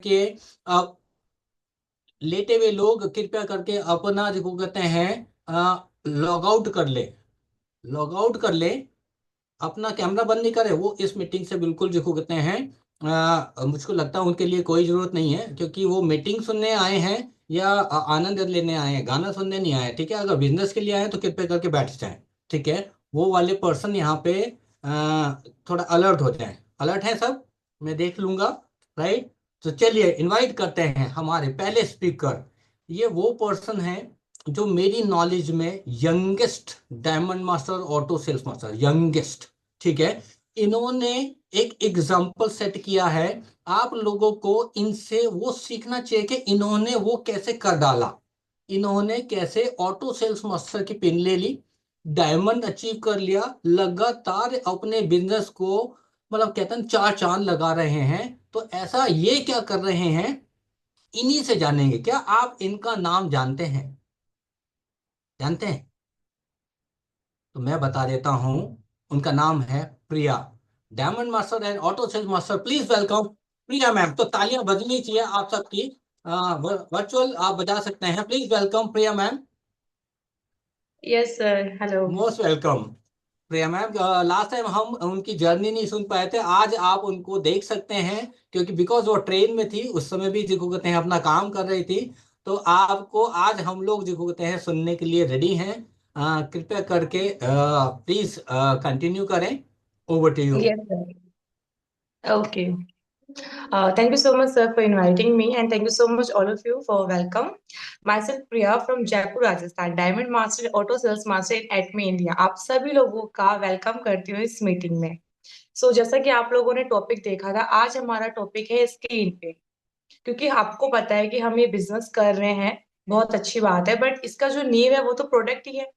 करके लेटे हुए लोग कृपया करके अपना जो कहते हैं लॉग आउट कर ले, लॉग आउट कर ले, अपना कैमरा बंद नहीं करे। वो इस मीटिंग से बिल्कुल जो कहते हैं मुझको लगता है उनके लिए कोई जरूरत नहीं है, क्योंकि वो मीटिंग सुनने आए हैं या आनंद लेने आए हैं, गाना सुनने नहीं आए हैं। ठीक है, अगर बिजनेस के लिए आए हैं तो कृपया करके बैठ जाएं। ठीक है, वो वाले पर्सन यहाँ पे थोड़ा अलर्ट हो जाएं। अलर्ट है सब, मैं देख लूंगा। राइट, तो चलिए इनवाइट करते हैं हमारे पहले स्पीकर। ये वो पर्सन है जो मेरी नॉलेज में youngest diamond master auto sales master, youngest. ठीक है, इन्होंने एक एग्जाम्पल सेट किया है। आप लोगों को इनसे वो सीखना चाहिए कि इन्होंने वो कैसे कर डाला। इन्होंने कैसे ऑटो सेल्स मास्टर की पिन ले ली, डायमंड अचीव कर लिया, लगातार अपने बिजनेस को मतलब कहते हैं चार चांद लगा रहे हैं। तो ऐसा ये क्या कर रहे हैं, इन्हीं से जानेंगे। क्या आप इनका नाम जानते हैं? जानते हैं? तो मैं बता देता हूं, उनका नाम है Priya, diamond master and auto sales master. Please welcome Priya ma'am. तो तालियां बजनी चाहिए आप सबकी, वर्चुअल आप बजा सकते हैं। Please welcome Priya ma'am. Yes sir, hello. Most welcome Priya ma'am. Last time हम उनकी जर्नी नहीं सुन पाए थे, आज आप उनको देख सकते हैं, क्योंकि बिकॉज वो ट्रेन में थी, उस समय भी जिनको कहते हैं अपना काम कर रही थी। तो आपको आज हम लोग जिनको कहते हैं सुनने के लिए रेडी हैं। कृपया करके प्लीज कंटिन्यू करें। Over to you. Yes sir. Okay. Thank you so much, sir, for inviting me, and thank you so much, all of you, for welcome. Myself, Priya from Jaipur, Rajasthan, Diamond Master, Auto Sales Master in Atme, India. आप सभी लोगों का welcome करती हूँ इस meeting में। जैसा कि आप लोगों ने टॉपिक देखा था, आज हमारा टॉपिक है स्क्रीन पे। क्योंकि आपको पता है कि हम ये बिजनेस कर रहे हैं, बहुत अच्छी बात है, बट इसका जो नींव है वो तो प्रोडक्ट ही है।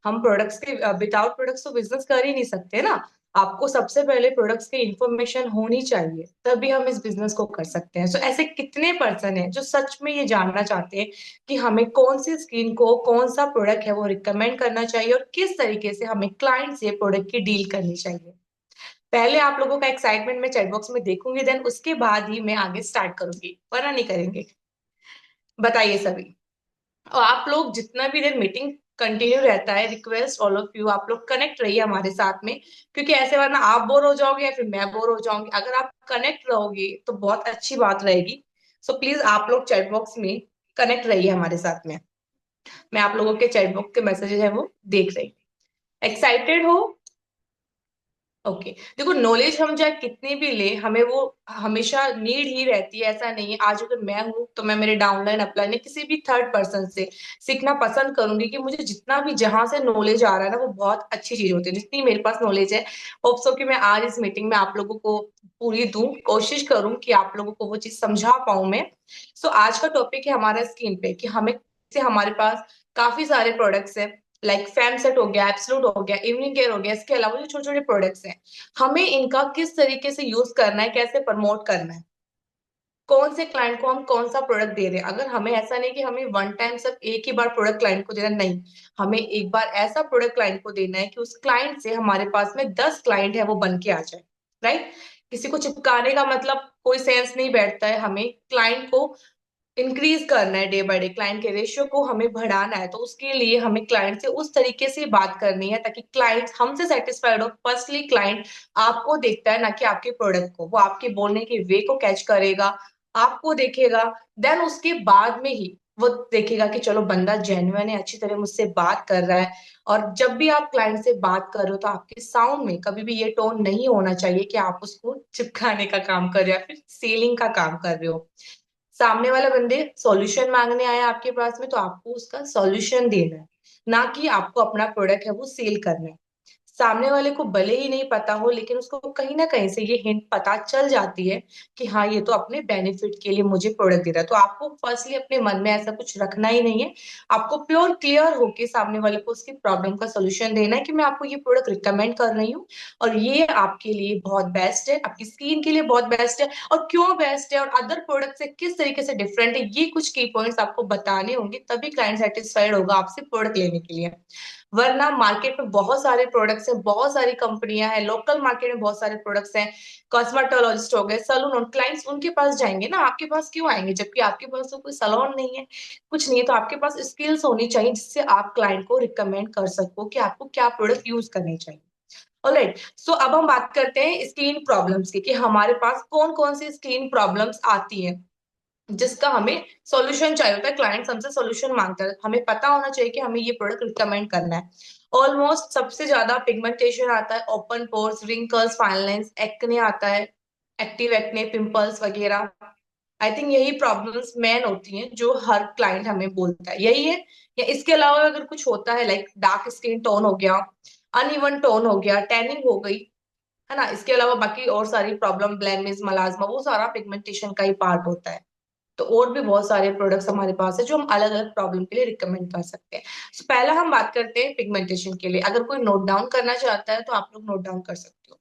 हम प्रोडक्ट्स के विदाउट प्रोडक्ट्स तो बिजनेस कर ही नहीं सकते ना। आपको सबसे पहले प्रोडक्ट्स की इंफॉर्मेशन होनी चाहिए, तभी हम इस बिजनेस को कर सकते हैं। ऐसे कितने पर्सन हैं जो सच में ये जानना चाहते हैं कि हमें कौन सी स्कीम को कौन सा प्रोडक्ट है वो रिकमेंड करना चाहिए और किस तरीके से हमें क्लाइंट से प्रोडक्ट की डील करनी चाहिए। पहले आप लोगों का एक्साइटमेंट मैं चैट बॉक्स में देखूंगी, देन उसके बाद ही मैं आगे स्टार्ट करूंगी, वरना नहीं करेंगे। बताइए सभी। और आप लोग जितना भी देर मीटिंग कंटिन्यू रहता है, रिक्वेस्ट ऑल ऑफ यू, आप लोग कनेक्ट रहिए हमारे साथ में। क्योंकि ऐसे वरना आप बोर हो जाओगे या फिर मैं बोर हो जाऊंगी। अगर आप कनेक्ट रहोगे तो बहुत अच्छी बात रहेगी। प्लीज आप लोग चैट बॉक्स में कनेक्ट रहिए हमारे साथ में। मैं आप लोगों के चैट बॉक्स के मैसेजेस है वो देख रही हूँ। एक्साइटेड हो? ओके। देखो, नॉलेज हम चाहे कितनी भी ले, हमें वो हमेशा नीड ही रहती है। ऐसा नहीं है आज अगर मैं हूं तो मैं मेरे डाउनलाइन अपलाइन या किसी भी थर्ड पर्सन से सीखना पसंद करूंगी। कि मुझे जितना भी जहां से नॉलेज आ रहा है ना, वो बहुत अच्छी चीज होती है। जितनी मेरे पास नॉलेज है, होप सो कि मैं आज इस मीटिंग में आप लोगों को पूरी दूं, कोशिश करूं कि आप लोगों को वो चीज समझा पाऊं मैं। आज का टॉपिक है हमारा स्क्रीन पे कि हमें से हमारे पास काफी सारे प्रोडक्ट्स हैं। लाइक फैम सेट हो गया, एब्सलूट हो गया, इवनिंग केयर हो गया, इसके अलावा जो छोटे छोटे प्रोडक्ट्स हैं, हमें इनका किस तरीके से यूज करना है, कैसे प्रमोट करना है, कौन से क्लाइंट को हम कौन सा प्रोडक्ट दे रहे हैं। अगर हमें ऐसा नहीं कि हमें वन टाइम सिर्फ एक ही बार प्रोडक्ट क्लाइंट को देना, नहीं। हमें एक बार ऐसा प्रोडक्ट क्लाइंट को देना है कि उस क्लाइंट से हमारे पास में 10 क्लाइंट है वो बन के आ जाए। राइट। किसी को चिपकाने का मतलब कोई सेंस नहीं बैठता है। हमें क्लाइंट को इंक्रीज करना है, डे बाय डे क्लाइंट के रेशियो को हमें बढ़ाना है। तो उसके लिए हमें क्लाइंट से उस तरीके से बात करनी है ताकि क्लाइंट हमसे सेटिस्फाइड हो। फर्स्टली क्लाइंट आपको देखता है ना कि आपके प्रोडक्ट को, वो आपके बोलने के वे को कैच करेगा, आपको देखेगा। देन उसके बाद में ही वो देखेगा कि चलो बंदा जेन्युइन है, अच्छी तरह मुझसे बात कर रहा है। और जब भी आप क्लाइंट से बात कर रहे हो तो आपके साउंड में कभी भी ये टोन नहीं होना चाहिए कि आप उसको चिपकाने का काम कर रहे हो या फिर सेलिंग का काम कर रहे हो। सामने वाला बंदे सॉल्यूशन मांगने आया आपके पास में, तो आपको उसका सॉल्यूशन देना है, ना कि आपको अपना प्रोडक्ट है वो सेल करना है। सामने वाले को भले ही नहीं पता हो, लेकिन उसको कहीं ना कहीं से ये हिंट पता चल जाती है कि हाँ, ये तो अपने बेनिफिट के लिए मुझे प्रोडक्ट दे रहा है। तो आपको फर्स्टली अपने मन में ऐसा कुछ रखना ही नहीं है। आपको प्योर क्लियर होके सामने वाले को उसकी प्रॉब्लम का सोल्यूशन देना है कि मैं आपको ये प्रोडक्ट रिकमेंड कर रही हूँ और ये आपके लिए बहुत बेस्ट है, आपकी स्किन के लिए बहुत बेस्ट है। और क्यों बेस्ट है और अदर प्रोडक्ट से किस तरीके से डिफरेंट है, ये कुछ की पॉइंट्स आपको बताने होंगे, तभी क्लाइंट सेटिस्फाइड होगा आपसे प्रोडक्ट लेने के लिए। वरना मार्केट में बहुत सारे प्रोडक्ट्स हैं, बहुत सारी कंपनियां हैं, लोकल मार्केट में बहुत सारे प्रोडक्ट्स हैं, कॉस्मेटोलॉजिस्ट हो गए, सलून, क्लाइंट्स उनके पास जाएंगे ना, आपके पास क्यों आएंगे? जबकि आपके पास तो कोई सलून नहीं है, कुछ नहीं है, तो आपके पास स्किल्स होनी चाहिए जिससे आप क्लाइंट को रिकमेंड कर सको कि आपको क्या प्रोडक्ट यूज करने चाहिए। ऑलराइट, सो अब हम बात करते हैं स्किन प्रॉब्लम्स की, कि हमारे पास कौन कौन सी स्किन प्रॉब्लम्स आती हैं जिसका हमें सॉल्यूशन चाहिए होता है। क्लाइंट्स हमसे सॉल्यूशन मांगता है, हमें पता होना चाहिए कि हमें ये प्रोडक्ट रिकमेंड करना है। ऑलमोस्ट सबसे ज्यादा पिगमेंटेशन आता है, open pores, wrinkles, fine lines, acne आता है, एक्टिव एक्ने, पिंपल्स वगैरह। आई थिंक यही प्रॉब्लम्स मेन होती हैं जो हर क्लाइंट हमें बोलता है, यही है। या इसके अलावा अगर कुछ होता है, लाइक डार्क स्किन टोन हो गया, अनइवन टोन हो गया, टैनिंग हो गई, है ना, इसके अलावा बाकी और सारी प्रॉब्लम, ब्लेमिश, मलाज्मा, वो सारा पिगमेंटेशन का ही पार्ट होता है। तो और भी बहुत सारे प्रोडक्ट्स हमारे पास है जो हम अलग अलग प्रॉब्लम के लिए रिकमेंड कर सकते हैं। So, पहला हम बात करते हैं पिगमेंटेशन के लिए। अगर कोई नोट डाउन करना चाहता है तो आप लोग नोट डाउन कर सकते हो।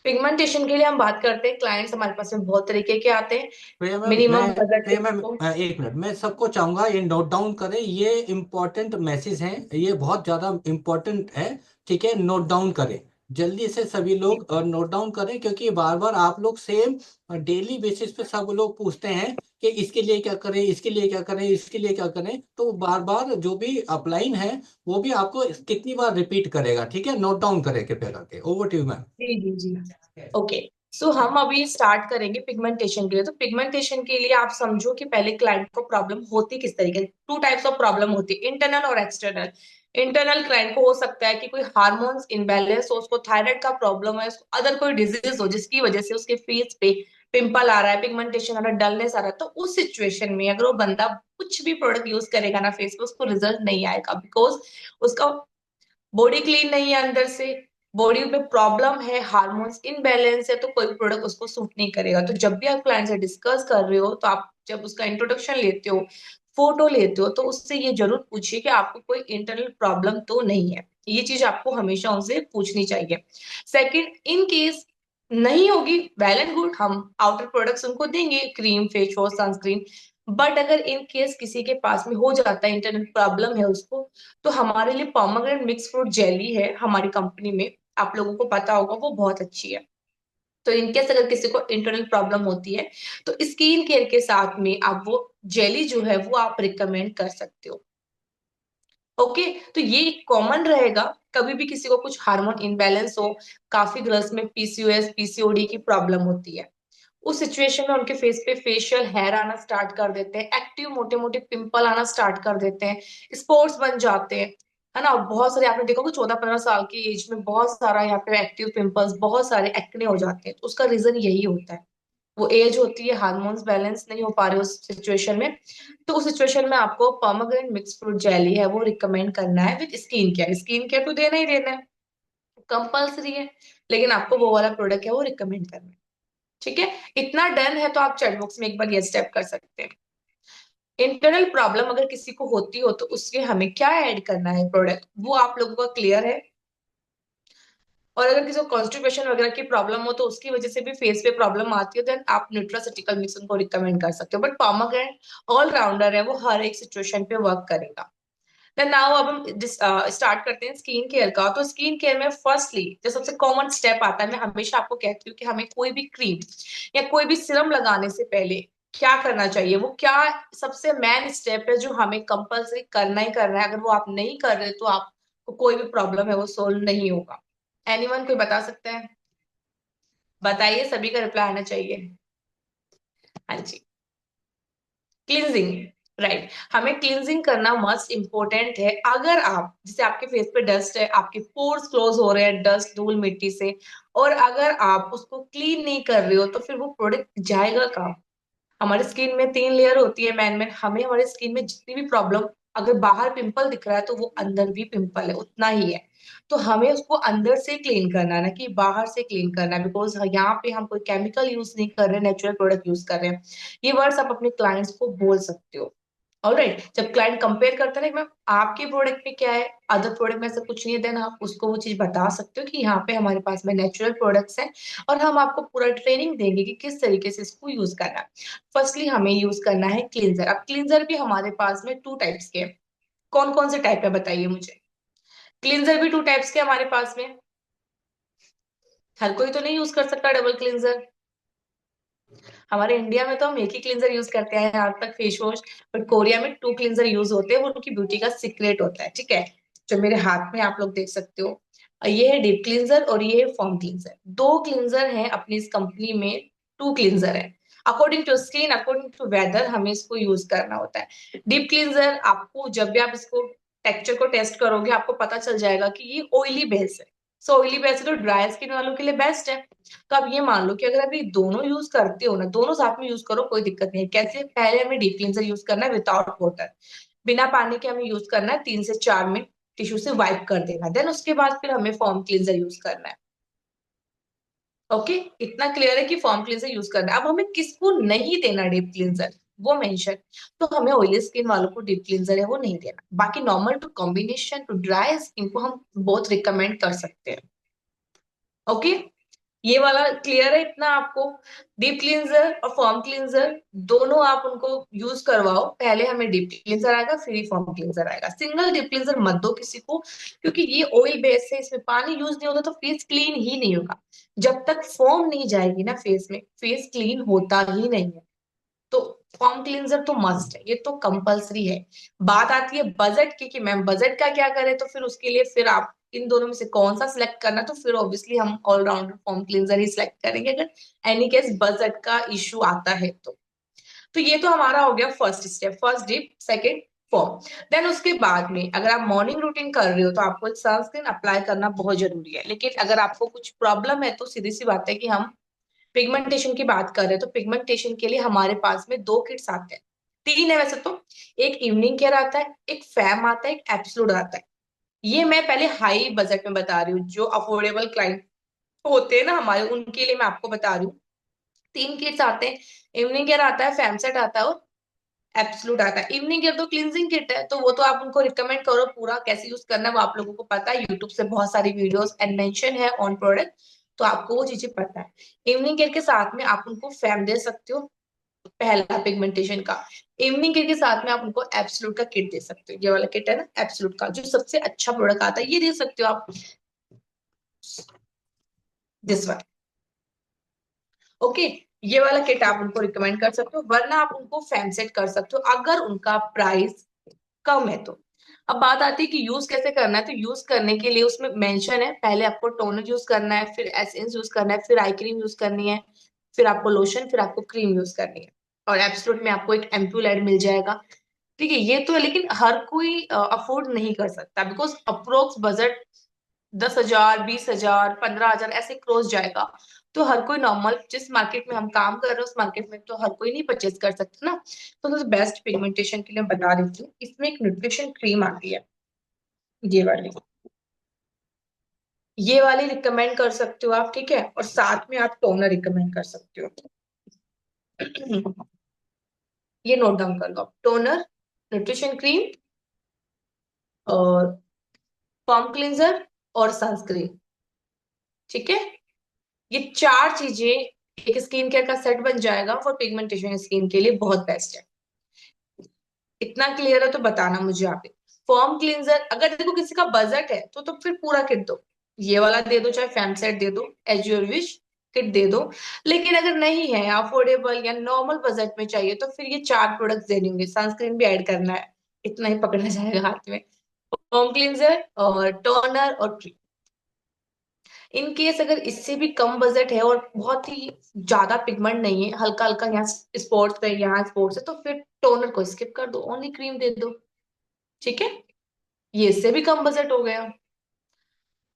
पिगमेंटेशन के लिए हम बात करते हैं, क्लाइंट्स हमारे पास में बहुत तरीके के आते हैं। प्रिया मैम, मिनिमम बजट से प्रिया मैम, तो एक मिनट, मैं सबको चाहूंगा ये नोट डाउन करें, ये इम्पोर्टेंट मैसेज है, ये बहुत ज्यादा इम्पोर्टेंट है। ठीक है, नोट डाउन करें, जल्दी से सभी लोग नोट डाउन करें, क्योंकि बार बार आप लोग सेम डेली बेसिस पे सब लोग पूछते हैं कि इसके लिए क्या करें, इसके लिए क्या करें, इसके लिए क्या करें, तो बार बार जो भी अपलाइन है वो भी आपको कितनी बार रिपीट करेगा। ठीक है, नोट डाउन करें कृपया करके। Over to you ma'am. जी जी जी, ओके। सो हम अभी स्टार्ट करेंगे पिगमेंटेशन के लिए। तो पिगमेंटेशन के लिए आप समझो कि पहले क्लाइंट को प्रॉब्लम होती किस तरीके, टू टाइप्स ऑफ प्रॉब्लम होती है, इंटरनल और एक्सटर्नल। इंटरनल क्लाइंट को हो सकता है कि कोई हार्मोन्स इनबैलेंस हो, उसको थायराइड का प्रॉब्लम है, उसको अदर कोई डिजीज हो जिसकी वजह से उसके फेस पे पिंपल आ रहा है, पिगमेंटेशन आ रहा है, डलनेस आ रहा है। तो उस सिचुएशन में अगर वो बंदा कुछ भी प्रोडक्ट यूज करेगा ना फेस पे, उसको रिजल्ट नहीं आएगा, बिकॉज उसका बॉडी क्लीन नहीं है अंदर से, बॉडी में प्रॉब्लम है, हार्मोन्स इनबैलेंस है, तो कोई प्रोडक्ट उसको सूट नहीं करेगा। तो जब भी आप क्लाइंट से डिस्कस कर रहे हो, तो आप जब उसका इंट्रोडक्शन लेते हो, फोटो लेते हो, तो उससे ये जरूर पूछिए कि आपको कोई इंटरनल प्रॉब्लम तो नहीं है। ये चीज आपको हमेशा उनसे पूछनी चाहिए। सेकंड, इन केस नहीं होगी, वेल एंड गुड, हम आउटर प्रोडक्ट्स उनको देंगे, cream, face wash, sunscreen. But अगर इन केस किसी के पास में हो जाता है, इंटरनल प्रॉब्लम है उसको, तो हमारे लिए पोमेग्रेनेट मिक्स फ्रूट जेली है हमारी कंपनी में, आप लोगों को पता होगा, वो बहुत अच्छी है। तो इनकेस अगर किसी को इंटरनल प्रॉब्लम होती है, तो स्किन केयर के साथ में आप वो जेली जो है वो आप रिकमेंड कर सकते हो। ओके, तो ये कॉमन रहेगा। कभी भी किसी को कुछ हार्मोन इनबैलेंस हो, काफी गर्ल्स में पीसीओएस, पीसीओडी की प्रॉब्लम होती है, उस सिचुएशन में उनके फेस पे फेशियल हेयर आना स्टार्ट कर देते हैं, एक्टिव मोटे मोटे पिंपल आना स्टार्ट कर देते हैं, स्पॉट्स बन जाते हैं, है ना। बहुत सारे आपने देखा कि 14-15 साल की एज में बहुत सारा यहाँ पे एक्टिव पिंपल्स, बहुत सारे एक्ने हो जाते हैं। तो उसका रीजन यही होता है, वो एज होती है, हार्मोन्स बैलेंस नहीं हो पा रहे उस सिचुएशन में। तो उस सिचुएशन में आपको पोमेग्रेनेट मिक्स फ्रूट जेली है वो रिकमेंड करना है with skin care. Skin care तो देना ही देना है, कंपल्सरी है, लेकिन आपको वो वाला प्रोडक्ट है वो रिकमेंड करना है। ठीक है, इतना डन है तो आप चैट बॉक्स में एक बार ये स्टेप कर सकते हैं। इंटरनल प्रॉब्लम अगर किसी को होती हो तो उसके हमें क्या ऐड करना है प्रोडक्ट, वो आप लोगों का क्लियर है। और अगर किसी को कॉन्स्टिपेशन वगैरह की प्रॉब्लम हो तो उसकी वजह से भी फेस पे प्रॉब्लम आती है, देन आप न्यूट्रासिटिकल मिक्स उनको रिकमेंड कर सकते हो। बट पोमेग्रेनेट ऑल राउंडर है, वो हर एक सिचुएशन पे वर्क करेगा। देन नाउ अब हम स्टार्ट करते हैं स्किन केयर का। तो स्किन केयर में फर्स्टली जो सबसे कॉमन स्टेप आता है, मैं हमेशा आपको कहती हूँ कि हमें कोई भी क्रीम या कोई भी सिरम लगाने से पहले क्या करना चाहिए, वो क्या सबसे मेन स्टेप है जो हमें कंपल्सरी करना ही करना है। अगर वो आप नहीं कर रहे तो आपको कोई भी प्रॉब्लम है वो सोल्व नहीं होगा। एनीवन कोई बता सकता है? बताइए, सभी का रिप्लाई आना चाहिए। हाँ जी, क्लींजिंग, राइट। हमें क्लींजिंग करना मस्ट इम्पोर्टेंट है। अगर आप, जैसे आपके फेस पे डस्ट है, आपके पोर्स क्लोज हो रहे हैं डस्ट, धूल मिट्टी से, और अगर आप उसको क्लीन नहीं कर रहे हो तो फिर वो प्रोडक्ट जाएगा कहाँ? हमारी स्किन में 3 लेयर होती है मैन में, हमें हमारी स्किन में जितनी भी प्रॉब्लम, अगर बाहर पिंपल दिख रहा है तो वो अंदर भी पिंपल है, उतना ही है। तो हमें उसको अंदर से क्लीन करना है ना कि बाहर से क्लीन करना है, बिकॉज यहाँ पे हम कोई केमिकल यूज नहीं कर रहे, नेचुरल प्रोडक्ट यूज कर रहे हैं। ये वर्ड्स आप अपने क्लाइंट्स को बोल सकते हो। ऑलराइट, जब क्लाइंट कंपेयर करता है ना, मैम आपके प्रोडक्ट में क्या है, अदर प्रोडक्ट में ऐसा कुछ नहीं है, देन आप उसको वो चीज बता सकते हो कि यहाँ पे हमारे पास में नेचुरल प्रोडक्ट्स हैं, और हम आपको पूरा ट्रेनिंग देंगे कि किस तरीके से इसको यूज करना है। फर्स्टली हमें यूज करना है क्लींजर। अब क्लींजर भी हमारे पास में 2 टाइप्स के हैं, कौन कौन से टाइप है बताइए मुझे। क्लींजर भी टू टाइप्स के हमारे पास में, हर कोई तो नहीं यूज कर सकता डबल क्लींजर। हमारे इंडिया में तो हम एक ही क्लींजर यूज करते हैं आज तक, फेस वॉश। बट कोरिया में टू क्लींजर यूज होते हैं, वो उनकी ब्यूटी का सीक्रेट होता है, ठीक है। जो मेरे हाथ में आप लोग देख सकते हो, ये है डीप क्लींजर और ये है फॉर्म क्लींजर। दो क्लींजर हैं अपनी इस कंपनी में, टू क्लींजर है। According to skin, according to weather हमें इसको यूज करना होता है। डीप क्लींजर आपको जब भी आप इसको टेक्सचर को टेस्ट करोगे आपको पता चल जाएगा कि ये ऑयली बेस है। सो ऑयली बेस है तो ड्राई स्किन वालों के लिए बेस्ट है। तो आप ये मान लो कि अगर आप ये दोनों यूज करते हो ना, दोनों साथ में यूज करो कोई दिक्कत नहीं है। कैसे, पहले हमें डीप क्लींजर यूज करना है विदाउट वाटर, बिना पानी के हमें यूज करना है, 3 से 4 मिनट टिश्यू से वाइप कर देना, देन उसके बाद फिर हमें फॉर्म क्लींजर यूज करना है। ओके, इतना क्लियर है कि फॉर्म क्लींजर यूज करना है। अब हमें किसको नहीं देना डीप क्लींजर, वो मेंशन। तो हमें ऑयली स्किन वालों को डीप क्लींजर है वो नहीं देना, बाकी normal to combination to dry skin को हम बहुत रिकमेंड कर सकते हैं। ओके, ये वाला क्लियर है इतना आपको। डीप क्लींजर और फॉर्म क्लींजर दोनों आप उनको यूज करवाओ, पहले हमें डीप क्लींजर आएगा फिर ही फॉर्म क्लींजर आएगा। सिंगल डीप क्लींजर मत दो किसी को, क्योंकि ये ऑयल बेस है, इसमें पानी यूज नहीं होता तो फेस क्लीन ही नहीं होगा। जब तक फोम नहीं जाएगी ना फेस में, फेस क्लीन होता ही नहीं है। तो फॉर्म क्लींजर तो मस्ट है, ये तो कंपलसरी है। बात आती है बजट की कि मैम बजट का क्या करें, तो फिर उसके लिए फिर आप इन दोनों में से कौन सा सिलेक्ट करना, तो फिर ऑब्वियसली हम ऑलराउंडर फॉर्म क्लींजर ही सिलेक्ट करेंगे अगर एनी केस बजट का इशू आता है तो ये तो हमारा हो गया first step, first dip second foam. Then उसके बाद में अगर आप मॉर्निंग रूटीन कर रहे हो तो आपको एक सनस्क्रीन अप्लाई करना बहुत जरूरी है। लेकिन अगर आपको कुछ प्रॉब्लम है तो सीधी सी बात है कि हम पिगमेंटेशन की बात कर रहे हैं, तो पिगमेंटेशन के लिए हमारे पास में 2 किट्स आते हैं, 3 है वैसे तो। एक इवनिंग केयर आता है, एक फैम आता है, एक एब्सोल्यूट आता है। ये मैं पहले हाई बजट में बता रही हूँ, जो अफोर्डेबल क्लाइंट होते हैं ना हमारे, उनके लिए मैं आपको बता रही हूँ। 3 किट्स आते हैं, इवनिंग केयर आता है, फैम सेट आता है और एब्सोल्यूट आता है। इवनिंग केयर तो क्लींजिंग किट है, तो वो तो आप उनको रिकमेंड करो, पूरा कैसे यूज करना है वो आप लोगों को पता है, यूट्यूब से बहुत सारी वीडियोस एंड मेंशन है ऑन प्रोडक्ट, तो आपको वो चीजें पता है। इवनिंग केयर के साथ में आप उनको फैम दे सकते हो, पहला पिगमेंटेशन का। इवनिंग केयर के साथ में आप उनको एब्सोल्यूट का किट दे सकते हो, ये वाला किट है ना एब्सोल्यूट का, जो सबसे अच्छा प्रोडक्ट आता है, ये दे सकते हो आप, दिस वन। ओके, ये वाला किट आप उनको रिकमेंड कर सकते हो, वरना आप उनको फैम सेट कर सकते हो अगर उनका प्राइस कम है तो। अब बात आती है कि यूज कैसे करना है, तो यूज करने के लिए उसमें मेंशन है, पहले आपको टोनर यूज करना है, फिर एसेंस यूज करना है, फिर आई क्रीम यूज करनी है, फिर आपको लोशन, फिर आपको क्रीम यूज करनी है, और एब्सोल्यूट में आपको एक एम्पूल ऐड मिल जाएगा। ठीक है, ये तो है, लेकिन हर कोई अफोर्ड नहीं कर सकता, बिकॉज अप्रोक्स बजट 10,000, 20,000, 15,000 ऐसे क्रॉस जाएगा। तो हर कोई नॉर्मल जिस मार्केट में हम काम कर रहे हैं उस मार्केट में तो हर कोई नहीं परचेज कर सकता ना। तो बेस्ट पिगमेंटेशन के लिए मैं बता देती हूँ, इसमें एक न्यूट्रिशन क्रीम आती है, ये वाली, ये वाली रिकमेंड कर सकते हो आप, ठीक है। और साथ में आप टोनर रिकमेंड कर सकते हो। ये नोट डाउन कर लो आप, टोनर, न्यूट्रिशन क्रीम और फॉर्म क्लींजर और सनस्क्रीन, ठीक है। ये 4 चीजें एक स्किन केयर का सेट बन जाएगा फॉर पिगमेंटेशन स्किन के लिए, बहुत बेस्ट है। इतना क्लियर है तो बताना मुझे आप। फॉर्म क्लींजर अगर देखो किसी का बजट है तो फिर पूरा किट दो, ये वाला दे दो, चाहे फैम सेट दे दो, एज योर विश, किट दे दो। लेकिन अगर नहीं है, अफोर्डेबल या नॉर्मल बजट में चाहिए, तो फिर ये 4 प्रोडक्ट्स देने होंगे, सनस्क्रीन भी ऐड करना है, इतना ही पकड़ा जाएगा हाथ में। फॉर्म क्लींजर और टोनर और क्रीम। इन केस अगर इससे भी कम बजट है और बहुत ही ज्यादा पिगमेंट नहीं है, हल्का हल्का यहाँ स्पॉट्स है यहाँ स्पॉट्स है, तो फिर टोनर को स्किप कर दो, ओनली क्रीम दे दो, ठीक है। ये इससे भी कम बजट हो गया।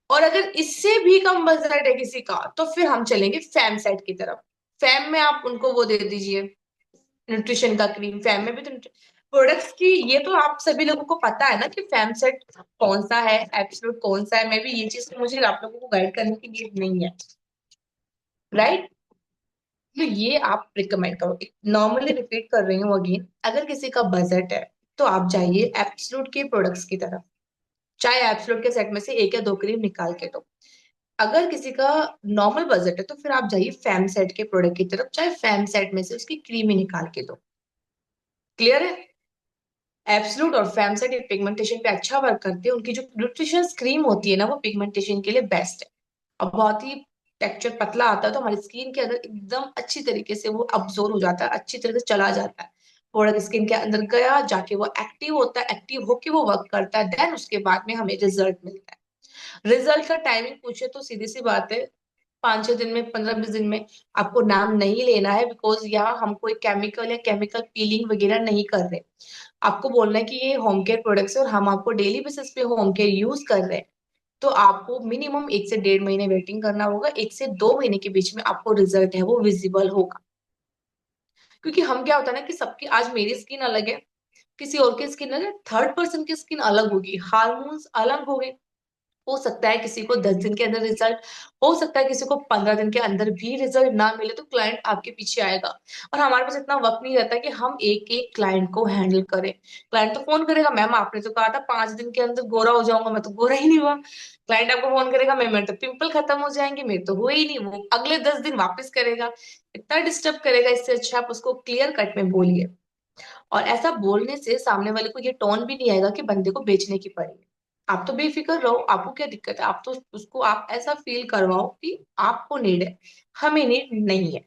और अगर इससे भी कम बजट है किसी का, तो फिर हम चलेंगे फैम सेट की तरफ। फैम में आप उनको वो दे दीजिए, न्यूट्रिशन का क्रीम। फैम में भी तो प्रोडक्ट्स की, ये तो आप सभी लोगों को पता है ना कि फैम सेट कौन सा है, एब्सोल्यूट कौन सा है। मैं भी ये चीज तो मुझे आप लोगों को गाइड करने की नीड नहीं है, राइट। तो ये आप रिकमेंड करो, नॉर्मली रिपीट कर रही हूँ अगेन, अगर किसी का बजट है तो आप जाइए एब्सोल्यूट के प्रोडक्ट्स की तरफ, चाहे एब्सोल्यूट के सेट में से 1 या 2 क्रीम निकाल के दो। अगर किसी का नॉर्मल बजट है तो फिर आप जाइए फैम सेट के प्रोडक्ट की तरफ, चाहे फैम सेट में से उसकी क्रीम ही निकाल के दो। क्लियर है। एब्सोल्यूट और फैमसाइड पिगमेंटेशन पे अच्छा वर्क करते हैं। उनकी जो न्यूट्रिशन क्रीम होती है ना, वो पिगमेंटेशन के लिए बेस्ट है और बहुत ही टेक्सचर पतला आता है, तो हमारी स्किन के अंदर एकदम अच्छी तरीके से वो अब्जॉर्ब हो जाता है, अच्छी तरीके से चला जाता है प्रोडक्ट स्किन के अंदर गया, जाके वो एक्टिव होता है, एक्टिव होके वो वर्क करता है, देन उसके बाद में हमें रिजल्ट मिलता है। रिजल्ट का टाइमिंग पूछे तो सीधी सी बात है, 5-6 दिन में, 15-20 दिन में। आपको नाम नहीं लेना है, बिकॉज यहाँ हम कोई केमिकल या केमिकल पीलिंग वगैरह नहीं कर रहे। आपको बोलना है कि ये होम केयर प्रोडक्ट्स है और हम आपको डेली बेसिस पे होम केयर यूज कर रहे हैं, तो आपको मिनिमम 1 से 1.5 महीने वेटिंग करना होगा। 1 से 2 महीने के बीच में आपको रिजल्ट है वो विजिबल होगा। क्योंकि हम क्या होता है ना कि सबकी, आज मेरी स्किन अलग है, किसी और की स्किन अलग है, थर्ड पर्सन की स्किन अलग होगी, हार्मोन्स अलग हो गए। हो सकता है किसी को 10 दिन के अंदर रिजल्ट, हो सकता है किसी को 15 दिन के अंदर भी रिजल्ट ना मिले, तो क्लाइंट आपके पीछे आएगा। और हमारे पास इतना वक्त नहीं रहता कि हम एक एक क्लाइंट को हैंडल करें। क्लाइंट तो फोन करेगा, मैम आपने तो कहा था 5 दिन के अंदर गोरा हो जाऊंगा, मैं तो गोरा ही नहीं हुआ। क्लाइंट आपको फोन करेगा, मैम मेरे तो पिंपल खत्म हो जाएंगे, मेरे तो हुए ही नहीं। वो अगले 10 दिन वापस करेगा, इतना डिस्टर्ब करेगा। इससे अच्छा आप उसको क्लियर कट में बोलिए। और ऐसा बोलने से सामने वाले को ये टोन भी नहीं आएगा कि बंदे को बेचने की पड़ी है। आप तो बेफिक्र रहो, आपको क्या दिक्कत है, आप तो उसको आप ऐसा फील करवाओ कि आपको नीड है, हमें नीड नहीं है।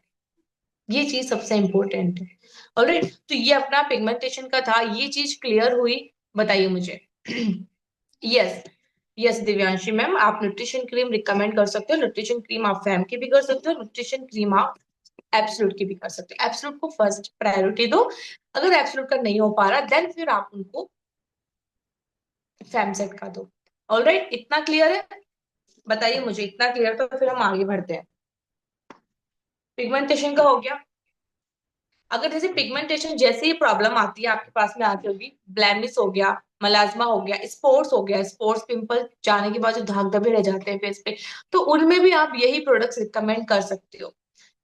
ये चीज सबसे इंपॉर्टेंट है। ऑलराइट, तो ये अपना पिगमेंटेशन का था, ये चीज क्लियर हुई। बताइए मुझे। यस, यस दिव्यांशी मैम, आप न्यूट्रिशन क्रीम रिकमेंड कर सकते हो। न्यूट्रिशन क्रीम आप फैम की भी कर सकते हो, न्यूट्रिशन क्रीम आप एब्सोल्यूट की भी कर सकते हो। एब्सोल्यूट को फर्स्ट प्रायोरिटी दो। अगर एब्सोल्यूट का नहीं हो पा रहा, देन फिर आप उनको फैमसेट का दो। ऑलराइट, इतना क्लियर है? बताइए मुझे, इतना क्लियर, तो फिर हम आगे बढ़ते हैं। पिगमेंटेशन का हो गया। अगर जैसे पिगमेंटेशन जैसे ही प्रॉब्लम आती है आपके पास में आती होगी, ब्लैमिश हो गया, मलाज्मा हो गया, स्पॉट्स हो गया, स्पॉट्स पिंपल जाने के बाद जो दाग धब्बे रह जाते हैं फेस पे, तो उनमें भी आप यही प्रोडक्ट्स रिकमेंड कर सकते हो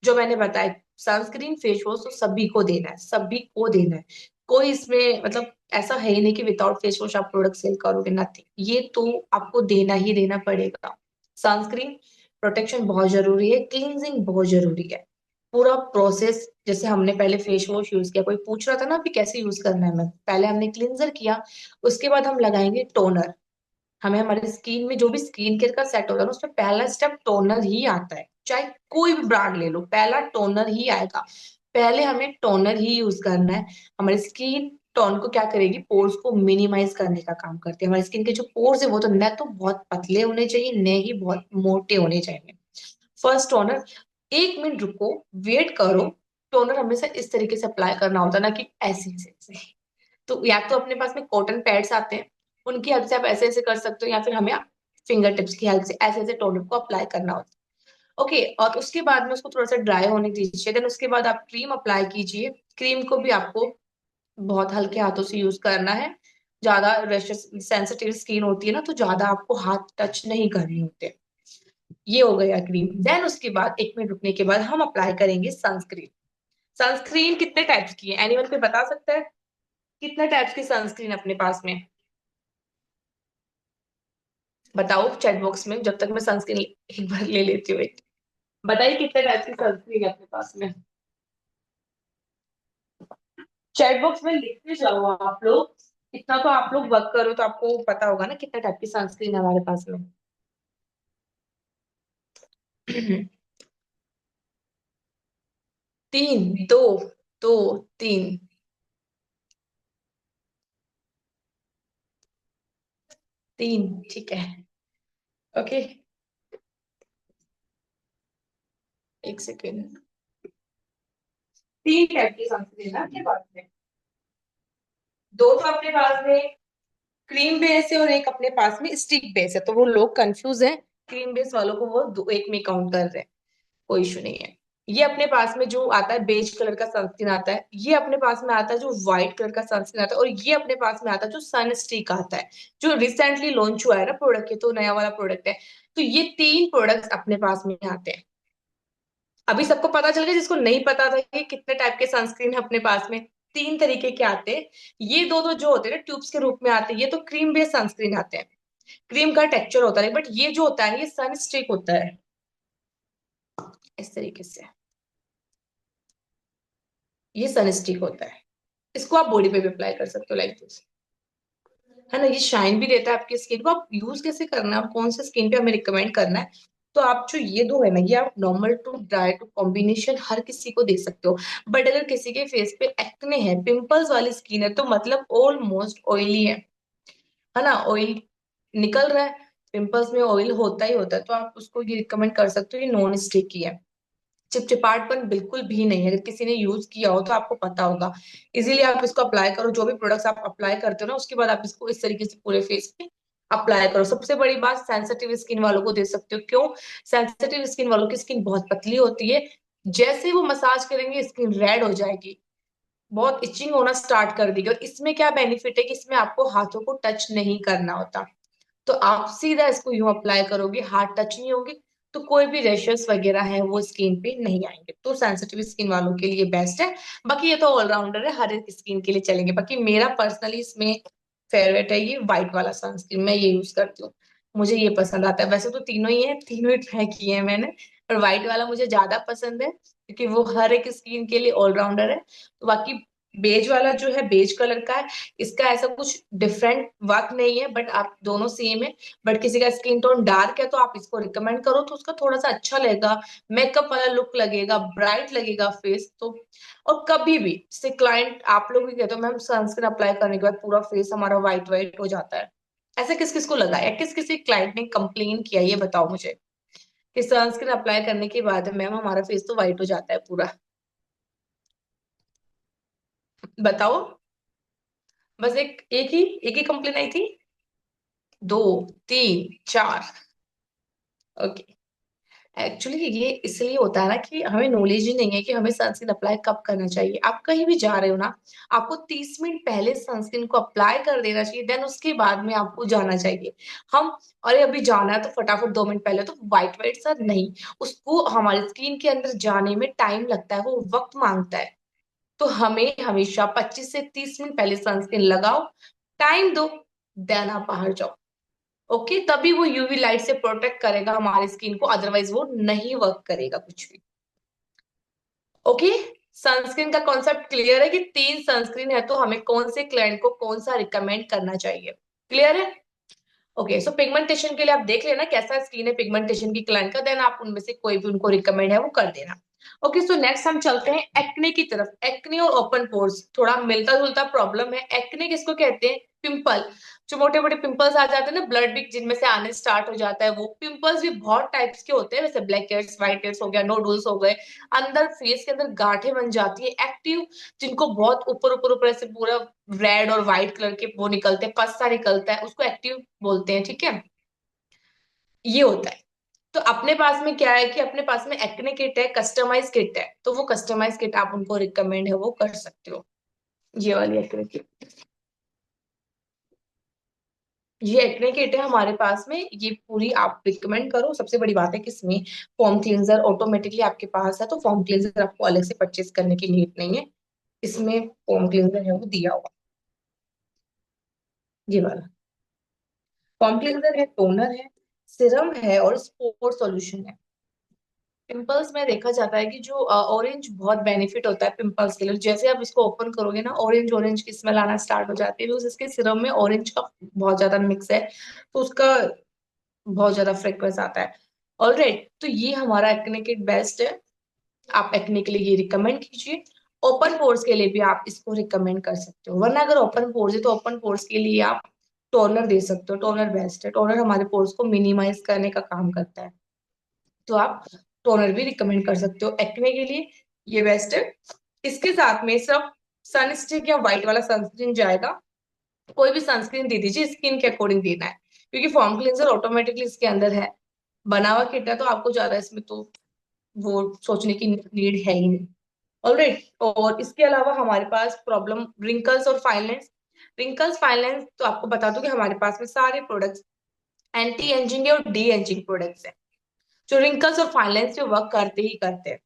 जो मैंने बताया। सनस्क्रीन, फेस वॉश तो सभी को देना है, सभी को देना है। कोई इसमें मतलब ऐसा है ही नहीं कि विदाउट फेस वॉश आप प्रोडक्ट सेल करोगे, नथिंग। ये तो आपको देना ही देना पड़ेगा। सनस्क्रीन प्रोटेक्शन बहुत जरूरी है, क्लींजिंग बहुत जरूरी है। पूरा प्रोसेस, जैसे हमने पहले फेस वॉश यूज किया, कोई पूछ रहा था ना अभी कैसे यूज करना है, मैं पहले हमने क्लींजर किया, उसके बाद हम लगाएंगे टोनर। हमें हमारी स्किन में जो भी स्किन केयर का सेट होता है ना, उसमें पहला स्टेप टोनर ही आता है। चाहे कोई भी ब्रांड ले लो, पहला टोनर ही आएगा। पहले हमें टोनर ही यूज करना है। हमारी स्किन टोन को क्या करेगी, पोर्स को मिनिमाइज करने का काम करती है। हमारी स्किन के जो पोर्स है वो तो न तो बहुत पतले होने चाहिए, न ही बहुत मोटे होने चाहिए। फर्स्ट टोनर, 1 मिनट रुको, वेट करो। टोनर हमेशा इस तरीके से अप्लाई करना होता है ना कि ऐसे ऐसे। तो या तो अपने पास में कॉटन पैड्स आते हैं, उनकी हेल्प से आप ऐसे ऐसे कर सकते हो, या फिर हमें फिंगर टिप्स की हेल्प से ऐसे ऐसे टोनर को अप्लाई करना होता है। ओके, और उसके बाद में उसको थोड़ा सा ड्राई होने दीजिए, देन उसके बाद आप क्रीम अप्लाई कीजिए। क्रीम को भी आपको बहुत हल्के हाथों से यूज करना है। ज्यादा रशेस, सेंसिटिव स्किन होती है ना, तो ज्यादा आपको हाथ टच नहीं करने होते। ये हो गया क्रीम। देन उसके बाद 1 मिनट रुकने के बाद हम अप्लाई करेंगे सनस्क्रीन। सनस्क्रीन कितने टाइप्स की है, एनीवन कोई बता सकता है? कितने टाइप्स की सनस्क्रीन अपने पास में? बताओ चैट बॉक्स में, जब तक मैं सनस्क्रीन एक बार ले लेती हूँ एक। बताइए कितने टाइप की सनस्क्रीन है अपने पास में? चैट बॉक्स में लिखते जाओ आप लोग। इतना तो आप लोग वर्क करो तो आपको पता होगा ना कितने टाइप की सनस्क्रीन है हमारे पास में। 3, 2, 2, 3। 3, ठीक है। Okay, 1 second. 3 टाइप की सनस्क्रीन है अपने पास में। दो तो अपने पास में क्रीम बेस है और एक अपने पास में स्टिक बेस है, तो वो लोग कंफ्यूज हैं। क्रीम बेस वालों को वो दो एक में काउंट कर रहे हैं, कोई इशू नहीं है। ये अपने पास में जो आता है बेज कलर का सनस्क्रीन आता है, ये अपने पास में आता है जो व्हाइट कलर का सनस्क्रीन आता है, और ये अपने पास में आता है जो सन स्टिक आता है, जो रिसेंटली लॉन्च हुआ है ना प्रोडक्ट, ये तो नया वाला प्रोडक्ट है। तो ये 3 प्रोडक्ट्स अपने पास में आते हैं। अभी सबको पता चल गया, जिसको नहीं पता था कि कितने टाइप के सनस्क्रीन है अपने पास में। 3 तरीके के आते हैं। ये दो दो जो होते हैं ना ट्यूब्स के रूप में आते हैं, ये तो क्रीम बेस्ड सनस्क्रीन आते हैं। क्रीम का टेक्सचर होता है, बट ये जो होता है ये सन स्टिक होता है, इस तरीके से। ये सन स्टिक होता है। इसको आप बॉडी पे भी अप्लाई कर सकते हो लाइक दिस, है ना। ये शाइन भी देता है आपकी स्किन को। आप यूज कैसे करना है, आप कौन से स्किन पे हमें रिकमेंड करना है, तो आप जो ये दो है ना, ये आप normal to dry to combination हर किसी को दे सकते हो। बट अगर किसी के फेस पे एक्ने है, पिंपल्स वाली स्किन है, तो मतलब ऑलमोस्ट ऑयली है ना, ऑयल निकल रहा है, पिंपल्स में ऑयल होता ही होता है, तो आप उसको ये रिकमेंड कर सकते हो। ये नॉन स्टिकी है, चिपचिपाहटपन बिल्कुल भी नहीं है। अगर किसी ने यूज किया हो तो आपको पता होगा। इजीली आप इसको अप्लाई करो, जो भी प्रोडक्ट्स आप अप्लाई करते हो ना, उसके बाद आप इसको इस तरीके से पूरे फेस पे अप्लाई करो। सबसे बड़ी बात, सेंसिटिव स्किन वालों को दे सकते हो। क्यों? सेंसिटिव स्किन वालों की स्किन बहुत पतली होती है, जैसे ही वो मसाज करेंगे स्किन रेड हो जाएगी, बहुत इचिंग होना स्टार्ट कर देगी। और इसमें क्या बेनिफिट है कि इसमें आपको हाथों को टच नहीं करना होता, तो आप सीधा इसको यूं अप्लाई करोगे, हाथ टच नहीं होगी, तो कोई भी रेशेस वगैरह है वो स्किन पे नहीं आएंगे। तो सेंसिटिव स्किन वालों के लिए बेस्ट है। बाकी ये तो ऑलराउंडर है, हर एक स्किन के लिए चलेंगे। बाकी मेरा पर्सनली इसमें फेवरेट है ये व्हाइट वाला सनस्क्रीन, मैं ये यूज करती हूँ, मुझे ये पसंद आता है। वैसे तो तीनों ही है, तीनों ही ट्राई किए हैं मैंने, पर व्हाइट वाला मुझे ज्यादा पसंद है क्योंकि वो हर एक स्किन के लिए ऑलराउंडर है। तो बाकी बेज वाला जो है, बेज कलर का है, इसका ऐसा कुछ डिफरेंट वर्क नहीं है, बट आप दोनों सेम है। बट किसी का स्किन टोन डार्क है तो आप इसको रिकमेंड करो, तो उसका थोड़ा सा अच्छा लगेगा, मेकअप वाला लुक लगेगा, ब्राइट लगेगा फेस। तो और कभी भी जैसे क्लाइंट आप लोग भी कहते हो मैम सनस्क्रीन अप्लाई करने के बाद पूरा फेस हमारा व्हाइट व्हाइट हो जाता है, ऐसा किस किस को लगा है, किस किसी क्लाइंट ने कंप्लेन किया, ये बताओ मुझे, कि सनस्क्रीन अप्लाई करने के बाद मैम हमारा फेस तो व्हाइट हो जाता है पूरा। बताओ। बस एक ही कंप्लेन आई थी? दो, तीन, चार? ओके। एक्चुअली ये इसलिए होता है ना कि हमें नॉलेज ही नहीं है कि हमें सनस्क्रीन अप्लाई कब करना चाहिए। आप कहीं भी जा रहे हो ना, आपको 30 मिनट पहले सनस्क्रीन को अप्लाई कर देना चाहिए, देन उसके बाद में आपको जाना चाहिए। हम, अरे अभी जाना है तो फटाफट 2 मिनट पहले, तो व्हाइट व्हाइट सर नहीं, उसको हमारी स्किन के अंदर जाने में टाइम लगता है, वो वक्त मांगता है। तो हमें हमेशा 25 से 30 मिनट पहले सनस्क्रीन लगाओ, टाइम दो, देन आप बाहर जाओ। ओके, तभी वो यूवी लाइट से प्रोटेक्ट करेगा हमारी स्किन को, अदरवाइज वो नहीं वर्क करेगा कुछ भी। ओके, सनस्क्रीन का कॉन्सेप्ट क्लियर है कि 3 सनस्क्रीन है तो हमें कौन से क्लाइंट को कौन सा रिकमेंड करना चाहिए, क्लियर है? ओके, सो पिगमेंटेशन के लिए आप देख लेना कैसा स्किन है पिगमेंटेशन की क्लाइंट का, देन आप उनमें से कोई भी उनको रिकमेंड है वो कर देना। ओके, सो नेक्स्ट हम चलते हैं एक्ने की तरफ। एक्ने और ओपन पोर्स थोड़ा मिलता जुलता प्रॉब्लम है। एक्ने किसको कहते हैं? पिंपल, जो मोटे मोटे पिंपल्स आ जाते हैं ना, ब्लड भी जिनमें से आने स्टार्ट हो जाता है। वो पिंपल्स भी बहुत टाइप्स के होते हैं, जैसे ब्लैक हेड्स, व्हाइट हेड्स हो गया, नोडुल्स हो गए, अंदर फेस के अंदर गांठें बन जाती है। एक्टिव, जिनको बहुत ऊपर ऊपर ऊपर ऐसे पूरा रेड और व्हाइट कलर के वो निकलते हैं, पस्ता निकलता है, उसको एक्टिव बोलते हैं, ठीक है। ये होता है। तो अपने पास में क्या है कि अपने पास में एक्ने किट है, कस्टमाइज किट है, तो वो कस्टमाइज किट आप उनको रिकमेंड है वो कर सकते हो। ये वाली एक्ने किट, ये एक्ने किट है हमारे पास में, ये पूरी आप रिकमेंड करो। सबसे बड़ी बात है कि इसमें फॉर्म क्लींजर ऑटोमेटिकली आपके पास है, तो फॉर्म क्लींजर आपको अलग से परचेज करने की नीड नहीं है। इसमें फॉर्म क्लींजर है वो दिया हुआ, ये वाला फॉर्म क्लींजर है, टोनर है, सिरम है और स्पोर सॉल्यूशन है। पिंपल्स में देखा जाता है कि जो ऑरेंज बहुत बेनिफिट होता है पिंपल्स के लिए। जैसे आप इसको ओपन करोगे ना, ऑरेंज ऑरेंज की स्मेल आना स्टार्ट हो जाती है, बिकॉज इसके सिरम में ऑरेंज का बहुत ज्यादा मिक्स है, तो उसका बहुत ज्यादा फ्रेग्रेंस आता है। ऑलराइट, तो ये हमारा एक्ने किट बेस्ट है, आप एक्ने के लिए ये रिकमेंड कीजिए। ओपन पोर्स के लिए भी आप इसको रिकमेंड कर सकते हो, वरना अगर ओपन पोर्स है तो ओपन पोर्स के लिए आप टोनर दे सकते हो। टोनर बेस्ट है, टोनर हमारे पोर्स को मिनिमाइज करने का काम करता है, तो आप टोनर भी रिकमेंड कर सकते हो एक्ने के लिए, ये बेस्ट है। इसके साथ में सब सनस्टिक या व्हाइट वाला सनस्क्रीन जाएगा। कोई भी सनस्क्रीन दे दीजिए, स्किन के अकॉर्डिंग देना है, क्योंकि फॉर्म क्लींजर ऑटोमेटिकली इसके अंदर है, बना हुआ किट है, तो आपको ज्यादा इसमें तो वो सोचने की नीड है ही नहीं। ऑलराइट, और इसके अलावा हमारे पास प्रॉब्लम रिंकल्स और fine lines. Wrinkles fine lines तो आपको बता दूं कि हमारे पास में सारे प्रोडक्ट्स एंटी एजिंग और डी एजिंग प्रोडक्ट्स हैं, जो रिंकल्स और फाइन लाइंस पे वर्क करते ही करते हैं।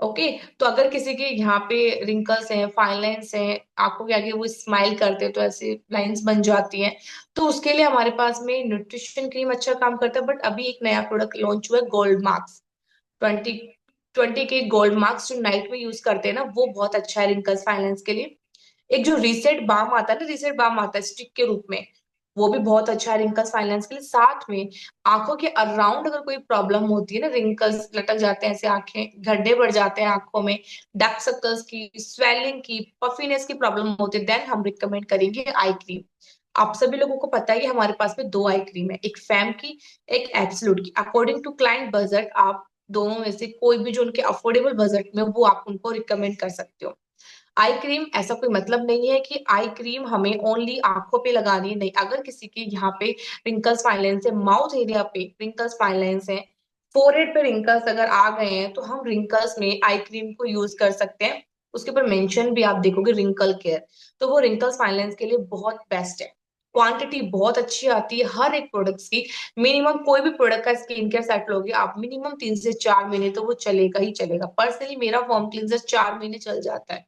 ओके, तो अगर किसी के यहाँ पे रिंकल्स हैं, फाइन लाइंस हैं, आंखों के आगे वो स्माइल करते हैं तो ऐसे लाइंस बन जाती हैं, तो उसके लिए हमारे पास में न्यूट्रिशन क्रीम अच्छा काम करता है। बट अभी एक नया प्रोडक्ट लॉन्च हुआ है, gold marks 20। 20K gold marks जो नाइट में यूज करते हैं ना, वो बहुत अच्छा है रिंकल्स फाइनेंस के लिए। एक जो रीसेट बाम आता है ना, रीसेट बाम आता है स्टिक के रूप में, वो भी बहुत अच्छा है रिंकल्स फाइनेंस के लिए। साथ में आंखों के अराउंड अगर कोई प्रॉब्लम होती है ना, रिंकल्स लटक जाते हैं ऐसे, आंखें गड्ढे बढ़ जाते हैं आंखों में, डार्क सर्कल्स की, स्वेलिंग की, पफीनेस की प्रॉब्लम होती है, देन हम रिकमेंड करेंगे आई क्रीम। आप सभी लोगों को पता है कि हमारे पास में दो आई क्रीम है, एक फैम की, एक एब्सोल्यूट की। अकॉर्डिंग टू क्लाइंट बजट आप दोनों में से कोई भी जो उनके अफोर्डेबल बजट में, वो आप उनको रिकमेंड कर सकते हो। आई क्रीम ऐसा कोई मतलब नहीं है कि आई क्रीम हमें ओनली आंखों पे लगानी है, नहीं। अगर किसी के यहाँ पे रिंकल्स फाइनेंस है, माउथ एरिया पे रिंकल्स फाइनेंस है, फोरहेड पे रिंकल्स अगर आ गए हैं, तो हम रिंकल्स में आई क्रीम को यूज कर सकते हैं। उसके ऊपर मेंशन भी आप देखोगे रिंकल केयर, तो वो रिंकल्स फाइनेंस के लिए बहुत बेस्ट है। क्वांटिटी बहुत अच्छी आती है हर एक प्रोडक्ट्स की। मिनिमम कोई भी प्रोडक्ट का स्किन केयर सेट लोगे आप, मिनिमम 3 से 4 महीने तो वो चलेगा ही चलेगा। पर्सनली मेरा फॉर्म क्लींजर 4 महीने चल जाता है।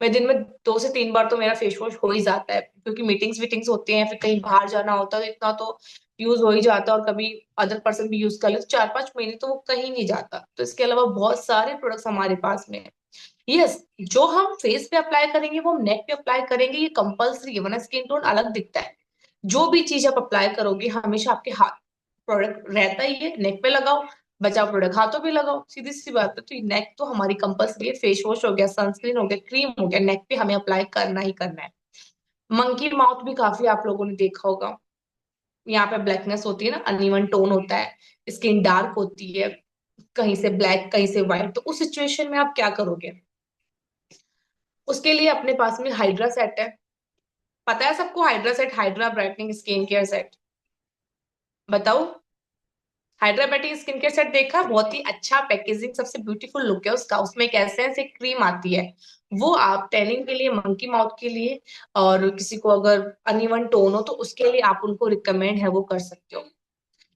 मैं दिन में 2 से 3 बार तो मेरा फेस वॉश हो ही जाता है, क्योंकि मीटिंग्स वीटिंग्स होती हैं, फिर कहीं बाहर जाना होता है, तो इतना तो यूज हो ही जाता है। और कभी अदर पर्सन भी यूज कर ले तो 4-5 महीने तो वो कहीं नहीं जाता। तो इसके अलावा बहुत सारे प्रोडक्ट्स हमारे पास में है। यस, जो हम फेस पे अप्लाई करेंगे वो हम नेक पे अप्लाई करेंगे, ये कंपल्सरी है, वरना स्किन टोन अलग दिखता है। जो भी चीज आप अप्लाई करोगे हमेशा आपके हाथ, प्रोडक्ट रहता ही है, नेक पे लगाओ, बचाओ प्रोडक्ट हाथों पे लगाओ, सीधी सी बात है। तो नेक तो हमारी कंपल्सरी है, फेस वॉश हो गया, सनस्क्रीन हो गया, क्रीम हो गया, नेक पे हमें अप्लाई करना ही करना है। मंकी माउथ भी काफी आप लोगों ने देखा होगा, यहाँ पे ब्लैकनेस होती है ना, अनइवन टोन होता है, स्किन डार्क होती है, कहीं से ब्लैक कहीं से व्हाइट, तो उस सिचुएशन में आप क्या करोगे? उसके लिए अपने पास में हाइड्रा सेट है। पता है सबको hydra set, hydra brightening skin care set? बताओ। हाइड्राबैटिक स्किन केयर सेट देखा? बहुत ही अच्छा पैकेजिंग, सबसे ब्यूटीफुल लुक है उसका। उसमें एक एसेंस, एक क्रीम आती है, वो आप टैनिंग के लिए, मंकी माउथ के लिए, और किसी को अगर अनइवन टोन हो तो उसके लिए आप उनको रिकमेंड है वो कर सकते हो।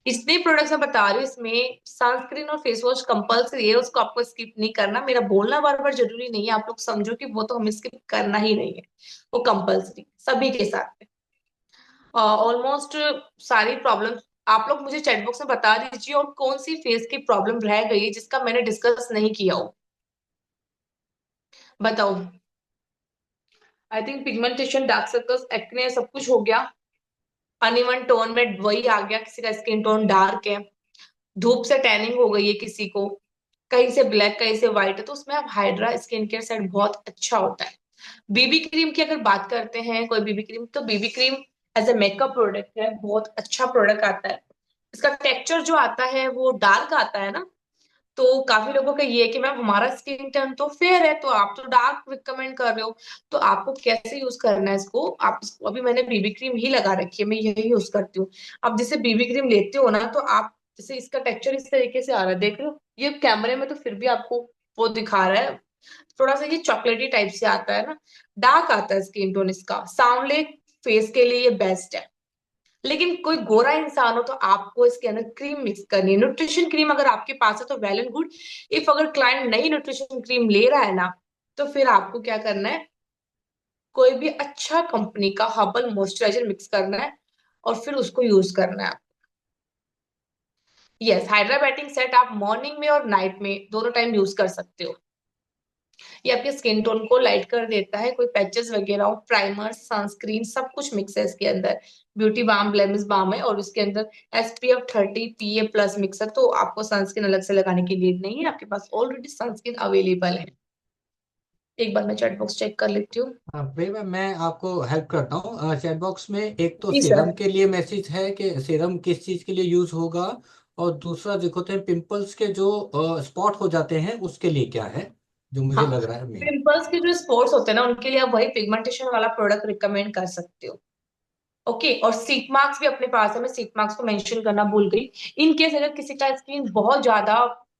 इतने प्रोडक्ट्स मैं बता रही हूँ, इसमें सनस्क्रीन और फेस वॉश कंपल्सरी है, उसको आपको स्किप नहीं करना। मेरा बोलना बार बार जरूरी नहीं है, आप लोग समझो कि वो तो हमें स्किप करना ही नहीं है, वो कंपल्सरी सभी के साथ। ऑलमोस्ट सारी प्रॉब्लम आप लोग मुझे चैट बॉक्स में बता दीजिए, और कौन सी फेस की प्रॉब्लम रह गई है जिसका मैंने डिस्कस नहीं किया हो, बताओ। I think pigmentation, dark circles, acne सब कुछ हो गया। अनइवन टोन में वही आ गया, किसी का स्किन टोन डार्क है, धूप से टैनिंग हो गई है किसी को, कहीं से ब्लैक कहीं से व्हाइट है, तो उसमें आप हाइड्रा स्किन केयर सेट बहुत अच्छा होता है। बीबी क्रीम की अगर बात करते हैं, कोई बीबी क्रीम, तो BB cream as a makeup product है, बहुत अच्छा प्रोडक्ट आता है। इसका टेक्सचर जो आता है वो डार्क आता है ना, तो काफी लोगों का ये है कि मैम हमारा स्किन टोन तो फेयर है, तो आप तो डार्क रिकमेंड कर रहे हो, तो आपको कैसे यूज करना है इसको। आप इसको, अभी मैंने बीबी क्रीम ही लगा रखी है, मैं यही यूज करती हूँ। आप जैसे बीबी क्रीम लेते हो ना, तो आप जैसे इसका टेक्सचर इस तरीके से आ रहा है, देख रहे हो, ये कैमरे में तो फिर भी आपको वो दिखा रहा है, थोड़ा सा ये चॉकलेटी टाइप से आता है ना, डार्क आता है स्किन टोन इसका। सावले फेस के लिए ये बेस्ट है। लेकिन कोई गोरा इंसान हो तो आपको इसके अंदर क्रीम मिक्स करनी है, न्यूट्रिशन क्रीम अगर आपके पास है तो वेल एंड गुड। इफ अगर क्लाइंट नई न्यूट्रिशन क्रीम ले रहा है ना, तो फिर आपको क्या करना है, कोई भी अच्छा कंपनी का हर्बल मॉइस्चराइजर मिक्स करना है, और फिर उसको यूज करना है। यस, हाइड्रा बैटिंग सेट आप मॉर्निंग में और नाइट में दोनों टाइम यूज कर सकते हो। ये आपके स्किन टोन को लाइट कर देता है, कोई पैचेस वगैरह हो, प्राइमर, सनस्क्रीन, सब कुछ मिक्स है इसके अंदर। ब्यूटी बाम, ब्लेमिश बाम है, और इसके अंदर SPF 30 PA+ मिक्स है, तो आपको सनस्क्रीन अलग से लगाने की नीड नहीं है, आपके पास ऑलरेडी सनस्क्रीन अवेलेबल है। एक बार मैं चैट बॉक्स चेक कर लेती हूँ। हाँ भैया, मैं आपको हेल्प करता हूँ। चैट बॉक्स में एक तो जी सीरम सर। के लिए मैसेज है कि सीरम किस चीज़ के लिए यूज़ होगा, और दूसरा देखो तो पिंपल्स के जो स्पॉट हो जाते हैं उसके लिए क्या है, जो मुझे हाँ, लग रहा है मेन। पिंपल्स के जो स्पॉट्स होते हैं ना, उनके लिए आप वही पिगमेंटेशन वाला प्रोडक्ट रिकमेंड कर सकते हो। ओके, और सीट मार्क्स भी अपने पास है, मैं सीट मार्क्स को मेंशन करना भूल गई। इन केस अगर किसी का स्किन बहुत ज्यादा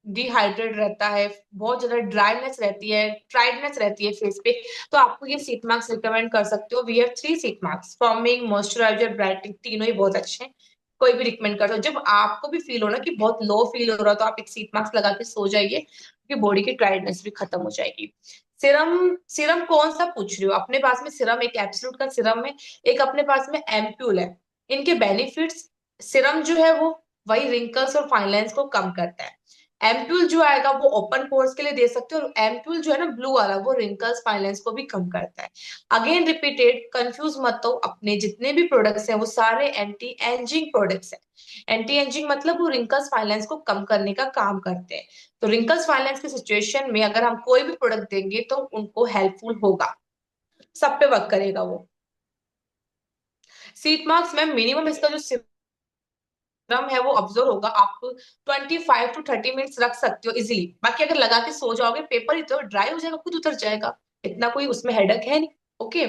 डिहाइड्रेट रहता है, बहुत ज्यादा ड्राईनेस रहती है, ट्राइडनेस रहती है फेस पे, तो आपको ये सीट मार्क्स रिकमेंड कर सकते हो। We have 3 sheet masks, foaming, moisturiser, brightening, तीनों ही बहुत अच्छे हैं। कोई भी रिकमेंड कर दो, जब आपको भी फील हो ना कि बहुत लो फील हो रहा है, तो आप एक सीट मार्क्स लगा के सो जाइए, क्योंकि बॉडी की टायर्डनेस भी खत्म हो जाएगी। सिरम, सिरम कौन सा पूछ रही हो? अपने पास में सिरम एक एब्सोल्यूट का सिरम है, एक अपने पास में एम्प्यूल है। इनके बेनिफिट्स, सिरम जो है वो वही रिंकल्स और फाइन लाइंस को कम करता है। एमप्यूल जो आएगा वो ओपन पोर्स के लिए दे सकते हो, और एमप्यूल जो है ना ब्लू वाला, वो रिंकल्स फाइनेंस को भी कम करता है। अगेन रिपीटेड, कंफ्यूज मत हो, अपने जितने भी प्रोडक्ट्स हैं वो सारे एंटी एजिंग प्रोडक्ट्स हैं। एंटी एजिंग मतलब वो रिंकल्स फाइनेंस को कम करने का काम करते हैं। तो रिंकल्स फाइनेंस की सिचुएशन में अगर हम कोई भी प्रोडक्ट देंगे तो उनको हेल्पफुल होगा, सब पे वर्क करेगा वो। सीट मार्क्स में मिनिमम इसका जो सीरम है वो ऑब्जर्व होगा, आप 25 to 30 मिनट्स रख सकते हो इजीली। बाकी अगर लगा के सो जाओगे, पेपर ही तो ड्राई हो जाएगा, खुद उतर जाएगा, इतना कोई उसमें हेडक है नहीं। Okay,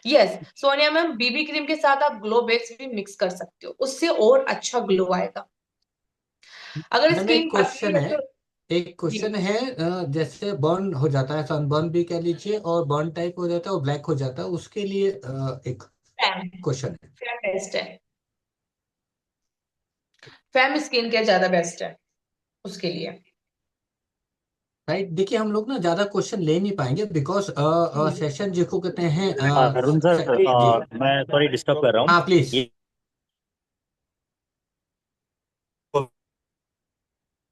yes Sonia ma'am, BB cream के साथ आप ग्लो बेक्स भी मिक्स कर सकते हो, उससे और अच्छा ग्लो आएगा। अगर मैम स्किन एक पतली क्वेश्चन है है, तो एक जी, क्वेश्चन है, जैसे बर्न हो जाता है, सनबर्न भी कह लीजिए, और बर्न टाइप हो जाता है और ब्लैक हो जाता है, उसके लिए एक फैम क्वेश्चन है। फैम बेस्ट है, फैम स्किन केयर ज्यादा बेस्ट है उसके लिए। राइट, देखिए हम लोग ना ज्यादा क्वेश्चन ले नहीं पाएंगे, बिकॉज सेशन जिसको कहते हैं अरुण सर, जी। मैं सॉरी डिस्टर्ब कर रहा हूँ। हाँ प्लीज। ये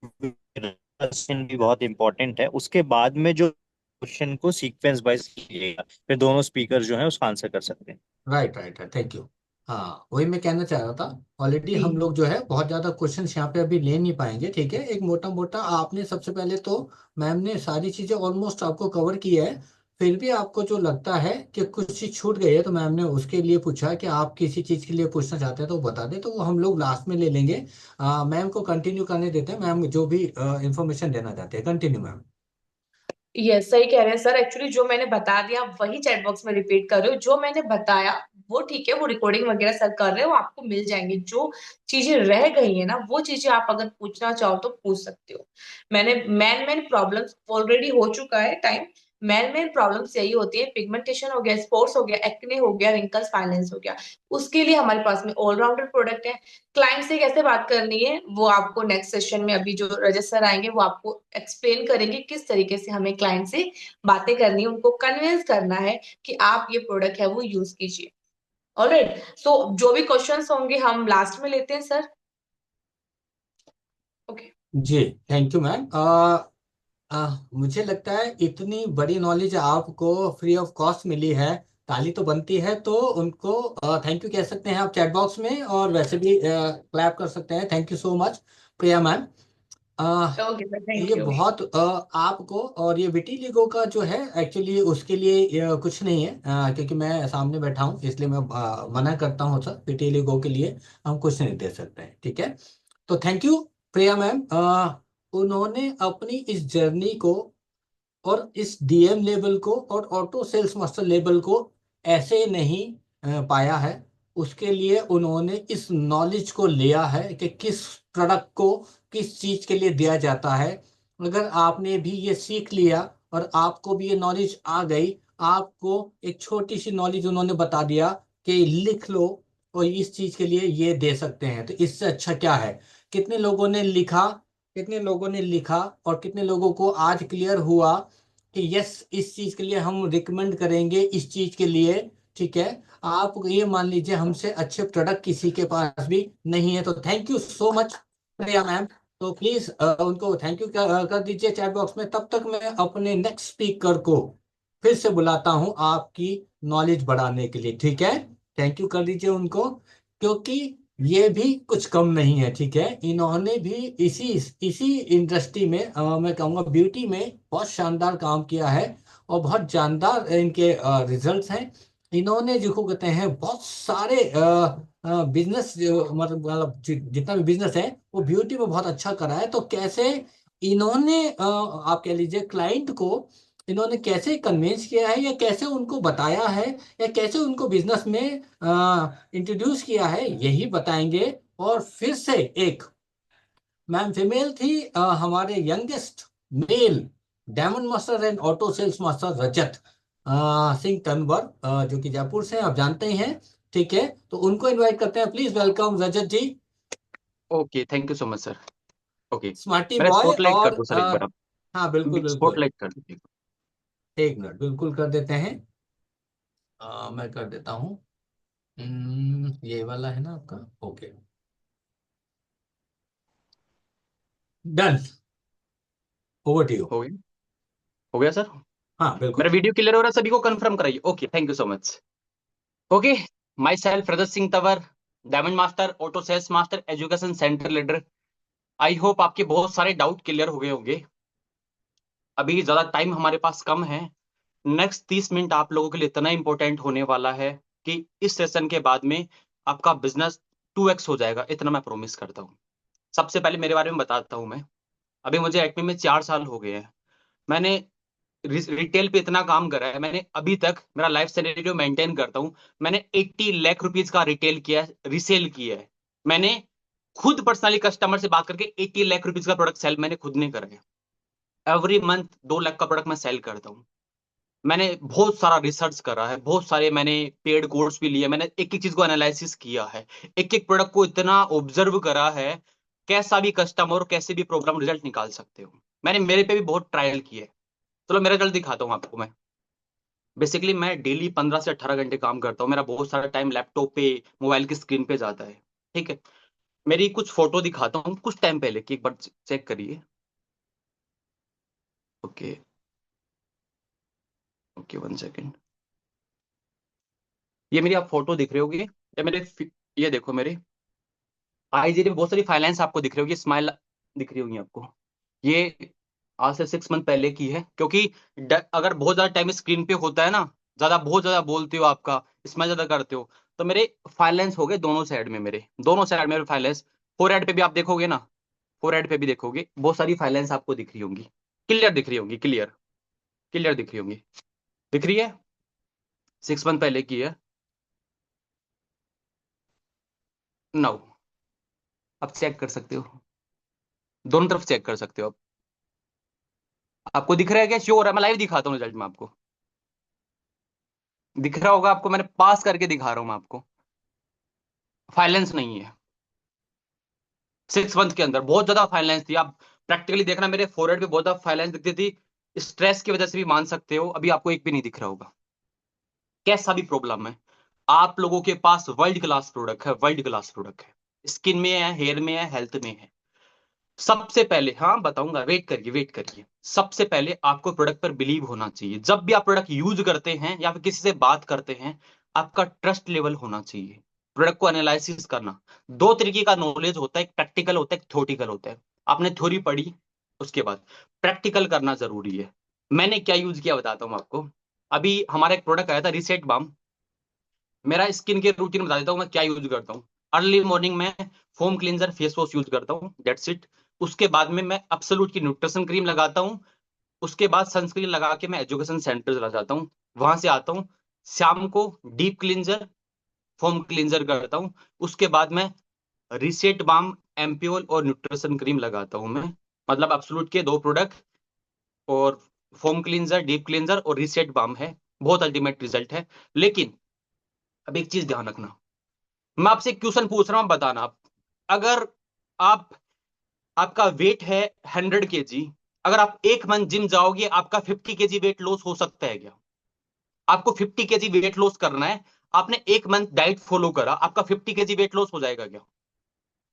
क्वेश्चन भी बहुत इंपॉर्टेंट है, उसके बाद में जो क्वेश्चन को सीक्वेंस वाइज कीजिएगा, फिर दोनों स्पीकर जो है उसका आंसर कर सकते हैं। Right right right, thank you. हाँ वही मैं कहना चाह रहा था, ऑलरेडी जी हम लोग जो है बहुत ज़्यादा क्वेश्चंस यहाँ पे अभी ले नहीं पाएंगे, ठीक है। एक मोटा मोटा आपने सबसे पहले तो, मैम ने सारी चीज़ें ऑलमोस्ट आपको कवर की है। फिर भी आपको जो लगता है कि कुछ चीज़ छूट गई है, तो मैम ने उसके लिए पूछा कि आप किसी चीज़ के लिए पूछना चाहते हैं तो वो बता दें, तो वो हम लोग लास्ट में ले लेंगे। मैम को कंटिन्यू करने देते हैं, मैम जो भी इंफॉर्मेशन देना चाहते हैं, कंटिन्यू मैम। यस सही कह रहे हैं सर, एक्चुअली जो मैंने बता दिया वही चैट बॉक्स में रिपीट कर रहे हो, जो मैंने बताया वो ठीक है, वो रिकॉर्डिंग वगैरह सर कर रहे हो, आपको मिल जाएंगे। जो चीजें रह गई है ना, वो चीजें आप अगर पूछना चाहो तो पूछ सकते हो। मैंने मेन मेन प्रॉब्लम्स ऑलरेडी हो चुका है टाइम, मेन मेन प्रॉब्लम्स यही होती है, पिगमेंटेशन हो गया, स्पॉट्स हो गया, एक्ने हो गया, रिंकल्स फाइनेंस हो गया, उसके लिए हमारे पास में ऑलराउंडर प्रोडक्ट है। क्लाइंट से कैसे बात करनी है वो आपको नेक्स्ट सेशन में, अभी जो रजत सर आएंगे वो आपको एक्सप्लेन करेंगे किस तरीके से हमें क्लाइंट से बातें करनी है, उनको कन्विंस करना है कि आप ये प्रोडक्ट है वो यूज कीजिए। ऑलराइट, सो जो भी क्वेश्चंस होंगे हम लास्ट में लेते हैं सर। ओके, जी, थैंक यू मैम। मुझे लगता है इतनी बड़ी नॉलेज आपको फ्री ऑफ कॉस्ट मिली है, ताली तो बनती है, तो उनको थैंक यू कह सकते हैं आप चैट बॉक्स में, और वैसे भी क्लैप कर सकते हैं। Thank you so much Priya ma'am. Okay sir, thank ये यू। बहुत आपको, और ये विटिलिगो का जो है एक्चुअली उसके लिए कुछ नहीं है, क्योंकि मैं सामने बैठा हूँ, इसलिए मैं मना करता हूँ सर, विटिलिगो के लिए हम कुछ नहीं दे सकते हैं, ठीक है। तो थैंक यू प्रिया मैम। उन्होंने अपनी इस जर्नी को और इस डीएम लेवल को और ऑटो सेल्स मास्टर लेवल को ऐसे नहीं पाया है। उसके लिए उन्होंने इस नॉलेज को लिया है कि किस प्रोडक्ट को किस चीज के लिए दिया जाता है। अगर आपने भी ये सीख लिया और आपको भी ये नॉलेज आ गई, आपको एक छोटी सी नॉलेज उन्होंने बता दिया कि लिख लो और इस चीज के लिए ये दे सकते हैं, तो इससे अच्छा क्या है। कितने लोगों ने लिखा, कितने लोगों ने लिखा, और कितने लोगों को आज क्लियर हुआ कि यस इस चीज के लिए हम रिकमेंड करेंगे, इस चीज के लिए, ठीक है। आप ये मान लीजिए हमसे अच्छे प्रोडक्ट किसी के पास भी नहीं है, तो thank you so much Priya ma'am. तो प्लीज उनको थैंक यू कर दीजिए चैट बॉक्स में। तब तक मैं अपने नेक्स्ट स्पीकर को फिर से बुलाता हूं आपकी नॉलेज बढ़ाने के लिए, ठीक है। थैंक यू कर दीजिए उनको, क्योंकि ये भी कुछ कम नहीं है, ठीक है। इन्होंने भी इसी इसी इंडस्ट्री में, मैं कहूँगा ब्यूटी में बहुत शानदार काम किया है, और बहुत जानदार इनके रिजल्ट्स हैं। इन्होंने जिसको कहते हैं बहुत सारे बिजनेस, जितना भी बिजनेस है वो ब्यूटी में बहुत अच्छा करा है। तो कैसे इन्होंने आप कह लीजिए क्लाइंट को इन्होंने कैसे कन्विंस किया है, या कैसे उनको बताया है, या कैसे उनको बिजनेस में इंट्रोड्यूस किया है, यही बताएंगे। और फिर से एक मैम फीमेल थी, हमारे youngest male diamond master and auto sales master Rajat Singh Tanwar, जो कि जयपुर से हैं, आप जानते ही हैं, ठीक है। तो उनको इनवाइट करते हैं, please welcome Rajat ji. Okay, thank you so much sir. Okay, smarty मेरा बॉय, स्पॉटलाइट कर और दो सर एक बार आप। हाँ बिल्कुल बिल्कुल, स्पॉटलाइट कर दीजिए। एक मिनट बिल्कुल कर देते हैं। मैं कर देता हूँ। ये वाला है ना आपका, okay. Done, over to you. हो गया सर? हाँ बिल्कुल। मेरा वीडियो क्लियर हो रहा है? सभी को कंफर्म कराइए। Okay, thank you so much. Okay, myself Rajat Singh Tanwar, diamond master, auto sales master, education centre leader. I hope आपके बहुत सारे डाउट क्लियर हो गए होंगे। अभी ज्यादा टाइम हमारे पास कम है। नेक्स्ट 30 मिनट आप लोगों के लिए इतना इंपॉर्टेंट होने वाला है कि इस सेशन के बाद में आपका बिजनेस 2x हो जाएगा, इतना मैं प्रॉमिस करता हूँ। सबसे पहले मेरे बारे में बताता हूँ मैं। अभी मुझे एक्मे में 4 साल हो गए हैं। मैंने रिटेल पे इतना काम करा है। मैंने अभी तक मेरा लाइफ सिनेरियो मेंटेन करता हूँ। मैंने 80 लाख रुपीज का रिटेल किया है, रीसेल किया है। मैंने खुद पर्सनली कस्टमर से बात करके 80 लाख रुपीज का प्रोडक्ट सेल मैंने खुद ने करा है। एवरी मंथ 2 लाख का प्रोडक्ट मैं सेल करता हूँ। मैंने बहुत सारा रिसर्च करा है, बहुत सारे मैंने पेड कोर्स भी लिए। मैंने एक एक चीज को एनालिसिस किया है, एक एक प्रोडक्ट को इतना ऑब्जर्व करा है, कैसा भी कस्टमर और कैसे भी प्रॉब्लम रिजल्ट निकाल सकते हो। मैंने मेरे पे भी बहुत ट्रायल किए है। चलो मेरा रिजल्ट दिखाता हूँ आपको। मैं बेसिकली मैं डेली 15 से 18 घंटे काम करता हूँ। मेरा बहुत सारा टाइम लैपटॉप पे, मोबाइल की स्क्रीन पे जाता है। ठीक है, मेरी कुछ फोटो दिखाता हूँ कुछ टाइम पहले की, एक बार चेक करिए। Okay okay, 1 second. ये मेरी आप फोटो दिख रही होगी, ये देखो मेरे आईजी में बहुत सारी फाइनेंस आपको दिख रही होगी, स्माइल दिख रही होगी आपको। ये आज से 6 मंथ पहले की है। क्योंकि अगर बहुत ज्यादा टाइम स्क्रीन पे होता है ना, बहुत ज्यादा बोलते हो, आपका स्माइल ज्यादा करते हो, तो मेरे फाइनेंस हो गए दोनों साइड में, मेरे दोनों साइड में फाइनेंस। फोर हेड पे भी आप देखोगे ना, फोर हेड पे भी देखोगे, बहुत सारी फाइनेंस आपको दिख रही होंगी। क्लियर दिख रही होंगी, क्लियर क्लियर दिख रही होंगी। दिख रही है? 6 मंथ पहले की है। नाउ आप चेक कर सकते हो, दोनों तरफ चेक कर सकते हो आप। आपको दिख रहा है क्या? श्योर है? मैं लाइव दिखाता हूँ रिजल्ट में आपको। दिख रहा होगा आपको, मैंने पास करके दिखा रहा हूं मैं आपको। फाइनेंस नहीं है। 6 मंथ के अंदर बहुत ज्यादा फाइनेंस थी। आप प्रैक्टिकली देखना, मेरे फोरहेड पे बहुत ज्यादा फाइनेंस दिखती थी। स्ट्रेस की वजह से भी मान सकते हो, अभी आपको एक भी नहीं दिख रहा होगा। कैसा भी प्रॉब्लम है, आप लोगों के पास वर्ल्ड क्लास प्रोडक्ट है, वर्ल्ड क्लास प्रोडक्ट है। स्किन में है, हेयर में है, हेल्थ में है। सबसे पहले, हाँ बताऊंगा, वेट करिए वेट करिए। सबसे पहले आपको प्रोडक्ट पर बिलीव होना चाहिए। जब भी आप प्रोडक्ट यूज करते हैं या फिर किसी से बात करते हैं, आपका ट्रस्ट लेवल होना चाहिए। प्रोडक्ट को एनालिसिस करना, दो तरीके का नॉलेज होता है, एक प्रैक्टिकल होता है, एक थ्योरेटिकल होता है। आपने थ्योरी पढ़ी, उसके बाद प्रैक्टिकल करना जरूरी है। मैंने क्या यूज किया बताता हूँ आपको। अभी हमारा एक प्रोडक्ट आया था, रीसेट बाम। मेरा स्किन के रूटीन बता देता हूँ मैं क्या यूज करता हूँ। अर्ली मॉर्निंग में foam cleanser face wash use करता हूँ, डेट्स इट। उसके बाद में मैं एब्सोल्यूट की न्यूट्रिशन क्रीम लगाता हूँ। उसके बाद सनस्क्रीन लगा के मैं एजुकेशन सेंटर चला जाता हूँ। वहां से आता हूँ, शाम को डीप क्लींजर, फोम क्लींजर करता हूँ। उसके बाद मैं रिसेट बाम, एम्प्योल और न्यूट्रिशन क्रीम लगाता हूँ मैं। मतलब एब्सोल्यूट के 2 प्रोडक्ट, और फोम क्लींजर, डीप क्लींजर और रिसेट बाम है। बहुत अल्टीमेट रिजल्ट है। लेकिन अब एक चीज ध्यान रखना, मैं आपसे एक क्वेश्चन पूछ रहा हूं, बताना आप। अगर आप आपका वेट है 100 kg, अगर आप एक मंथ जिम जाओगे, आपका 50 kg वेट लॉस हो सकता है क्या? आपको 50 kg वेट लॉस करना है, आपने एक मंथ डाइट फॉलो करा, आपका 50 kg वेट लॉस हो जाएगा क्या?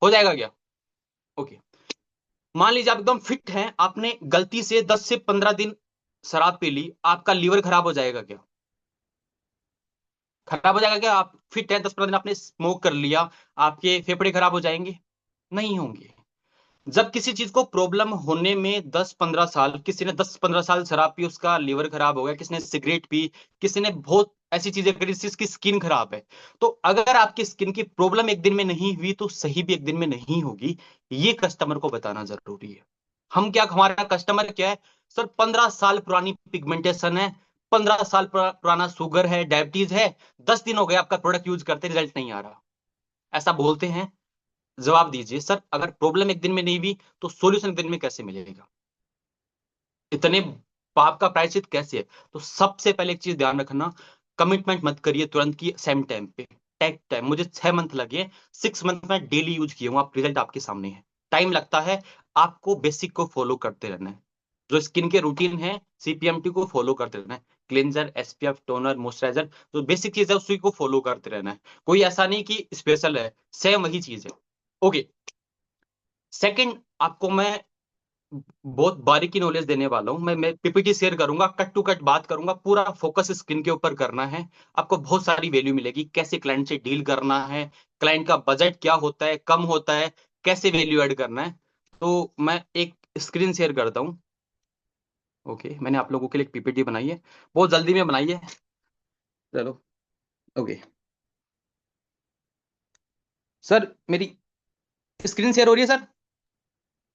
हो जाएगा क्या? ओके, मान लीजिए आप एकदम फिट हैं, आपने गलती से 10 से 15 दिन शराब पी ली, आपका लीवर खराब हो जाएगा क्या? खराब हो जाएगा क्या? आप फिट हैं, 10-15 दिन आपने स्मोक कर लिया, आपके फेफड़े खराब हो जाएंगे? नहीं होंगे। जब किसी चीज को प्रॉब्लम होने में 10-15 साल, किसी ने 10-15 साल शराब पी, उसका लीवर खराब हो गया, किसी ने सिगरेट पी, किसी ने बहुत ऐसी चीजें करी जिसकी स्किन खराब है। तो अगर आपकी स्किन की प्रॉब्लम एक दिन में नहीं हुई, तो सही भी एक दिन में नहीं होगी। ये कस्टमर को बताना जरूरी है। हमारा कस्टमर क्या है? सर 15 साल पुरानी पिगमेंटेशन है, 15 साल पुराना शुगर है, डायबिटीज है, 10 दिन हो गए आपका प्रोडक्ट यूज करते, रिजल्ट नहीं आ रहा, ऐसा बोलते हैं। जवाब दीजिए सर, अगर प्रॉब्लम एक दिन में नहीं हुई, तो सॉल्यूशन एक दिन में कैसे मिलेगा? इतने पाप का प्रायश्चित कैसे है? तो सबसे पहले एक चीज ध्यान रखना, कमिटमेंट मत करिए तुरंत की, सेम टाइम पे, टेक टाइम। मुझे 6 मंथ लगे, 6 मंथ में डेली यूज किए हूँ, आप रिजल्ट आपके सामने है। टाइम लगता है, आपको बेसिक को फॉलो करते रहना है। जो स्किन के रूटीन है, सीपीएमटी को फॉलो करते रहना है। क्लिंजर, एसपीएफ, टोनर, मॉइस्चराइजर, जो बेसिक चीज है उसी को फॉलो करते रहना है। कोई ऐसा नहीं कि स्पेशल है, सेम वही चीज है। ओके, सेकंड आपको मैं बहुत बारीकी नॉलेज देने वाला हूँ। मैं पीपीटी शेयर करूंगा, कट टू कट बात करूंगा, पूरा फोकस स्क्रीन के ऊपर करना है। आपको बहुत सारी वैल्यू मिलेगी, कैसे क्लाइंट से डील करना है, क्लाइंट का बजट क्या होता है, कम होता है, कैसे वैल्यू ऐड करना है। तो मैं एक स्क्रीन शेयर करता हूँ। ओके, मैंने आप लोगों के लिए एक पीपीटी बनाई है, बहुत जल्दी में बनाई है। चलो, ओके सर, मेरी स्क्रीन शेयर हो रही है सर?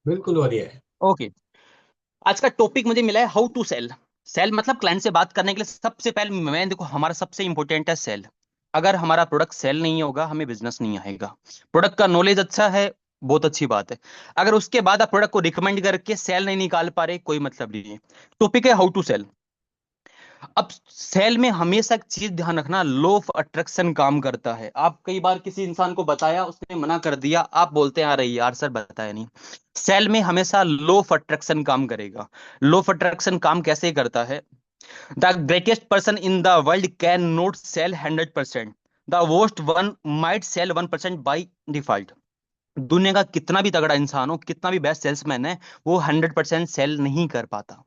बिल्कुल हो रही है। ओके, आज का टॉपिक मुझे मिला है हाउ टू सेल। सेल मतलब क्लाइंट से बात करने के लिए सबसे पहले मैं देखो, हमारा सबसे इंपॉर्टेंट है सेल। अगर हमारा प्रोडक्ट सेल नहीं होगा, हमें बिजनेस नहीं आएगा। प्रोडक्ट का नॉलेज अच्छा है, बहुत अच्छी बात है। अगर उसके बाद आप प्रोडक्ट को रिकमेंड करके सेल नहीं निकाल पा रहे, कोई मतलब नहीं है। टॉपिक है हाउ टू सेल। अब सेल में हमेशा एक चीज ध्यान रखना, लॉ ऑफ अट्रैक्शन काम करता है। आप कई बार किसी इंसान को बताया, उसने मना कर दिया, आप बोलते हैं अरे यार सर बताया नहीं। सेल में हमेशा लॉ ऑफ अट्रैक्शन काम करेगा। लॉ ऑफ अट्रैक्शन काम कैसे करता है? The greatest person in the world can not sell 100%। The worst one might sell 1% by default. दुनिया का कितना भी तगड़ा इंसान हो, कितना भी बेस्ट सेल्समैन है, वो 100% सेल नहीं कर पाता,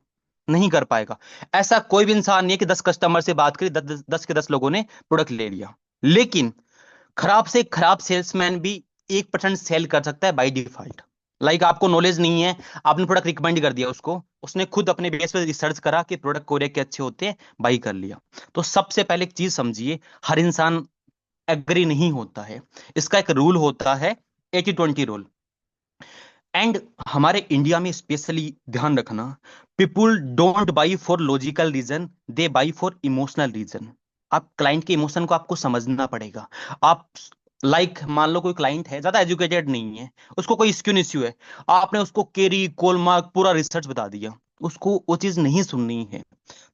नहीं कर पाएगा। ऐसा कोई भी इंसान नहीं है कि 10 कस्टमर से बात करी, 10 के 10 लोगों ने प्रोडक्ट ले लिया। लेकिन खराब से खराब सेल्समैन भी 1% सेल कर सकता है बाई डिफॉल्ट। लाइक आपको नॉलेज नहीं है, आपने प्रोडक्ट रिकमेंड कर दिया उसको, उसने खुद अपने बेस पे रिसर्च करा कि प्रोडक्ट कोरिया के अच्छे होते हैं, बाई कर लिया। तो सबसे पहले एक चीज समझिए, हर इंसान एग्री नहीं होता है। इसका एक रूल होता है, 80-20 रूल। एंड हमारे इंडिया में स्पेशली ध्यान रखना, people don't buy for logical reason, they buy for emotional reason. आप क्लाइंट के इमोशन को आपको समझना पड़ेगा। आप मान लो कोई क्लाइंट है, ज्यादा एजुकेटेड नहीं है, उसको कोई स्किन इश्यू है, आपने उसको केरी कोलमार्क पूरा रिसर्च बता दिया, उसको वो चीज नहीं सुननी है।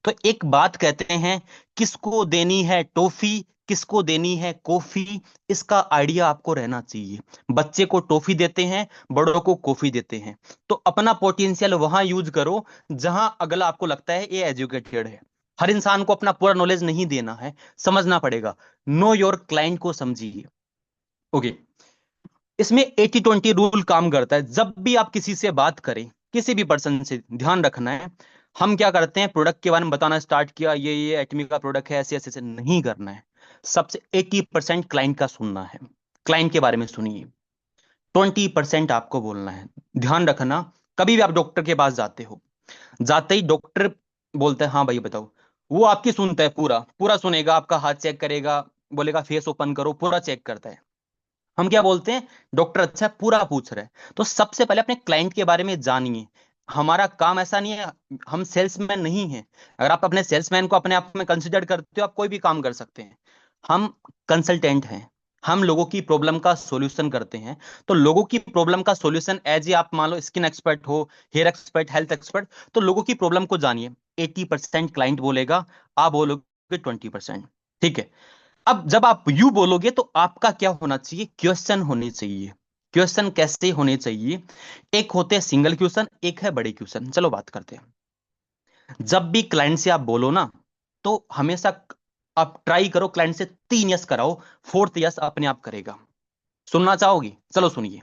तो एक बात कहते हैं, किसको देनी है टॉफी, किसको देनी है कॉफी, इसका आइडिया आपको रहना चाहिए। बच्चे को टॉफी देते हैं, बड़ों को कॉफी देते हैं। तो अपना पोटेंशियल वहां यूज करो जहां अगला आपको लगता है ये एजुकेटेड है। हर इंसान को अपना पूरा नॉलेज नहीं देना है, समझना पड़ेगा। नो योर क्लाइंट को समझिए। ओके, इसमें 80-20 रूल काम करता है। जब भी आप किसी से बात करें, किसी भी पर्सन से, ध्यान रखना है, हम क्या करते हैं, प्रोडक्ट के बारे में बताना स्टार्ट किया, ये एटमी का प्रोडक्ट है, ऐसे ऐसे ऐसे नहीं करना है। सबसे 80% क्लाइंट का सुनना है, क्लाइंट के बारे में सुनिए। 20% आपको बोलना है। ध्यान रखना, कभी भी आप डॉक्टर के पास जाते हो, जाते ही डॉक्टर बोलते हैं हाँ भाई बताओ, वो आपकी सुनता है, पूरा पूरा सुनेगा, आपका हाथ चेक करेगा, बोलेगा फेस ओपन करो, पूरा चेक करता है। हम क्या बोलते हैं, डॉक्टर अच्छा है, पूरा पूछ रहे हैं। तो सबसे पहले अपने क्लाइंट के बारे में जानिए। हमारा काम ऐसा नहीं है, हम सेल्समैन नहीं है। अगर आप अपने सेल्समैन को अपने आप में कंसिडर करते हो, आप कोई भी काम कर सकते हैं। हम कंसल्टेंट हैं, हम लोगों की प्रॉब्लम का सॉल्यूशन करते हैं। तो लोगों की प्रॉब्लम का सॉल्यूशन एज ए, आप मान लो स्किन एक्सपर्ट हो, हेयर एक्सपर्ट, हेल्थ एक्सपर्ट, तो लोगों की प्रॉब्लम को जानिए। 80% क्लाइंट बोलेगा, आप बोलोगे 20%। ठीक है। अब जब आप यू बोलोगे तो आपका क्या होना चाहिए, क्वेश्चन होने चाहिए। क्वेश्चन कैसे होने चाहिए? एक होते हैं सिंगल क्वेश्चन, एक है बड़े क्वेश्चन। चलो बात करते हैं। जब भी क्लाइंट से आप बोलो ना, तो हमेशा आप ट्राई करो क्लाइंट से 3 यस कराओ, 4th यस अपने आप करेगा। सुनना चाहोगी? चलो सुनिए।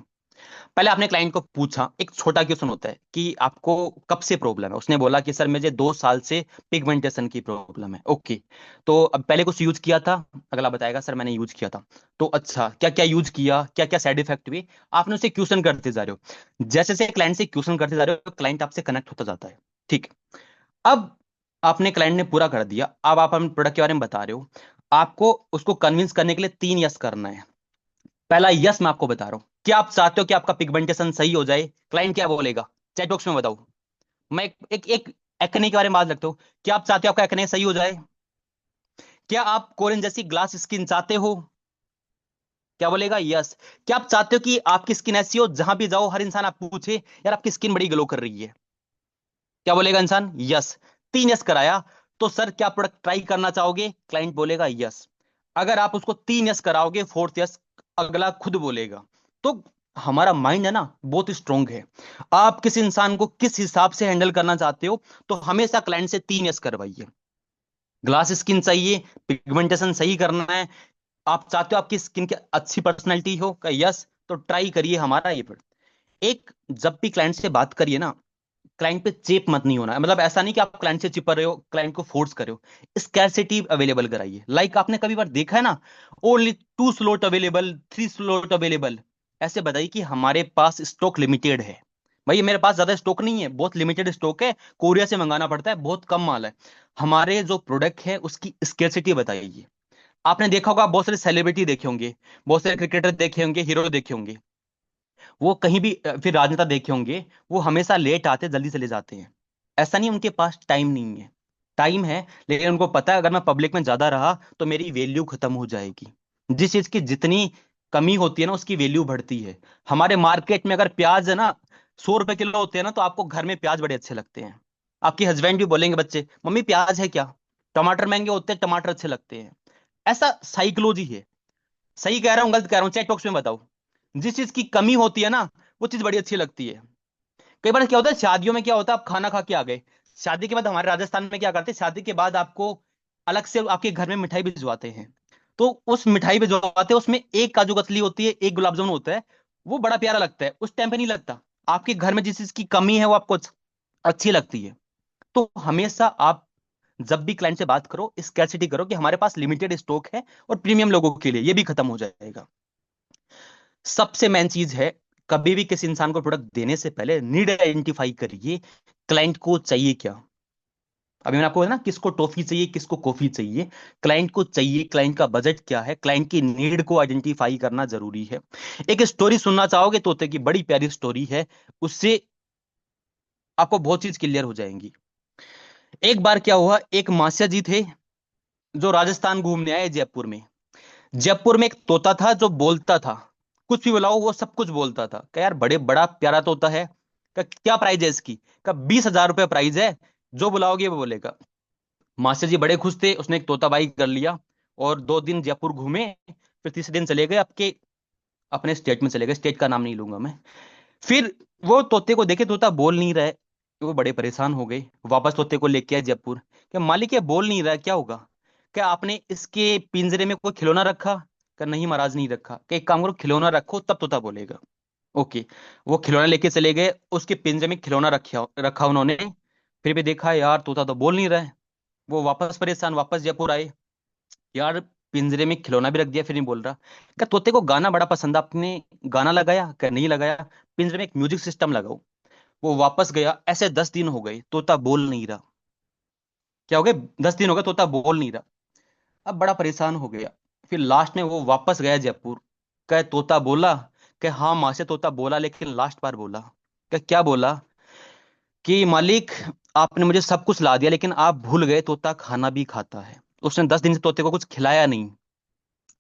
पहले आपने क्लाइंट को पूछा, एक छोटा क्वेश्चन होता है कि आपको कब से प्रॉब्लम है। उसने बोला कि सर मुझे 2 साल से पिगमेंटेशन की प्रॉब्लम है। ओके, तो अब पहले कुछ यूज किया था? अगला बताएगा सर मैंने यूज किया था। तो अच्छा, क्या क्या यूज किया, क्या क्या साइड इफेक्ट हुए? आपने उसे क्वेश्चन करते जा रहे हो। जैसे जैसे क्लाइंट से क्वेश्चन करते जा रहे हो, क्लाइंट आपसे कनेक्ट होता जाता है। ठीक। अब आपने क्लाइंट ने पूरा कर दिया, अब आप अपने प्रोडक्ट के बारे में बता रहे हो। आपको उसको कन्विंस करने के लिए 3 यस करना है। पहला यस मैं आपको बता रहा हूं, क्या आप चाहते हो कि आपका पिगमेंटेशन सही हो जाए? क्लाइंट क्या बोलेगा, चैट बॉक्स में बताओ। मैं एक एक्ने के बारे में बात रखता हूं, क्या आप चाहते हो आपका एक्ने सही हो जाए? क्या आप कोरियन जैसी ग्लास स्किन चाहते हो? क्या बोलेगा, यस। क्या आप चाहते हो कि आपकी स्किन ऐसी हो, जहां भी जाओ हर इंसान आप पूछे यार आपकी स्किन बड़ी ग्लो कर रही है? क्या बोलेगा इंसान, यस। 3 यस कराया, तो सर क्या प्रोडक्ट ट्राई करना चाहोगे? क्लाइंट बोलेगा यस। अगर आप उसको 3 यस कराओगे, 4th यस अगला खुद बोलेगा। तो हमारा माइंड है ना, बहुत स्ट्रोंग है। आप किस इंसान को किस हिसाब से हैंडल करना चाहते हो, तो हमेशा क्लाइंट से 3 यस करवाइए। ग्लास स्किन चाहिए, पिगमेंटेशन सही करना है, आप चाहते हो आपकी स्किन की अच्छी पर्सनैलिटी हो का, यस, तो ट्राई करिए हमारा ये प्रोडक्ट। एक जब भी क्लाइंट से बात करिए ना, क्लाइंट पे चेप मत नहीं होना है। मतलब ऐसा नहीं कि आप क्लाइंट से चिपक रहे हो, क्लाइंट को फोर्स कर रहे हो। स्कैरसिटी अवेलेबल कराइए। लाइक आपने कभी बार देखा है ना, only 2 slot available, 3 slot available, ऐसे बताइए कि हमारे पास स्टॉक लिमिटेड है। भाई मेरे पास ज्यादा स्टॉक नहीं है, बहुत लिमिटेड स्टॉक है, कोरिया से मंगाना पड़ता है, बहुत कम माल है। हमारे जो प्रोडक्ट है उसकी स्कैरसिटी बताइए। आपने देखा होगा, बहुत सारे सेलिब्रिटी देखे होंगे, बहुत सारे क्रिकेटर देखे होंगे, हीरो देखे होंगे, वो कहीं भी फिर राजनेता देखे होंगे, वो हमेशा लेट आते, जल्दी चले जाते हैं। ऐसा नहीं उनके पास टाइम नहीं है, टाइम है, लेकिन उनको पता है अगर मैं पब्लिक में ज्यादा रहा तो मेरी वैल्यू खत्म हो जाएगी। जिस चीज की जितनी कमी होती है ना, उसकी वैल्यू बढ़ती है। हमारे मार्केट में अगर प्याज है ना 100 रुपए किलो होते हैं ना, तो आपको घर में प्याज बड़े अच्छे लगते हैं। आपके हस्बैंड भी बोलेंगे, बच्चे, मम्मी प्याज है क्या? टमाटर महंगे होते हैं, टमाटर अच्छे लगते हैं। ऐसा साइकोलॉजी है। सही कह रहा हूँ गलत कह रहा हूँ, चैट बॉक्स में बताओ। जिस चीज की कमी होती है ना, वो चीज बड़ी अच्छी लगती है। कई बार क्या होता है, शादियों में क्या होता है, आप खाना खा के आ गए, शादी के बाद हमारे राजस्थान में क्या करते हैं, शादी के बाद आपको अलग से आपके घर में मिठाई भिजवाते हैं। तो उस मिठाई भिजवाते हैं, उसमें एक काजू कतली होती है, एक गुलाब जामुन होता है। वो बड़ा प्यारा लगता है, उस टाइम पे नहीं लगता। आपके घर में जिस चीज की कमी है वो आपको अच्छी लगती है। तो हमेशा आप जब भी क्लाइंट से बात करो, स्कैरसिटी करो कि हमारे पास लिमिटेड स्टॉक है और प्रीमियम लोगों के लिए ये भी खत्म हो जाएगा। सबसे मेन चीज है, कभी भी किसी इंसान को प्रोडक्ट देने से पहले नीड आइडेंटिफाई करिए, क्लाइंट को चाहिए क्या। अभी मैंने आपको बताया ना, किसको टॉफी चाहिए, किसको कॉफी चाहिए। क्लाइंट को चाहिए, क्लाइंट का बजट क्या है, क्लाइंट की नीड को आइडेंटिफाई करना जरूरी है। एक स्टोरी सुनना चाहोगे? तोते की बड़ी प्यारी स्टोरी है, उससे आपको बहुत चीज क्लियर हो जाएंगी। एक बार क्या हुआ, एक मास्टर जी थे जो राजस्थान घूमने आए जयपुर में। जयपुर में एक तोता था जो बोलता था, कुछ भी बुलाओ वो सब कुछ बोलता था। क्या यार, बड़े बड़ा प्यारा तोता है। क्या प्राइस है इसकी? 20,000 रुपये प्राइस है, जो बुलाओगे वो बोलेगा। मास्टर जी बड़े खुश थे, उसने एक तोता बाई कर लिया और 2 दिन जयपुर घूमे। फिर तीसरे दिन चले गए आपके अपने स्टेट में चले गए, स्टेट का नाम नहीं लूंगा मैं। फिर वो तोते को देखे, तोता बोल नहीं रहा है। वो बड़े परेशान हो गए, वापस तोते को लेके आए जयपुर। क्या मालिक, ये बोल नहीं रहा है, क्या होगा? क्या आपने इसके पिंजरे में कोई खिलौना रखा? क्या नहीं महाराज, नहीं रखा। क्या एक काम करो, खिलौना रखो तब तोता बोलेगा। ओके, वो खिलौना लेके चले गए, उसके पिंजरे में खिलौना रखा रखा उन्होंने। फिर भी देखा यार तोता तो बोल नहीं रहा है। वो वापस परेशान, वापस जयपुर आए। यार, पिंजरे में खिलौना भी रख दिया, फिर नहीं बोल रहा। क्या तोते को गाना बड़ा पसंद है, आपने गाना लगाया? क्या नहीं लगाया। पिंजरे में एक म्यूजिक सिस्टम लगाओ। वो वापस गया, ऐसे 10 दिन हो गए, तोता बोल नहीं रहा। क्या हो गया, 10 दिन हो गए, तोता बोल नहीं रहा। अब बड़ा परेशान हो गया। फिर लास्ट में वो वापस गया जयपुर। कह तोता बोला? कह हाँ माँ से तोता बोला, लेकिन लास्ट बार बोला। कह क्या बोला? कि मालिक, आपने मुझे सब कुछ ला दिया, लेकिन आप भूल गए तोता खाना भी खाता है। उसने 10 दिन से तोते को कुछ खिलाया नहीं,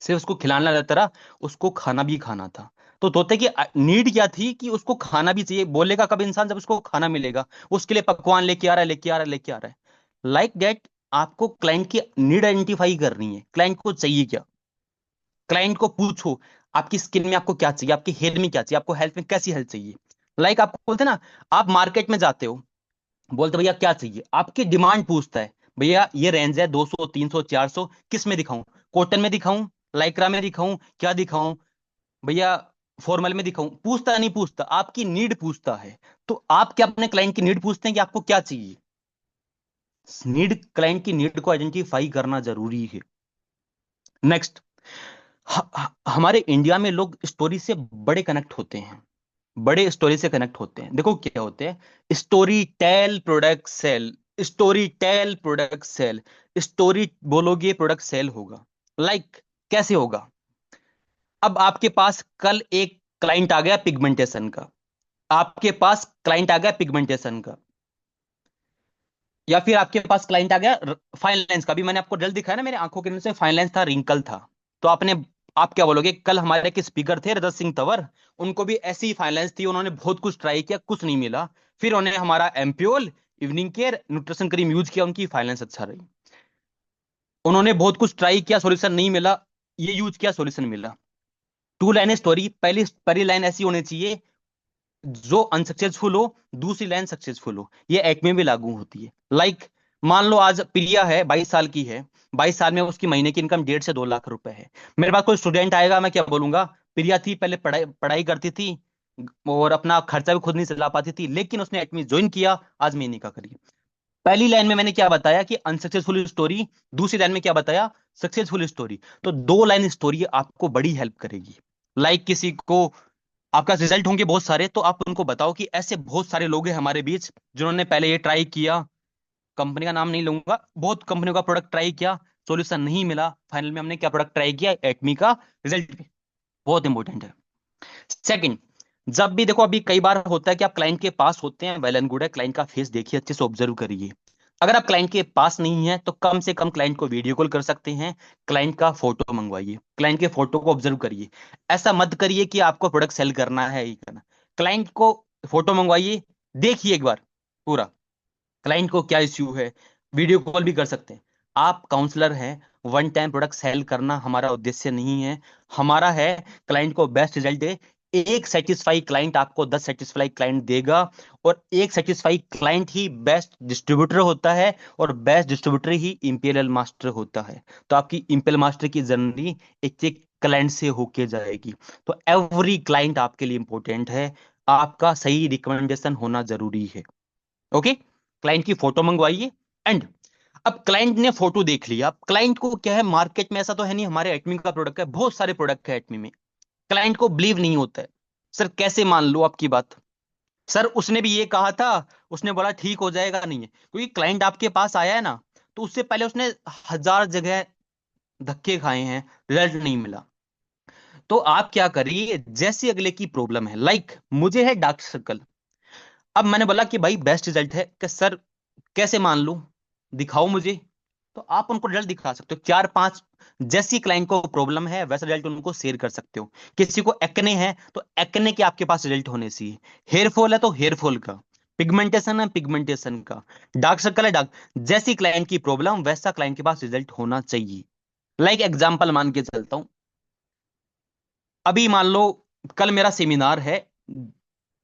सिर्फ उसको खिलाना रहता रहा, उसको खाना भी खाना था। तो तोते की नीड क्या थी कि उसको खाना भी चाहिए। बोलेगा कब इंसान? जब उसको खाना मिलेगा। उसके लिए पकवान लेके आ रहा है, लेके आ रहा है, लेके आ रहा है। लाइक दैट, आपको क्लाइंट की नीड आइडेंटिफाई करनी है, क्लाइंट को चाहिए क्या। क्लाइंट को पूछो, आपकी स्किन में आपको क्या चाहिए, आपकी हेल्थ में क्या चाहिए, आपको हेल्थ में कैसी हेल्थ चाहिए। लाइक आपको बोलते हैं ना, आप मार्केट में जाते हो, बोलते भैया क्या चाहिए, आपकी डिमांड पूछता है, भैया ये रेंज है 200, 300, 400, किस में दिखाऊं? कॉटन में दिखाऊं, लाइक्रा में दिखाऊं, क्या दिखाऊं भैया, फॉर्मल में दिखाऊं? पूछता नहीं, पूछता आपकी नीड पूछता है। तो आप क्या अपने क्लाइंट की नीड पूछते हैं कि आपको क्या चाहिए? नीड, क्लाइंट की नीड को आइडेंटिफाई करना जरूरी है। नेक्स्ट, हमारे इंडिया में लोग स्टोरी से बड़े कनेक्ट होते हैं, बड़े स्टोरी से कनेक्ट होते हैं। देखो क्या होते हैं, story tell product sell, story tell product sell. Story बोलोगे प्रोडक्ट सेल होगा। लाइक कैसे होगा? अब आपके पास कल एक क्लाइंट आ गया पिगमेंटेशन का, आपके पास क्लाइंट आ गया पिगमेंटेशन का, या फिर आपके पास क्लाइंट आ गया फाइन लाइंस का। भी मैंने आपको रिजल्ट दिखाया ना, मेरे आंखों के नीचे फाइन लाइंस था, रिंकल था। तो आप क्या बोलोगे? कल हमारे एक स्पीकर थे रजत सिंह तंवर, उनको भी ऐसी ही फाइन लाइंस थी, उन्होंने बहुत कुछ ट्राई किया, कुछ नहीं मिला। फिर उन्होंने हमारा ampoule, evening care, nutrition cream use किया, उनकी फाइन लाइंस अच्छा रही। उन्होंने बहुत कुछ ट्राई किया, सॉल्यूशन नहीं मिला, ये यूज किया, सॉल्यूशन मिला। 2 लाइन स्टोरी, पहली पहली लाइन ऐसी होनी चाहिए जो अनसक्सेसफुल हो, दूसरी लाइन सक्सेसफुल हो। ये एक्ट में भी लागू होती है। लाइक मान लो आज प्रिया है, 22 साल की है, 22 साल में उसकी महीने की इनकम 1.5 से 2 लाख रुपए है। मेरे पास कोई स्टूडेंट आएगा, मैं क्या बोलूंगा? प्रिया थी, पहले पढ़ाई पढ़ाई करती थी, और अपना खर्चा भी खुद नहीं चला पाती थी, लेकिन उसने एटमी ज्वाइन किया, आज मेनिका का करी। पहली लाइन में मैंने क्या बताया कि अनसक्सेसफुल स्टोरी, दूसरी लाइन में क्या बताया, सक्सेसफुल स्टोरी। तो 2 लाइन स्टोरी आपको बड़ी हेल्प करेगी। लाइक किसी को आपका रिजल्ट होंगे बहुत सारे, तो आप उनको बताओ कि ऐसे बहुत सारे लोग हैं हमारे बीच जिन्होंने पहले ये ट्राई किया, कंपनी का नाम नहीं लूंगा, बहुत कंपनियों का प्रोडक्ट ट्राई किया, सॉल्यूशन नहीं मिला, फाइनल में हमने क्या प्रोडक्ट ट्राई किया, एक्मी का रिजल्ट। बहुत इंपॉर्टेंट है। सेकंड, जब भी देखो, अभी कई बार होता है कि आप क्लाइंट के पास होते हैं, वेल एंड गुड है, क्लाइंट का फेस देखिए, अच्छे से ऑब्जर्व करिए। अगर आप क्लाइंट के पास नहीं है तो कम से कम क्लाइंट को वीडियो कॉल कर सकते हैं, क्लाइंट का फोटो मंगवाइए, क्लाइंट के फोटो को ऑब्जर्व करिए। ऐसा मत करिए कि आपको प्रोडक्ट सेल करना है ही करना, क्लाइंट को फोटो मंगवाइए, देखिए एक बार पूरा क्लाइंट को क्या इश्यू है, वीडियो कॉल भी कर सकते हैं। आप काउंसलर हैं, वन टाइम प्रोडक्ट सेल करना हमारा उद्देश्य नहीं है, हमारा है क्लाइंट को बेस्ट रिजल्ट दे। एक सेटिस्फाई क्लाइंट आपको 10 सेटिस्फाई क्लाइंट देगा, और एक सेटिस्फाई क्लाइंट ही बेस्ट डिस्ट्रीब्यूटर होता है, और बेस्ट डिस्ट्रीब्यूटर ही इंपीरियल मास्टर होता है। तो आपकी इंपीरियल मास्टर की जर्नी एक एक क्लाइंट से होके जाएगी। तो एवरी क्लाइंट आपके लिए इंपॉर्टेंट है, आपका सही रिकमेंडेशन होना जरूरी है। ओके, क्लाइंट की फोटो मंगवाइए। एंड अब क्लाइंट ने फोटो देख लिया, अब क्लाइंट को क्या है, मार्केट में ऐसा तो है नहीं हमारे एटमी का प्रोडक्ट है, बहुत सारे प्रोडक्ट है एटमी में, क्लाइंट को बिलीव नहीं होता है। सर कैसे मान लो आपकी बात, सर उसने भी ये कहा था, उसने बोला ठीक हो जाएगा, नहीं है, क्योंकि क्लाइंट आपके पास आया है ना, तो उससे पहले उसने 1000 जगह धक्के खाए हैं, रिजल्ट नहीं मिला। तो आप क्या करिए, जैसे अगले की प्रॉब्लम है, लाइक मुझे है डार्क सर्कल, अब मैंने बोला कि भाई बेस्ट रिजल्ट है, कि सर कैसे मान लूं, दिखाओ मुझे। तो आप उनको रिजल्ट दिखा सकते हो, 4-5 जैसी क्लाइंट को प्रॉब्लम है वैसा रिजल्ट उनको शेयर कर सकते हो। किसी को एक्ने है तो एक्ने के आपके पास रिजल्ट होने चाहिए, हेयर फॉल है तो हेयर फॉल का, पिगमेंटेशन है पिगमेंटेशन का, डार्क सर्कल है डार्क, जैसी क्लाइंट की प्रॉब्लम वैसा क्लाइंट के पास रिजल्ट होना चाहिए। लाइक एग्जाम्पल मान के चलता हूं, अभी मान लो कल मेरा सेमिनार है,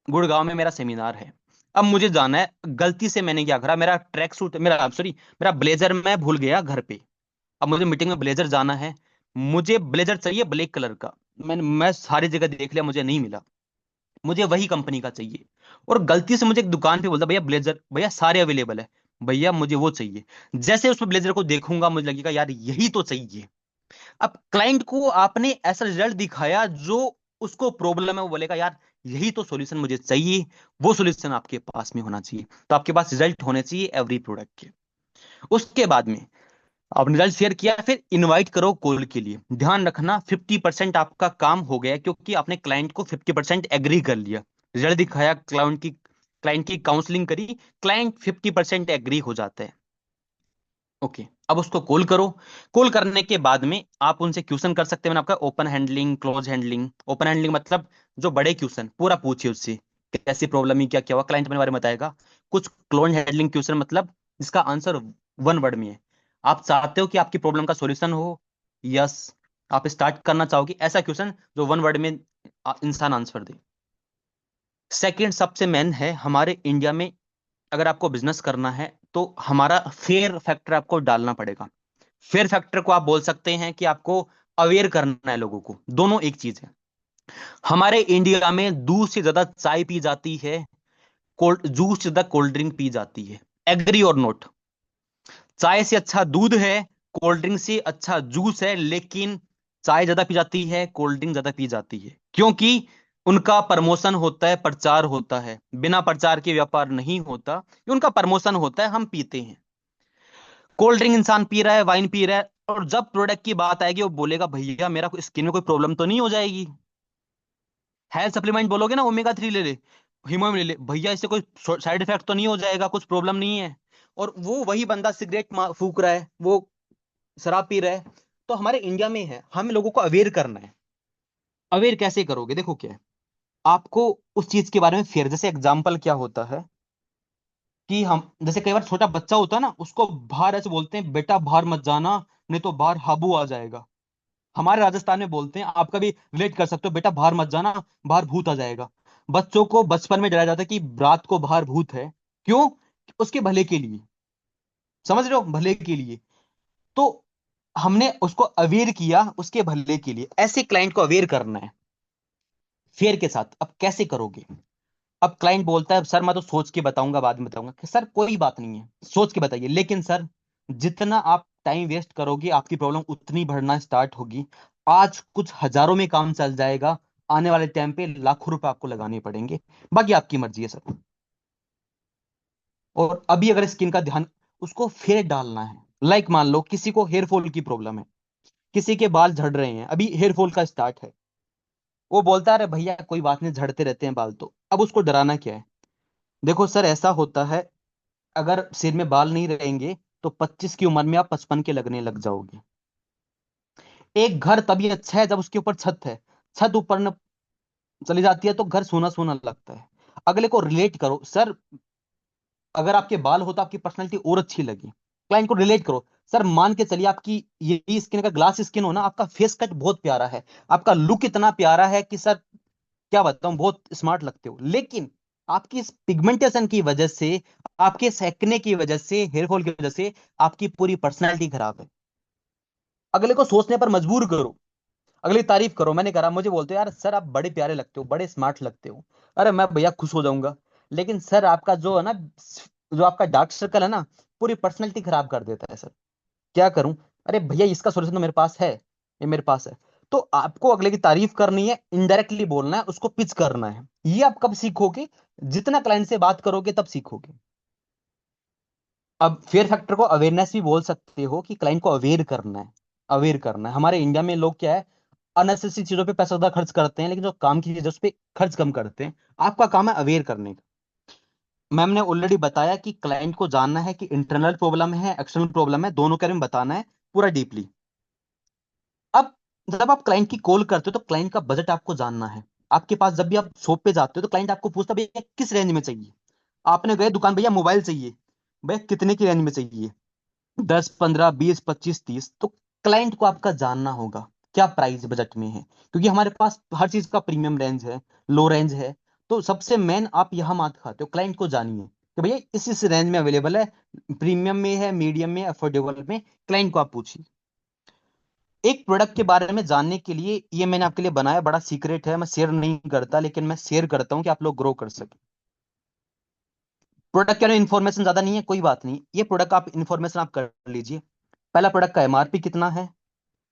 गुड़गांव में मेरा सेमिनार है। अब मुझे जाना है, गलती से मैंने क्या करा, मेरा ट्रैक सूट, मेरा सॉरी, मेरा ब्लेजर मैं भूल गया घर पे। अब मुझे मीटिंग में ब्लेजर जाना है, मुझे ब्लेजर चाहिए ब्लैक कलर का, मैं सारी जगह देख लिया, मुझे नहीं मिला, मुझे वही कंपनी का चाहिए। और गलती से मुझे एक दुकान पे बोलता, भैया ब्लेजर, भैया सारे अवेलेबल है, भैया मुझे वो चाहिए। जैसे उस ब्लेजर को देखूंगा मुझे लगेगा यार यही तो चाहिए। अब क्लाइंट को आपने ऐसा रिजल्ट दिखाया जो उसको प्रॉब्लम है, वो बोलेगा यार यही तो सॉल्यूशन मुझे चाहिए, वो सॉल्यूशन आपके पास में होना चाहिए। तो आपके पास रिजल्ट होने चाहिए एवरी प्रोडक्ट के। उसके बाद में आपने रिजल्ट शेयर किया, फिर इनवाइट करो कॉल के लिए। ध्यान रखना 50% आपका काम हो गया, क्योंकि आपने क्लाइंट को 50% एग्री कर लिया, रिजल्ट दिखाया, क्लाइंट की काउंसलिंग करी, क्लाइंट 50% एग्री हो जाता है। ओके, अब उसको कॉल करो। कॉल करने के बाद में आप उनसे क्वेश्चन कर सकते हैं, मैंने आपका open handling close handling, open handling मतलब जो बड़े क्वेश्चन पूरा पूछिए उससे, कैसी प्रॉब्लम ही क्या क्या हुआ, क्लाइंट अपने बारे में बताएगा। कुछ क्लोज हैंडलिंग क्वेश्चन मतलब जिसका आंसर 1 वर्ड में है, आप चाहते हो कि आपकी प्रॉब्लम का सॉल्यूशन हो, यस, आप स्टार्ट करना चाहोगे, ऐसा क्वेश्चन जो 1 वर्ड में इंसान आंसर दे। सेकंड सबसे मेन है हमारे इंडिया में, अगर आपको बिजनेस करना है तो हमारा फेयर फैक्टर आपको डालना पड़ेगा। फेयर फैक्टर को आप बोल सकते हैं कि आपको अवेयर करना है लोगों को, दोनों एक चीज है। हमारे इंडिया में दूध से ज्यादा चाय पी जाती है, कोल्ड जूस से ज्यादा कोल्ड ड्रिंक पी जाती है, एग्री और नोट? चाय से अच्छा दूध है, कोल्ड ड्रिंक से अच्छा जूस है, लेकिन चाय ज्यादा पी जाती है, कोल्ड ड्रिंक ज्यादा पी जाती है, क्योंकि उनका प्रमोशन होता है, प्रचार होता है, बिना प्रचार के व्यापार नहीं होता, ये उनका प्रमोशन होता है, हम पीते हैं। कोल्ड ड्रिंक इंसान पी रहा है, वाइन पी रहा है, और जब प्रोडक्ट की बात आएगी वो बोलेगा भैया मेरा स्किन में कोई प्रॉब्लम तो नहीं हो जाएगी, हेल्थ सप्लीमेंट बोलोगे ना, ओमेगा 3 ले ले, हीमोग्लोबिन ले ले, भैया इससे कोई साइड इफेक्ट तो नहीं हो जाएगा, कुछ प्रॉब्लम नहीं है। और वो वही बंदा सिगरेट फूक रहा है, वो शराब पी रहा है। तो हमारे इंडिया में है, हमें लोगों को अवेयर करना है। अवेयर कैसे करोगे, देखो क्या है, आपको उस चीज के बारे में फेयर, जैसे एग्जाम्पल क्या होता है कि हम जैसे कई बार छोटा बच्चा होता है ना, उसको बाहर ऐसे बोलते हैं बेटा बाहर मत जाना, नहीं तो बाहर हाबू आ जाएगा। हमारे राजस्थान में बोलते हैं, आप कभी रिलेट कर सकते हो, बेटा बाहर मत जाना, बाहर भूत आ जाएगा। बच्चों को बचपन में डराया जाता है कि रात को बाहर भूत है, क्यों? उसके भले के लिए, समझ रहे हो, भले के लिए। तो हमने उसको अवेयर किया उसके भले के लिए, ऐसे क्लाइंट को अवेयर करना है। फेयर के साथ। अब कैसे करोगे? अब क्लाइंट बोलता है सर मैं तो सोच के बताऊंगा, बाद में बताऊंगा। कि सर कोई बात नहीं है, सोच के बताइए, लेकिन सर जितना आप टाइम वेस्ट करोगे आपकी प्रॉब्लम उतनी बढ़ना स्टार्ट होगी। आज कुछ हजारों में काम चल जाएगा, आने वाले टाइम पे लाखों रुपए आपको लगाने पड़ेंगे। बाकी आपकी मर्जी है सर। और अभी अगर स्किन का ध्यान, उसको फेयर डालना है। लाइक मान लो किसी को हेयर फॉल की प्रॉब्लम है, किसी के बाल झड़ रहे हैं, अभी हेयर फॉल का स्टार्ट है, वो बोलता है अरे भैया कोई बात नहीं, झड़ते रहते हैं बाल तो। अब उसको डराना क्या है? देखो सर ऐसा होता है, अगर सिर में बाल नहीं रहेंगे तो 25 की उम्र में आप 55 के लगने लग जाओगे। एक घर तभी अच्छा है जब उसके ऊपर छत है, छत ऊपर न चली जाती है तो घर सोना सोना लगता है। अगले को रिलेट करो। सर अगर आपके बाल हो तो आपकी पर्सनैलिटी और अच्छी लगी। क्लाइंट को रिलेट करो। सर मान के चलिए आपकी ये स्किन का ग्लास स्किन हो ना, आपका फेस कट बहुत प्यारा है, आपका लुक इतना प्यारा है कि सर क्या बताऊं, बहुत स्मार्ट लगते हो, लेकिन आपकी इस पिगमेंटेशन की वजह से, आपके सेकने की वजह से, हेयर फॉल की वजह से आपकी पूरी पर्सनैलिटी खराब है। अगले को सोचने पर मजबूर करो, अगली तारीफ करो। मैंने कहा मुझे बोलते हो यार सर आप बड़े प्यारे लगते हो, बड़े स्मार्ट लगते हो। अरे मैं भैया खुश हो जाऊंगा, लेकिन सर आपका जो है ना, जो आपका डार्क सर्कल है ना, पूरी पर्सनैलिटी खराब कर देता है सर। क्या करूं? अरे भैया इसका सोल्यूशन तो मेरे पास है, ये मेरे पास है। तो आपको अगले की तारीफ करनी है, इनडायरेक्टली बोलना है, उसको पिच करना है। ये आप कब सीखोगे? जितना क्लाइंट से बात करोगे तब सीखोगे। अब फेयर फैक्टर को अवेयरनेस भी बोल सकते हो, कि क्लाइंट को अवेयर करना है। अवेयर करना है। हमारे इंडिया में लोग क्या है, अननेसेसरी चीजों पे पैसा ज्यादा खर्च करते हैं, लेकिन जो काम की चीज है उस पर खर्च कम करते हैं। आपका काम है अवेयर करने का। मैम ने ऑलरेडी बताया कि क्लाइंट को जानना है कि इंटरनल प्रॉब्लम है, एक्सटर्नल प्रॉब्लम है, दोनों के बारे में बताना है पूरा डीपली। अब जब आप क्लाइंट की कॉल करते हो तो क्लाइंट का बजट आपको जानना है। आपके पास जब भी आप शॉप पे जाते हो तो क्लाइंट आपको पूछता है भैया किस रेंज में चाहिए। आपने गए दुकान, भैया मोबाइल चाहिए, भैया कितने की रेंज में चाहिए, 10, 15, 20, 25, 30। तो क्लाइंट को आपका जानना होगा क्या प्राइस बजट में है, क्योंकि हमारे पास हर चीज का प्रीमियम रेंज है, लो रेंज है। तो सबसे मेन आप यहाँ मात खाते हो, क्लाइंट को जानिए कि भैया इस रेंज में अवेलेबल है, प्रीमियम में है, मीडियम में, अफोर्डेबल में। क्लाइंट को आप पूछिए। एक प्रोडक्ट के बारे में जानने के लिए ये मैंने आपके लिए बनाया, बड़ा सीक्रेट है, मैं शेयर नहीं करता, लेकिन मैं शेयर करता हूं कि आप लोग ग्रो कर सके। प्रोडक्ट के बारे में इंफॉर्मेशन ज्यादा नहीं है, कोई बात नहीं, ये प्रोडक्ट आप इंफॉर्मेशन आप कर लीजिए। पहला प्रोडक्ट का एमआरपी कितना है,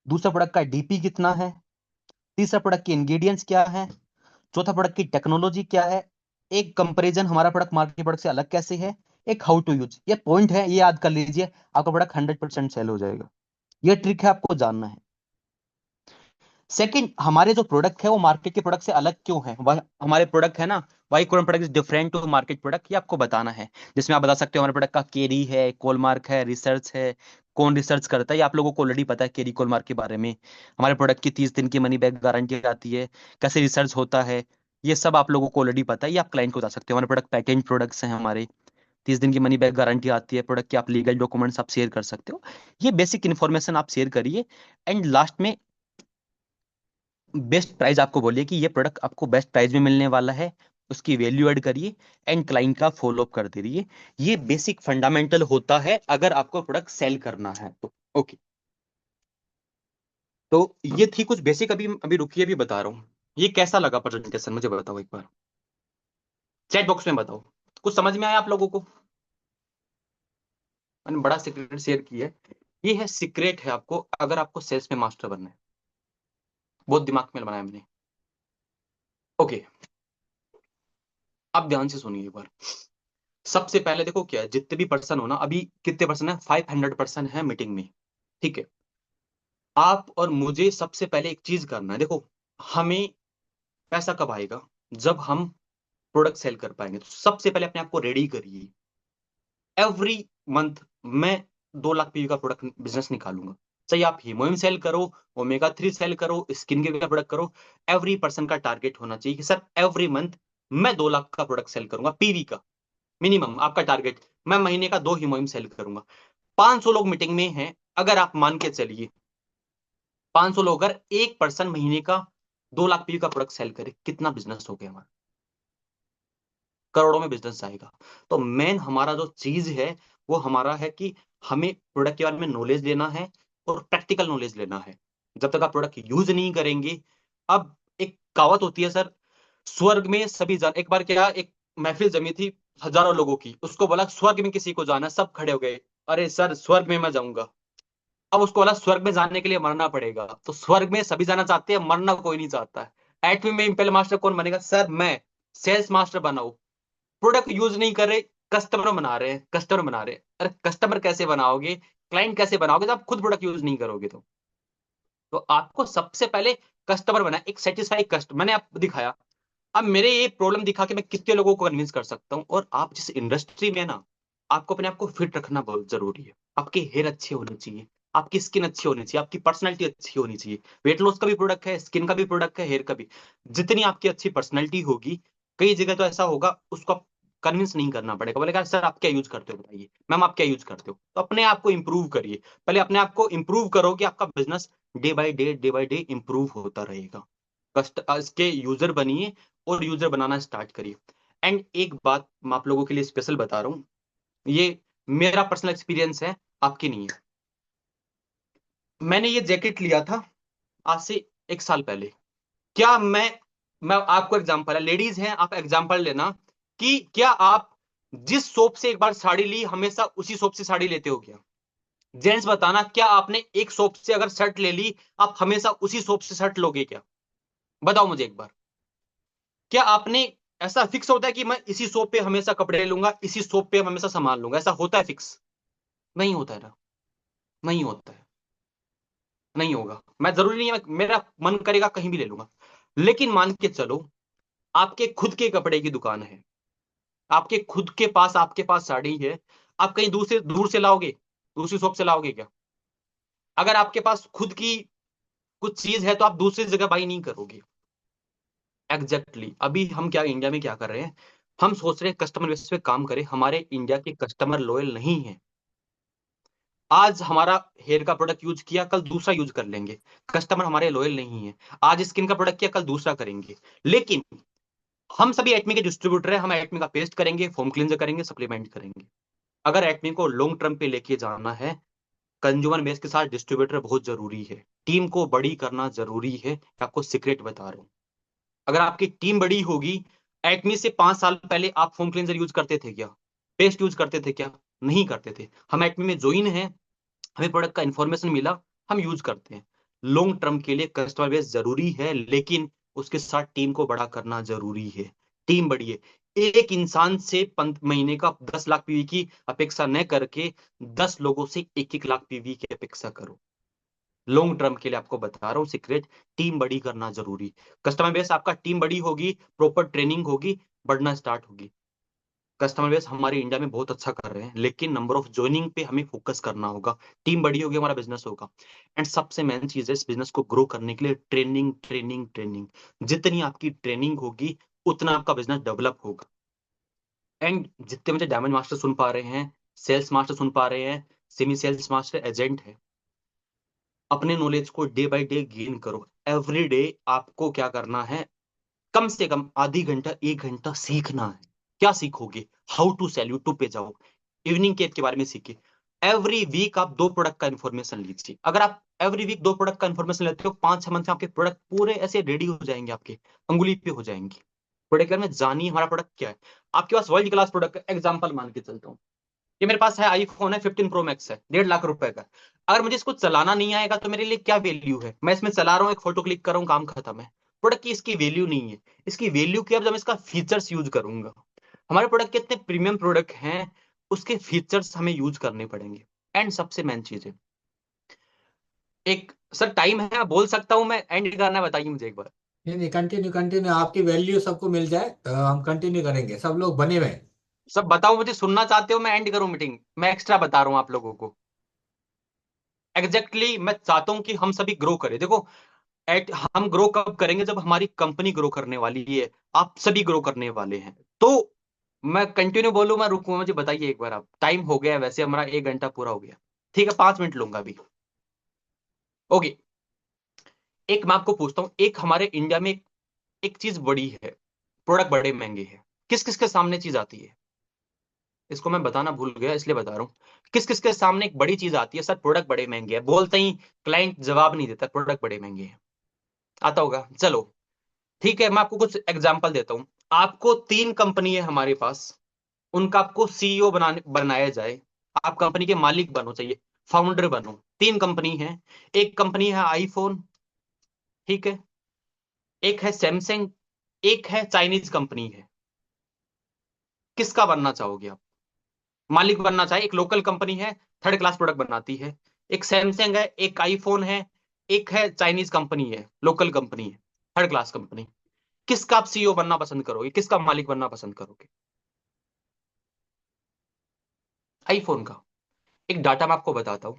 दूसरा प्रोडक्ट का डीपी कितना है, तीसरा प्रोडक्ट के इंग्रेडिएंट्स क्या है, चौथा प्रोडक्ट की टेक्नोलॉजी क्या है, एक कंपैरिजन हमारा प्रोडक्ट मार्केट प्रोडक्ट से अलग कैसे है, एक हाउ टू यूज। ये पॉइंट है, ये याद कर लीजिए, आपका प्रोडक्ट 100% सेल हो जाएगा। ये ट्रिक है, आपको जानना है। सेकंड, हमारे जो प्रोडक्ट है वो मार्केट के प्रोडक्ट से अलग क्यों है। वह हमारे प्रोडक्ट है ना, वाई कोन product is different to market product, ये आपको बताना है। जिसमें आप बता सकते हो हमारे प्रोडक्ट का केरी है, कॉलमार्क है, रिसर्च है, कौन रिसर्च करता है, ये आप लोगों को ऑलरेडी पता है केरी कॉलमार्क के बारे में। हमारे प्रोडक्ट की 30 दिन की मनी बैक गारंटी आती है, कैसे रिसर्च होता है, ये सब आप लोगों को ऑलरेडी पता है, ये आप क्लाइंट को बता सकते हो। हमारे प्रोडक्ट पैकेज प्रोडक्ट्स हैं हमारे, 30 दिन की मनी बैक गारंटी आती है, प्रोडक्ट के आप लीगल डॉक्यूमेंट्स आप शेयर कर सकते हो। ये बेसिक इन्फॉर्मेशन आप शेयर करिए। एंड लास्ट में बेस्ट प्राइस आपको बोलिए कि ये प्रोडक्ट आपको बेस्ट प्राइस में मिलने वाला है, उसकी वैल्यू ऐड करिए एंड क्लाइंट का फॉलो अप करते रहिए। ये बेसिक फंडामेंटल होता है अगर आपको प्रोडक्ट सेल करना है तो। ओके, तो ये थी कुछ बेसिक। अभी अभी रुकिए, अभी बता रहा हूँ। ये कैसा लगा प्रेजेंटेशन, मुझे बताओ एक बार, चैट बॉक्स में बताओ। कुछ समझ में आया आप लोगों को? मैंने बड़ा सीक्रेट शेयर किया है, ये है सीक्रेट है आपको, अगर आपको सेल्स में मास्टर बनना है। बहुत दिमाग में बनाया मैंने। ओके, अब ध्यान से सुनिए एक बार। सबसे पहले देखो क्या है, जितने भी पर्सन हो ना, अभी कितने पर्सन है, 500 पर्सन है मीटिंग में, ठीक है। आप और मुझे सबसे पहले एक चीज करना है। देखो, हमें पैसा कब आएगा, जब हम प्रोडक्ट सेल कर पाएंगे। तो सबसे पहले अपने आप को रेडी करिए। एवरी मंथ मैं 2 लाख पीवी का प्रोडक्ट बिजनेस निकालूंगा। चाहे आप हीमोइम सेल करो, ओमेगा 3 सेल करो, स्किन के प्रोडक्ट करो। एवरी पर्सन का टारगेट होना चाहिए कि सर एवरी मंथ मैं 2 लाख का प्रोडक्ट सेल करूंगा, पीवी का मिनिमम आपका टारगेट। मैं महीने का 2 हीमोइम सेल करूंगा। 500 लोग मीटिंग में हैं, अगर आप मान के चलिए 500 लोग, अगर एक पर्सन महीने का 2 लाख पीवी का प्रोडक्ट सेल करे, कितना बिजनेस हो गया हमारा? करोड़ों में बिजनेस आएगा। तो मेन हमारा जो चीज है वो हमारा है कि हमें प्रोडक्ट के बारे में नॉलेज लेना है और प्रैक्टिकल नॉलेज लेना है। जब तक आप प्रोडक्ट यूज नहीं करेंगे, अब एक कहावत होती है सर, स्वर्ग में सभी जान, एक बार क्या, एक महफिल जमी थी हजारों लोगों की, उसको बोला स्वर्ग में किसी को जाना, सब खड़े हो गए, अरे सर स्वर्ग में मैं जाऊंगा। अब उसको बोला स्वर्ग में जाने के लिए मरना पड़ेगा, तो स्वर्ग में सभी जाना चाहते हैं, मरना कोई नहीं चाहता है। एटमी में इंपेल मास्टर कौन बनेगा? सर मैं सेल्स मास्टर बनाऊं, प्रोडक्ट यूज नहीं कर रहे, कस्टमर बना रहे हैं, कस्टमर बना रहे हैं। अरे कस्टमर कैसे बनाओगे, क्लाइंट कैसे बनाओगे जब आप खुद प्रोडक्ट यूज नहीं करोगे? तो आपको सबसे पहले कस्टमर बना, एक सेटिस्फाई कस्टमर। मैंने आपको दिखाया, अब मेरे ये प्रॉब्लम दिखा के मैं कितने लोगों को कन्विंस कर सकता हूँ। और आप जिस इंडस्ट्री में है ना, आपको अपने आप को फिट रखना बहुत जरूरी है। आपके हेयर अच्छे होने चाहिए, आपकी स्किन अच्छी होनी चाहिए, आपकी पर्सनैलिटी अच्छी होनी चाहिए। वेट लॉस का भी प्रोडक्ट है, स्किन का भी प्रोडक्ट है, हेयर का भी। जितनी आपकी अच्छी पर्सनैलिटी होगी, कई जगह तो ऐसा होगा उसको कन्विंस नहीं करना पड़ेगा, बोलेगा सर आप क्या यूज करते हो बताइए, मैम आप क्या यूज करते हो। तो अपने आप को इंप्रूव करिए, पहले अपने आप को इंप्रूव करोगे, आपका business day by day improve होता रहेगा। इसके यूजर बनिए और यूजर बनाना स्टार्ट करिए। एंड एक बात मैं आप लोगों के लिए स्पेशल बता रहा हूं, ये मेरा पर्सनल एक्सपीरियंस है, आपकी नहीं है। मैंने ये जैकेट लिया था आज से 1 साल पहले। क्या मैं आपको एग्जांपल है, लेडीज हैं आप एग्जांपल लेना, कि क्या आप जिस शॉप से एक बार साड़ी ली हमेशा उसी शॉप से साड़ी लेते हो क्या? जेंट्स बताना, क्या आपने एक शॉप से अगर शर्ट ले ली, आप हमेशा उसी शॉप से शर्ट लोगे क्या? बताओ मुझे एक बार। क्या आपने, ऐसा फिक्स होता है कि मैं इसी शॉप पे हमेशा कपड़े लूंगा, इसी शॉप पे हमेशा सामान लूंगा, ऐसा होता है फिक्स? नहीं होता है ना, नहीं होता है, नहीं होगा। मैं जरूरी नहीं है, मेरा मन करेगा कहीं भी ले लूंगा। लेकिन मान के चलो आपके खुद के कपड़े की दुकान है, आपके खुद के पास, आपके पास साड़ी है, आप कहीं दूर से लाओगे, दूसरी शॉप से लाओगे क्या? अगर आपके पास खुद की कुछ चीज है तो आप दूसरी जगह बाई नहीं करोगे। एग्जैक्टली अभी हम क्या इंडिया में क्या कर रहे हैं, हम सोच रहे हैं कस्टमर बेसिस पे काम करें, हमारे इंडिया के कस्टमर लॉयल नहीं है। आज हमारा हेयर का प्रोडक्ट यूज किया, कल दूसरा यूज कर लेंगे, कस्टमर हमारे लॉयल नहीं है। आज स्किन का प्रोडक्ट किया, कल दूसरा करेंगे। लेकिन हम सभी एटमी के डिस्ट्रीब्यूटर है, हम एटमी का पेस्ट करेंगे, फोम क्लींजर करेंगे, सप्लीमेंट करेंगे। अगर एटमी को लॉन्ग टर्म पे लेके जाना है, कंज्यूमर बेस के साथ डिस्ट्रीब्यूटर बहुत जरूरी है, टीम को बड़ी करना जरूरी है। आपको सीक्रेट बता रहा हूं, अगर आपकी टीम बड़ी होगी, एटमी से 5 साल पहले आप फोम क्लींजर यूज करते थे क्या? पेस्ट यूज करते थे क्या? नहीं करते थे। हम एटमी में ज्वाइन है, हमें प्रोडक्ट का इंफॉर्मेशन मिला, हम यूज करते हैं। लॉन्ग टर्म के लिए कस्टमर बेस जरूरी है, लेकिन उसके साथ टीम को बड़ा करना जरूरी है। टीम बड़ी है, एक इंसान से महीने का 10 लाख पीवी की अपेक्षा न करके 10 लोगों से 1-1 लाख पीवी की अपेक्षा करो। लॉन्ग टर्म के लिए आपको बता रहा हूं सीक्रेट, टीम बड़ी करना जरूरी। कस्टमर बेस आपका टीम बड़ी होगी, प्रॉपर ट्रेनिंग होगी, बढ़ना स्टार्ट होगी। कस्टमर बेस हमारे इंडिया में बहुत अच्छा कर रहे हैं, लेकिन नंबर ऑफ ज्वाइनिंग पे हमें फोकस करना होगा। टीम बड़ी होगी, हमारा बिजनेस होगा। एंड सबसे मेन चीज है इस बिजनेस को ग्रो करने के लिए, ट्रेनिंग ट्रेनिंग ट्रेनिंग। जितनी आपकी ट्रेनिंग होगी उतना आपका बिजनेस डेवलप होगा। एंड जितने मुझे डायमंड मास्टर सुन पा रहे हैं, सेल्स मास्टर सुन पा रहे हैं, सेमी सेल्स मास्टर, एजेंट है, अपने नॉलेज को डे बाय डे गेन करो। एवरी डे आपको क्या करना है, कम से कम आधी घंटा 1 घंटा सीखना है। क्या सीखोगे? हाउ टू सेल, यूट्यूब पे जाओ, इवनिंग कैप के बारे में सीखिए। एवरी वीक आप 2 प्रोडक्ट का इंफॉर्मेशन लीजिए। अगर आप एवरी वीक 2 प्रोडक्ट का इंफॉर्मेशन लेते हो, 5-6 मंथ में आपके प्रोडक्ट पूरे ऐसे रेडी हो जाएंगे, आपके अंगुली पे हो जाएंगे। प्रोडक्ट में जानिए हमारा प्रोडक्ट क्या है। आपके पास वर्ल्ड क्लास प्रोडक्ट है, एग्जाम्पल मान के चलता हूँ, ये मेरे पास है, आईफोन है 15 प्रो मैक्स है, 1.5 लाख रुपए का। अगर मुझे इसको चलाना नहीं आएगा तो मेरे लिए क्या वैल्यू है? मैं इसमें चला रहा हूँ, एक फोटो क्लिक कर रहा हूँ, काम खत्म है। प्रोडक्ट की इसकी वैल्यू नहीं है। इसकी वैल्यू क्या, जब इसका फीचर्स यूज करूंगा। हमारे प्रोडक्ट के इतने प्रीमियम प्रोडक्ट हैं, उसके फीचर्स हमें यूज करने पड़ेंगे। एंड सबसे मेन चीज है, एक सर टाइम है, बोल सकता हूं मैं, एंड करना है, बताइए मुझे एक बार। नहीं नहीं, कंटिन्यू कंटिन्यू, आपकी वैल्यू सबको मिल जाए हम कंटिन्यू करेंगे, सब लोग बने हुए हैं। सब बताओ मुझे, सुनना चाहते हो मैं एंड करूं मीटिंग? मैं एक्स्ट्रा बता रहा हूं आप लोगों को। एग्जैक्टली मैं चाहता हूं कि हम सभी ग्रो करें। देखो, हम ग्रो कब करेंगे? जब हमारी कंपनी ग्रो करने वाली है, आप सभी ग्रो करने वाले हैं। तो मैं कंटिन्यू बोलूं, मैं रुकूं? मुझे बताइए एक बार आप। टाइम हो गया है वैसे, हमारा 1 घंटा पूरा हो गया। ठीक है, 5 मिनट लूंगा अभी। ओके, एक मैं आपको पूछता हूं, एक हमारे इंडिया में एक चीज बड़ी है, प्रोडक्ट बड़े महंगे हैं, किस किस के सामने चीज आती है? इसको मैं बताना भूल गया, इसलिए बता रहा हूं। किस किस के सामने एक बड़ी चीज आती है, सर प्रोडक्ट बड़े महंगे हैं, बोलते ही क्लाइंट जवाब नहीं देता, प्रोडक्ट बड़े महंगे हैं। आता होगा, चलो ठीक है, मैं आपको कुछ एग्जांपल देता हूं। आपको 3 कंपनी है हमारे पास, उनका आपको सीईओ बनाया जाए, आप कंपनी के मालिक बनो, चाहिए फाउंडर बनो। 3 कंपनी है, एक कंपनी है आईफोन, ठीक है, एक है सैमसंग, एक है चाइनीज कंपनी है। किसका बनना चाहोगे आप? मालिक बनना चाहे, एक लोकल कंपनी है, थर्ड क्लास प्रोडक्ट बनाती है, एक सैमसंग है, एक आईफोन है, एक है चाइनीज कंपनी है, लोकल कंपनी है, थर्ड क्लास कंपनी। किसका आप सीईओ बनना पसंद करोगे, किसका मालिक बनना पसंद करोगे? आईफोन का। एक डाटा मैं आपको बताता हूं,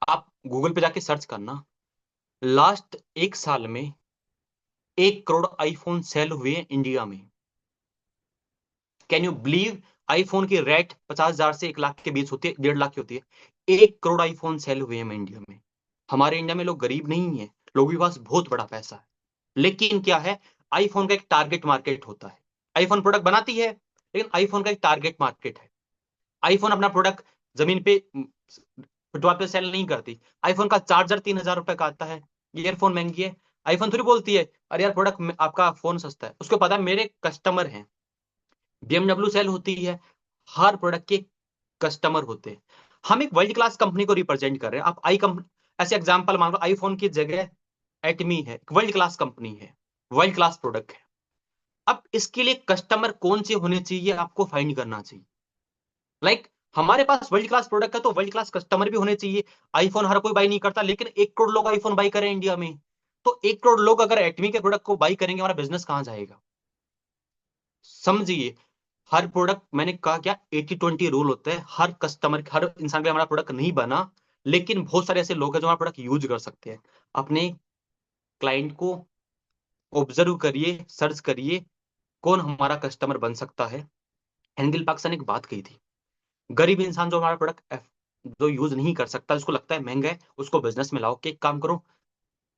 आप गूगल पे जाके सर्च करना, लास्ट 1 साल में 1 करोड़ आईफोन सेल हुए हैं इंडिया में। Can you believe? आईफोन की रेट 50,000 से 1 लाख के बीच होती है, 1.5 लाख की होती है। 1 करोड़ आईफोन सेल हुए हैं इंडिया में। हमारे इंडिया में लोग गरीब नहीं है, लोगों के पास बहुत बड़ा पैसा है, लेकिन क्या है, आईफोन का एक टारगेट मार्केट होता है। आईफोन प्रोडक्ट बनाती है, लेकिन आईफोन का एक टारगेट मार्केट है। आईफोन अपना प्रोडक्ट जमीन पे फुटपाथ पे सेल नहीं करती। आईफोन का चार्जर 3,000 रुपए का आता है, ईयरफोन महंगी है। आईफोन थोड़ी बोलती है अरे यार प्रोडक्ट आपका फोन सस्ता है, उसको पता है मेरे कस्टमर हैं। BMW सेल होती है, हर प्रोडक्ट के कस्टमर होते हैं। हम एक वर्ल्ड क्लास कंपनी को रिप्रेजेंट कर रहे हैं। आप आई कंपनी, ऐसे एग्जांपल मान लो, आईफोन की जगह एटमी है, वर्ल्ड क्लास कंपनी है, वर्ल्ड क्लास प्रोडक्ट है। अब इसके लिए कस्टमर कौन से होने चाहिए आपको फाइंड करना चाहिए। लाइक हमारे पास वर्ल्ड क्लास प्रोडक्ट है तो वर्ल्ड क्लास कस्टमर भी होने चाहिए। आईफोन हर कोई बाई नहीं करता, लेकिन 1 करोड़ लोग आईफोन बाई करें इंडिया में, तो 1 करोड़ लोग अगर एटमी के प्रोडक्ट को बाई करेंगे, हमारा बिजनेस कहां जाएगा? समझिए, हर प्रोडक्ट, मैंने कहा क्या, 80-20 रूल होता है। हर कस्टमर, हर इंसान के लिए हमारा प्रोडक्ट नहीं बना, लेकिन बहुत सारे ऐसे लोग हैं जो हमारा प्रोडक्ट यूज कर सकते हैं। अपने क्लाइंट को ऑब्जर्व करिए, सर्च करिए, कौन हमारा कस्टमर बन सकता है। एंगल पाकिस्तान ने एक बात कही थी, गरीब इंसान जो हमारा प्रोडक्ट जो यूज नहीं कर सकता, उसको लगता है महंगा है, उसको बिजनेस में लाओ कि एक काम करो,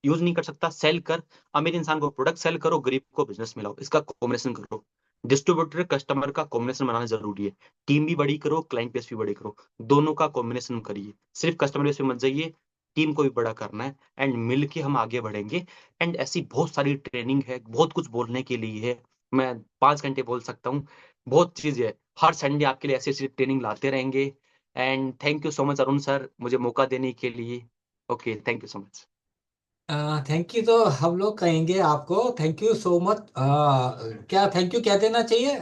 यूज नहीं कर सकता सेल कर, अमीर इंसान को प्रोडक्ट सेल करो, गरीब को बिजनेस में लाओ, इसका कॉम्बिनेशन करो। डिस्ट्रीब्यूटर कस्टमर का कॉम्बिनेशन बनाना जरूरी है। टीम भी बड़ी करो, क्लाइंट बेस भी बड़ी करो, दोनों का कॉम्बिनेशन करिए। सिर्फ कस्टमर बेस पे मत जाइए, टीम को भी बड़ा करना है, एंड मिल के हम आगे बढ़ेंगे। एंड ऐसी बहुत सारी ट्रेनिंग है, बहुत कुछ बोलने के लिए है, मैं 5 घंटे बोल सकता हूँ, बहुत चीज है। हर संडे आपके लिए ऐसी ऐसी ट्रेनिंग लाते रहेंगे। And thank you so much Arun sir, मुझे मौका देने के लिए। Okay, thank you so much. Thank you तो हम लोग कहेंगे आपको, थैंक यू सो मच। क्या थैंक यू कह देना चाहिए?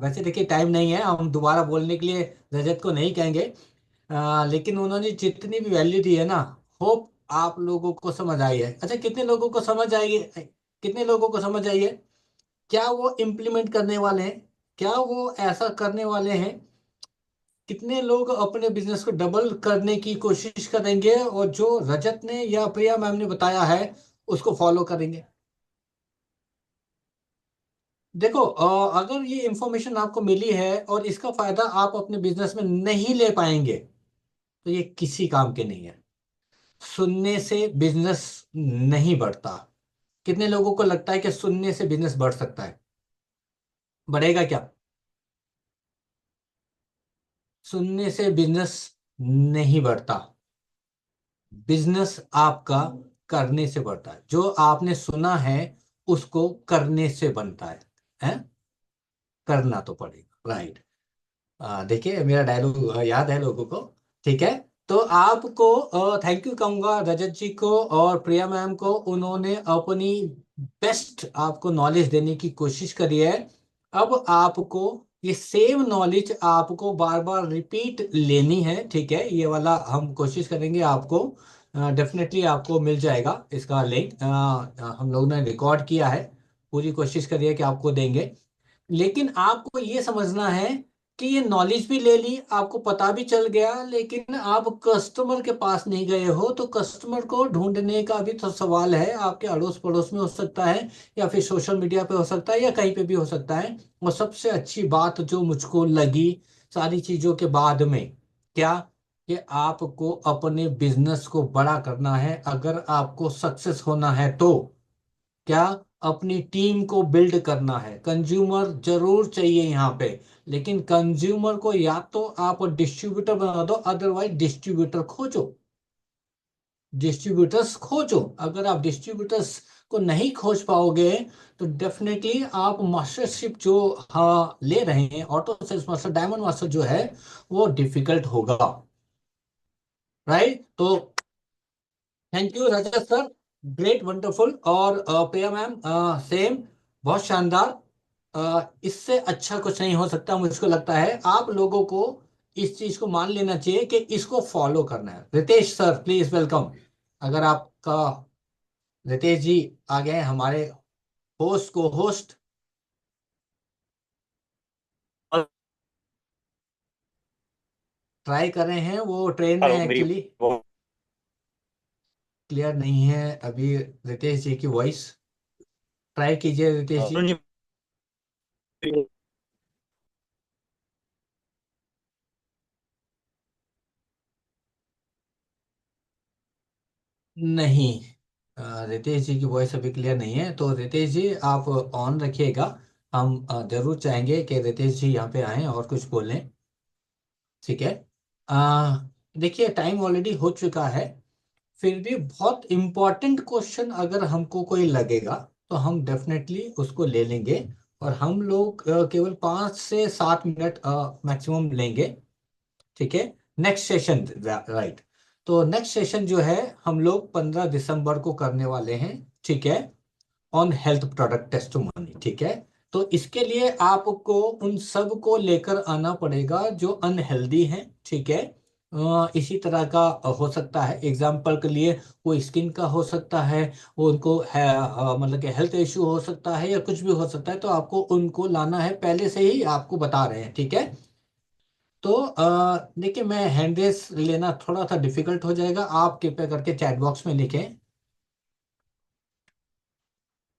वैसे देखिए टाइम नहीं है, हम दोबारा बोलने के लिए रजत को नहीं कहेंगे। लेकिन उन्होंने जितनी भी वैल्यू दी है ना, होप आप लोगों को समझ आई है। अच्छा, कितने लोगों को समझ आई है? कितने लोगों को समझ आई है? क्या वो इम्प्लीमेंट करने वाले हैं? क्या वो ऐसा करने वाले हैं? कितने लोग अपने बिजनेस को डबल करने की कोशिश करेंगे और जो रजत ने या प्रिया मैम ने बताया है उसको फॉलो करेंगे? देखो, अगर ये इंफॉर्मेशन आपको मिली है और इसका फायदा आप अपने बिजनेस में नहीं ले पाएंगे तो ये किसी काम के नहीं है। सुनने से बिजनेस नहीं बढ़ता। कितने लोगों को लगता है कि सुनने से बिजनेस बढ़ सकता है? बढ़ेगा क्या? सुनने से बिजनेस नहीं बढ़ता। बिजनेस आपका करने से बढ़ता है। जो आपने सुना है उसको करने से बनता है? करना तो पड़ेगा, राइट? देखिए मेरा डायलॉग याद है लोगों को, ठीक है? तो आपको थैंक यू कहूंगा रजत जी को और प्रिया मैम को। उन्होंने अपनी बेस्ट आपको नॉलेज देने की कोशिश करी है। अब आपको ये सेम नॉलेज आपको बार बार रिपीट लेनी है, ठीक है? ये वाला हम कोशिश करेंगे, आपको डेफिनेटली आपको मिल जाएगा इसका लिंक। हम लोगों ने रिकॉर्ड किया है, पूरी कोशिश करिए कि आपको देंगे। लेकिन आपको ये समझना है कि ये नॉलेज भी ले ली, आपको पता भी चल गया, लेकिन आप कस्टमर के पास नहीं गए हो। तो कस्टमर को ढूंढने का भी तो सवाल है। आपके अड़ोस पड़ोस में हो सकता है, या फिर सोशल मीडिया पे हो सकता है, या कहीं पे भी हो सकता है। और सबसे अच्छी बात जो मुझको लगी सारी चीजों के बाद में, क्या, कि आपको अपने बिजनेस को बड़ा करना है। अगर आपको सक्सेस होना है तो क्या, अपनी टीम को बिल्ड करना है। कंज्यूमर जरूर चाहिए यहाँ पे, लेकिन कंज्यूमर को या तो आप डिस्ट्रीब्यूटर बना दो, अदरवाइज डिस्ट्रीब्यूटर खोजो। डिस्ट्रीब्यूटर्स खोजो। अगर आप डिस्ट्रीब्यूटर्स को नहीं खोज पाओगे तो डेफिनेटली आप मास्टरशिप जो हाँ ले रहे हैं, auto sales master, diamond master जो है, वो डिफिकल्ट होगा। राइट? तो thank you Rajat sir, great, wonderful. और प्रिया मैम, सेम, बहुत शानदार। इससे अच्छा कुछ नहीं हो सकता। मुझको लगता है आप लोगों को इस चीज को मान लेना चाहिए कि इसको फॉलो करना है। Ritesh sir, please welcome. अगर आपका, रितेश जी आ गए हैं हमारे होस्ट को होस्ट, ट्राई कर रहे हैं, वो ट्रेन में हेलो, मेरी एक्चुअली वो क्लियर नहीं है अभी रितेश जी की वॉइस। ट्राई कीजिए रितेश जी। जी, नहीं, रितेश जी की वॉइस अभी क्लियर नहीं है। तो रितेश जी आप ऑन रखिएगा। हम जरूर चाहेंगे कि रितेश जी यहाँ पे आएं और कुछ बोलें। ठीक है। अ, देखिए टाइम ऑलरेडी हो चुका है। फिर भी बहुत इम्पोर्टेंट क्वेश्चन अगर हमको कोई लगेगा तो हम डेफिनेटली उसको ले लेंगे। और हम लोग केवल 5 से 7 मिनट मैक्सिमम लेंगे। ठीक है। Next session, right. तो नेक्स्ट सेशन जो है हम लोग 15 दिसंबर को करने वाले हैं। ठीक है। On health product testimony. ठीक है। तो इसके लिए आपको उन सब को लेकर आना पड़ेगा जो अनहेल्दी हैं। ठीक है। इसी तरह का हो सकता है, एग्जाम्पल के लिए कोई स्किन का हो सकता है, वो उनको है मतलब कि हेल्थ इश्यू हो सकता है या कुछ भी हो सकता है। तो आपको उनको लाना है, पहले से ही आपको बता रहे हैं। ठीक है। तो देखिए मैं हैंड रेस लेना थोड़ा सा डिफिकल्ट हो जाएगा, आप कृपया करके चैट बॉक्स में लिखें,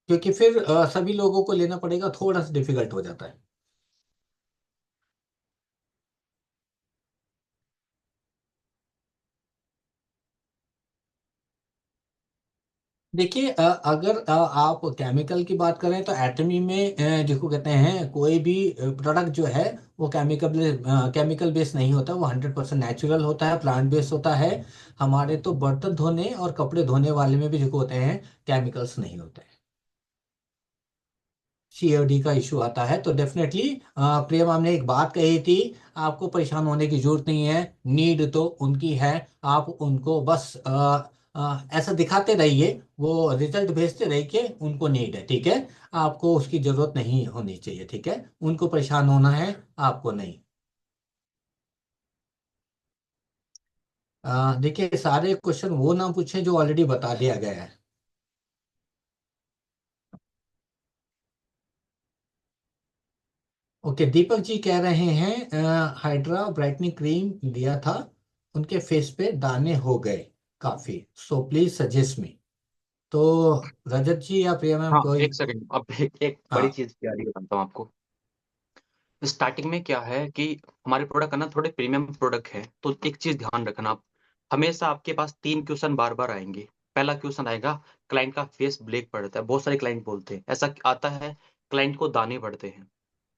क्योंकि फिर सभी लोगों को लेना पड़ेगा, थोड़ा सा डिफिकल्ट हो जाता है। देखिए अगर आप केमिकल की बात करें तो एटमी में जिसको कहते हैं कोई भी प्रोडक्ट जो है वो केमिकल बेस्ड नहीं होता, वो 100% नेचुरल होता है, प्लांट बेस्ड होता है। हमारे तो बर्तन धोने और कपड़े धोने वाले में भी जो होते हैं केमिकल्स नहीं होते हैं। सीओडी का इशू आता है तो डेफिनेटली प्रियम हमने एक बात कही थी, आपको परेशान होने की जरूरत नहीं है। नीड तो उनकी है, आप उनको बस ऐसा दिखाते रहिए, वो रिजल्ट भेजते रहिए, उनको नीड है। ठीक है। आपको उसकी जरूरत नहीं होनी चाहिए। ठीक है। उनको परेशान होना है, आपको नहीं। देखिए सारे क्वेश्चन वो ना पूछे जो ऑलरेडी बता दिया गया है। ओके, दीपक जी कह रहे हैं हाइड्रा ब्राइटनिंग क्रीम दिया था, उनके फेस पे दाने हो गए काफी, सो प्लीज सजेस्ट मी। तो रजत जी या प्रिया मैम हाँ, कोई। एक सेकंड, अब एक बड़ी हाँ। चीज की आ रही बताता हूँ आपको। स्टार्टिंग में क्या है कि हमारे प्रोडक्ट है ना, थोड़े प्रीमियम प्रोडक्ट है, तो एक चीज ध्यान रखना आप, हमेशा आपके पास 3 क्वेश्चन बार बार आएंगे। पहला क्वेश्चन आएगा, क्लाइंट का फेस ब्लैक पड़ता है, बहुत सारे क्लाइंट बोलते हैं ऐसा आता है, क्लाइंट को दाने पड़ते हैं,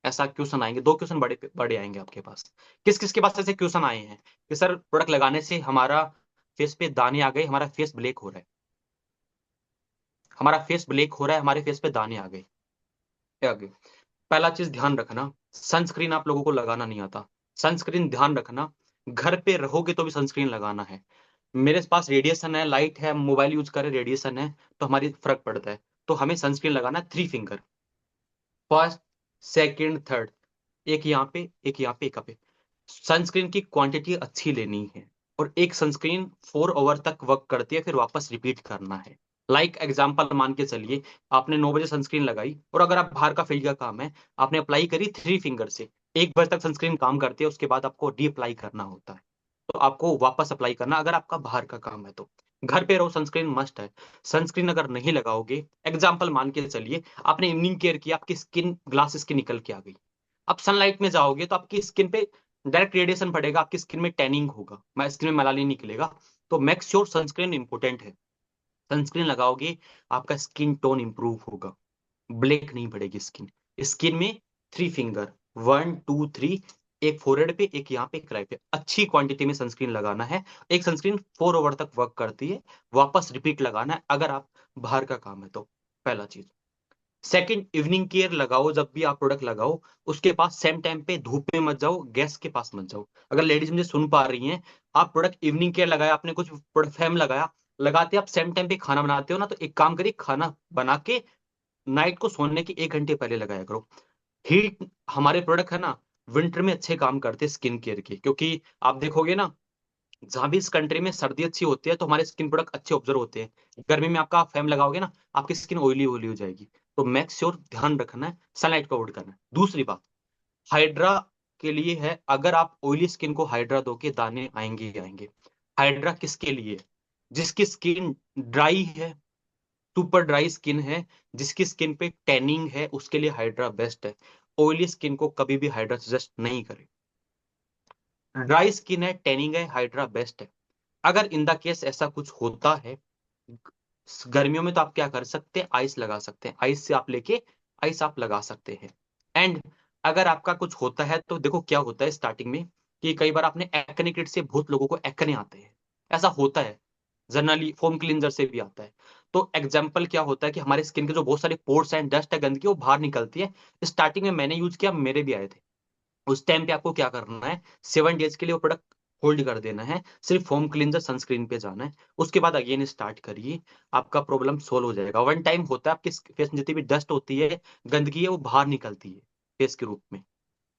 ऐसा क्वेश्चन आएंगे। 2 क्वेश्चन बड़े बड़े आएंगे आपके पास। किस किस के पास ऐसे क्वेश्चन आए हैं कि सर प्रोडक्ट लगाने से हमारा फेस पे दाने आ गए, हमारा फेस ब्लैक हो रहा है, हमारा फेस ब्लैक हो रहा है, हमारे फेस पे दाने आ गए, क्या आ गए? पहला चीज ध्यान रखना, सनस्क्रीन आप लोगों को लगाना नहीं आता। सनस्क्रीन ध्यान रखना, घर पे रहोगे तो भी सनस्क्रीन लगाना है। मेरे पास रेडिएशन है, लाइट है, मोबाइल यूज करे, रेडिएशन है, तो हमारी फर्क पड़ता है। तो हमें सनस्क्रीन लगाना है 3 फिंगर, फर्स्ट, सेकंड, थर्ड, एक यहाँ पे, एक यहाँ पे, एक यहाँ पे। सनस्क्रीन की क्वांटिटी अच्छी लेनी है, और एक सनस्क्रीन 4 आवर तक वर्क करती है, फिर वापस रिपीट करना है। एग्जाम्पल मान के चलिए, आपने 9 बजे सनस्क्रीन लगाई, और अगर आप बाहर का फील्ड का काम है, आपने अप्लाई करी 3 फिंगर से, 1 बजे तक सनस्क्रीन काम करती है, उसके बाद आपको री अप्लाई करना होता है, तो आपको वापस अप्लाई करना अगर आपका बाहर का काम है तो। घर पे रहो, सनस्क्रीन मस्ट है। सनस्क्रीन अगर नहीं लगाओगे, एग्जाम्पल मान के चलिए आपने इवनिंग केयर किया, आपकी स्किन ग्लास स्किन निकल के आ गई, अब सनलाइट में जाओगे तो आपकी स्किन पे डायरेक्ट रेडिएशन पड़ेगा, आपकी स्किन में टैनिंग होगा, स्किन में मलाली निकलेगा। तो मेक श्योर सनस्क्रीन इंपोर्टेंट है, सनस्क्रीन लगाओगे, आपका स्किन टोन इंप्रूव होगा, ब्लैक नहीं पड़ेगी स्किन। स्किन में 3 फिंगर, 1 2 3, एक फोरहेड पे, एक यहाँ पे, एक राइट पे। अच्छी क्वांटिटी में सनस्क्रीन लगाना है। एक सनस्क्रीन 4 आवर तक वर्क करती है, वापस रिपीट लगाना है अगर आप बाहर का काम है तो, पहला चीज। सेकंड, इवनिंग केयर लगाओ। जब भी आप प्रोडक्ट लगाओ उसके पास सेम टाइम पे धूप में मत जाओ, गैस के पास मत जाओ। अगर लेडीज मुझे सुन पा रही हैं, आप प्रोडक्ट इवनिंग केयर लगाया, आपने कुछ प्रोडक्ट फैम लगाया, लगाते आप सेम टाइम पे खाना बनाते हो ना, तो एक काम करिए, खाना बना के नाइट को सोने के 1 घंटे पहले लगाया करो। हीट हमारे प्रोडक्ट है ना, विंटर में अच्छे काम करते हैं स्किन केयर के, क्योंकि आप देखोगे ना, जहां भी इस कंट्री में सर्दी अच्छी होती है तो हमारे स्किन प्रोडक्ट अच्छे ऑब्जर्व होते हैं। गर्मी में आपका फैम लगाओगे ना, आपकी स्किन ऑयली ऑयली हो जाएगी। तो मेक श्योर ध्यान रखना है, सनलाइट को अवॉइड करना है। दूसरी बात, हाइड्रा के लिए है, अगर आप ऑयली स्किन को हाइड्रा दोगे दाने आएंगे ही आएंगे। हाइड्रा किसके लिए है? जिसकी स्किन ड्राई है, सुपर ड्राई स्किन है, जिसकी स्किन पे टैनिंग है, उसके लिए हाइड्रा बेस्ट है। ऑयली स्किन को कभी भी हाइड्रा सजेस्ट नहीं करें। ड्राई स्किन है, टैनिंग है, हाइड्रा बेस्ट है। अगर इन द केस ऐसा कुछ होता है गर्मियों में, तो आप क्या कर सकते हैं, आइस लगा सकते हैं। आइस से आप लेके आइस आप लगा सकते हैं। एंड अगर आपका कुछ होता है तो देखो क्या होता है स्टार्टिंग में, कि कई बार आपने एक्ने किट से बहुत लोगों को एक्ने आते हैं, ऐसा होता है। जनरली फोम क्लींजर से भी आता है। तो एग्जाम्पल क्या होता है कि हमारे स्किन के जो बहुत सारे पोर्स एंड डस्ट है, गंदगी, वो बाहर निकलती है। स्टार्टिंग में मैंने यूज किया, मेरे भी आए थे। उस टाइम पे आपको क्या करना है, 7 डेज के लिए वो प्रोडक्ट होल्ड कर देना है, सिर्फ फोम क्लींजर सनस्क्रीन पे जाना है, उसके बाद अगेन स्टार्ट करिए, आपका प्रॉब्लम सोल्व हो जाएगा। वन टाइम होता है, आपके फेस में जितनी भी डस्ट होती है, गंदगी है, वो बाहर निकलती है फेस के रूप में।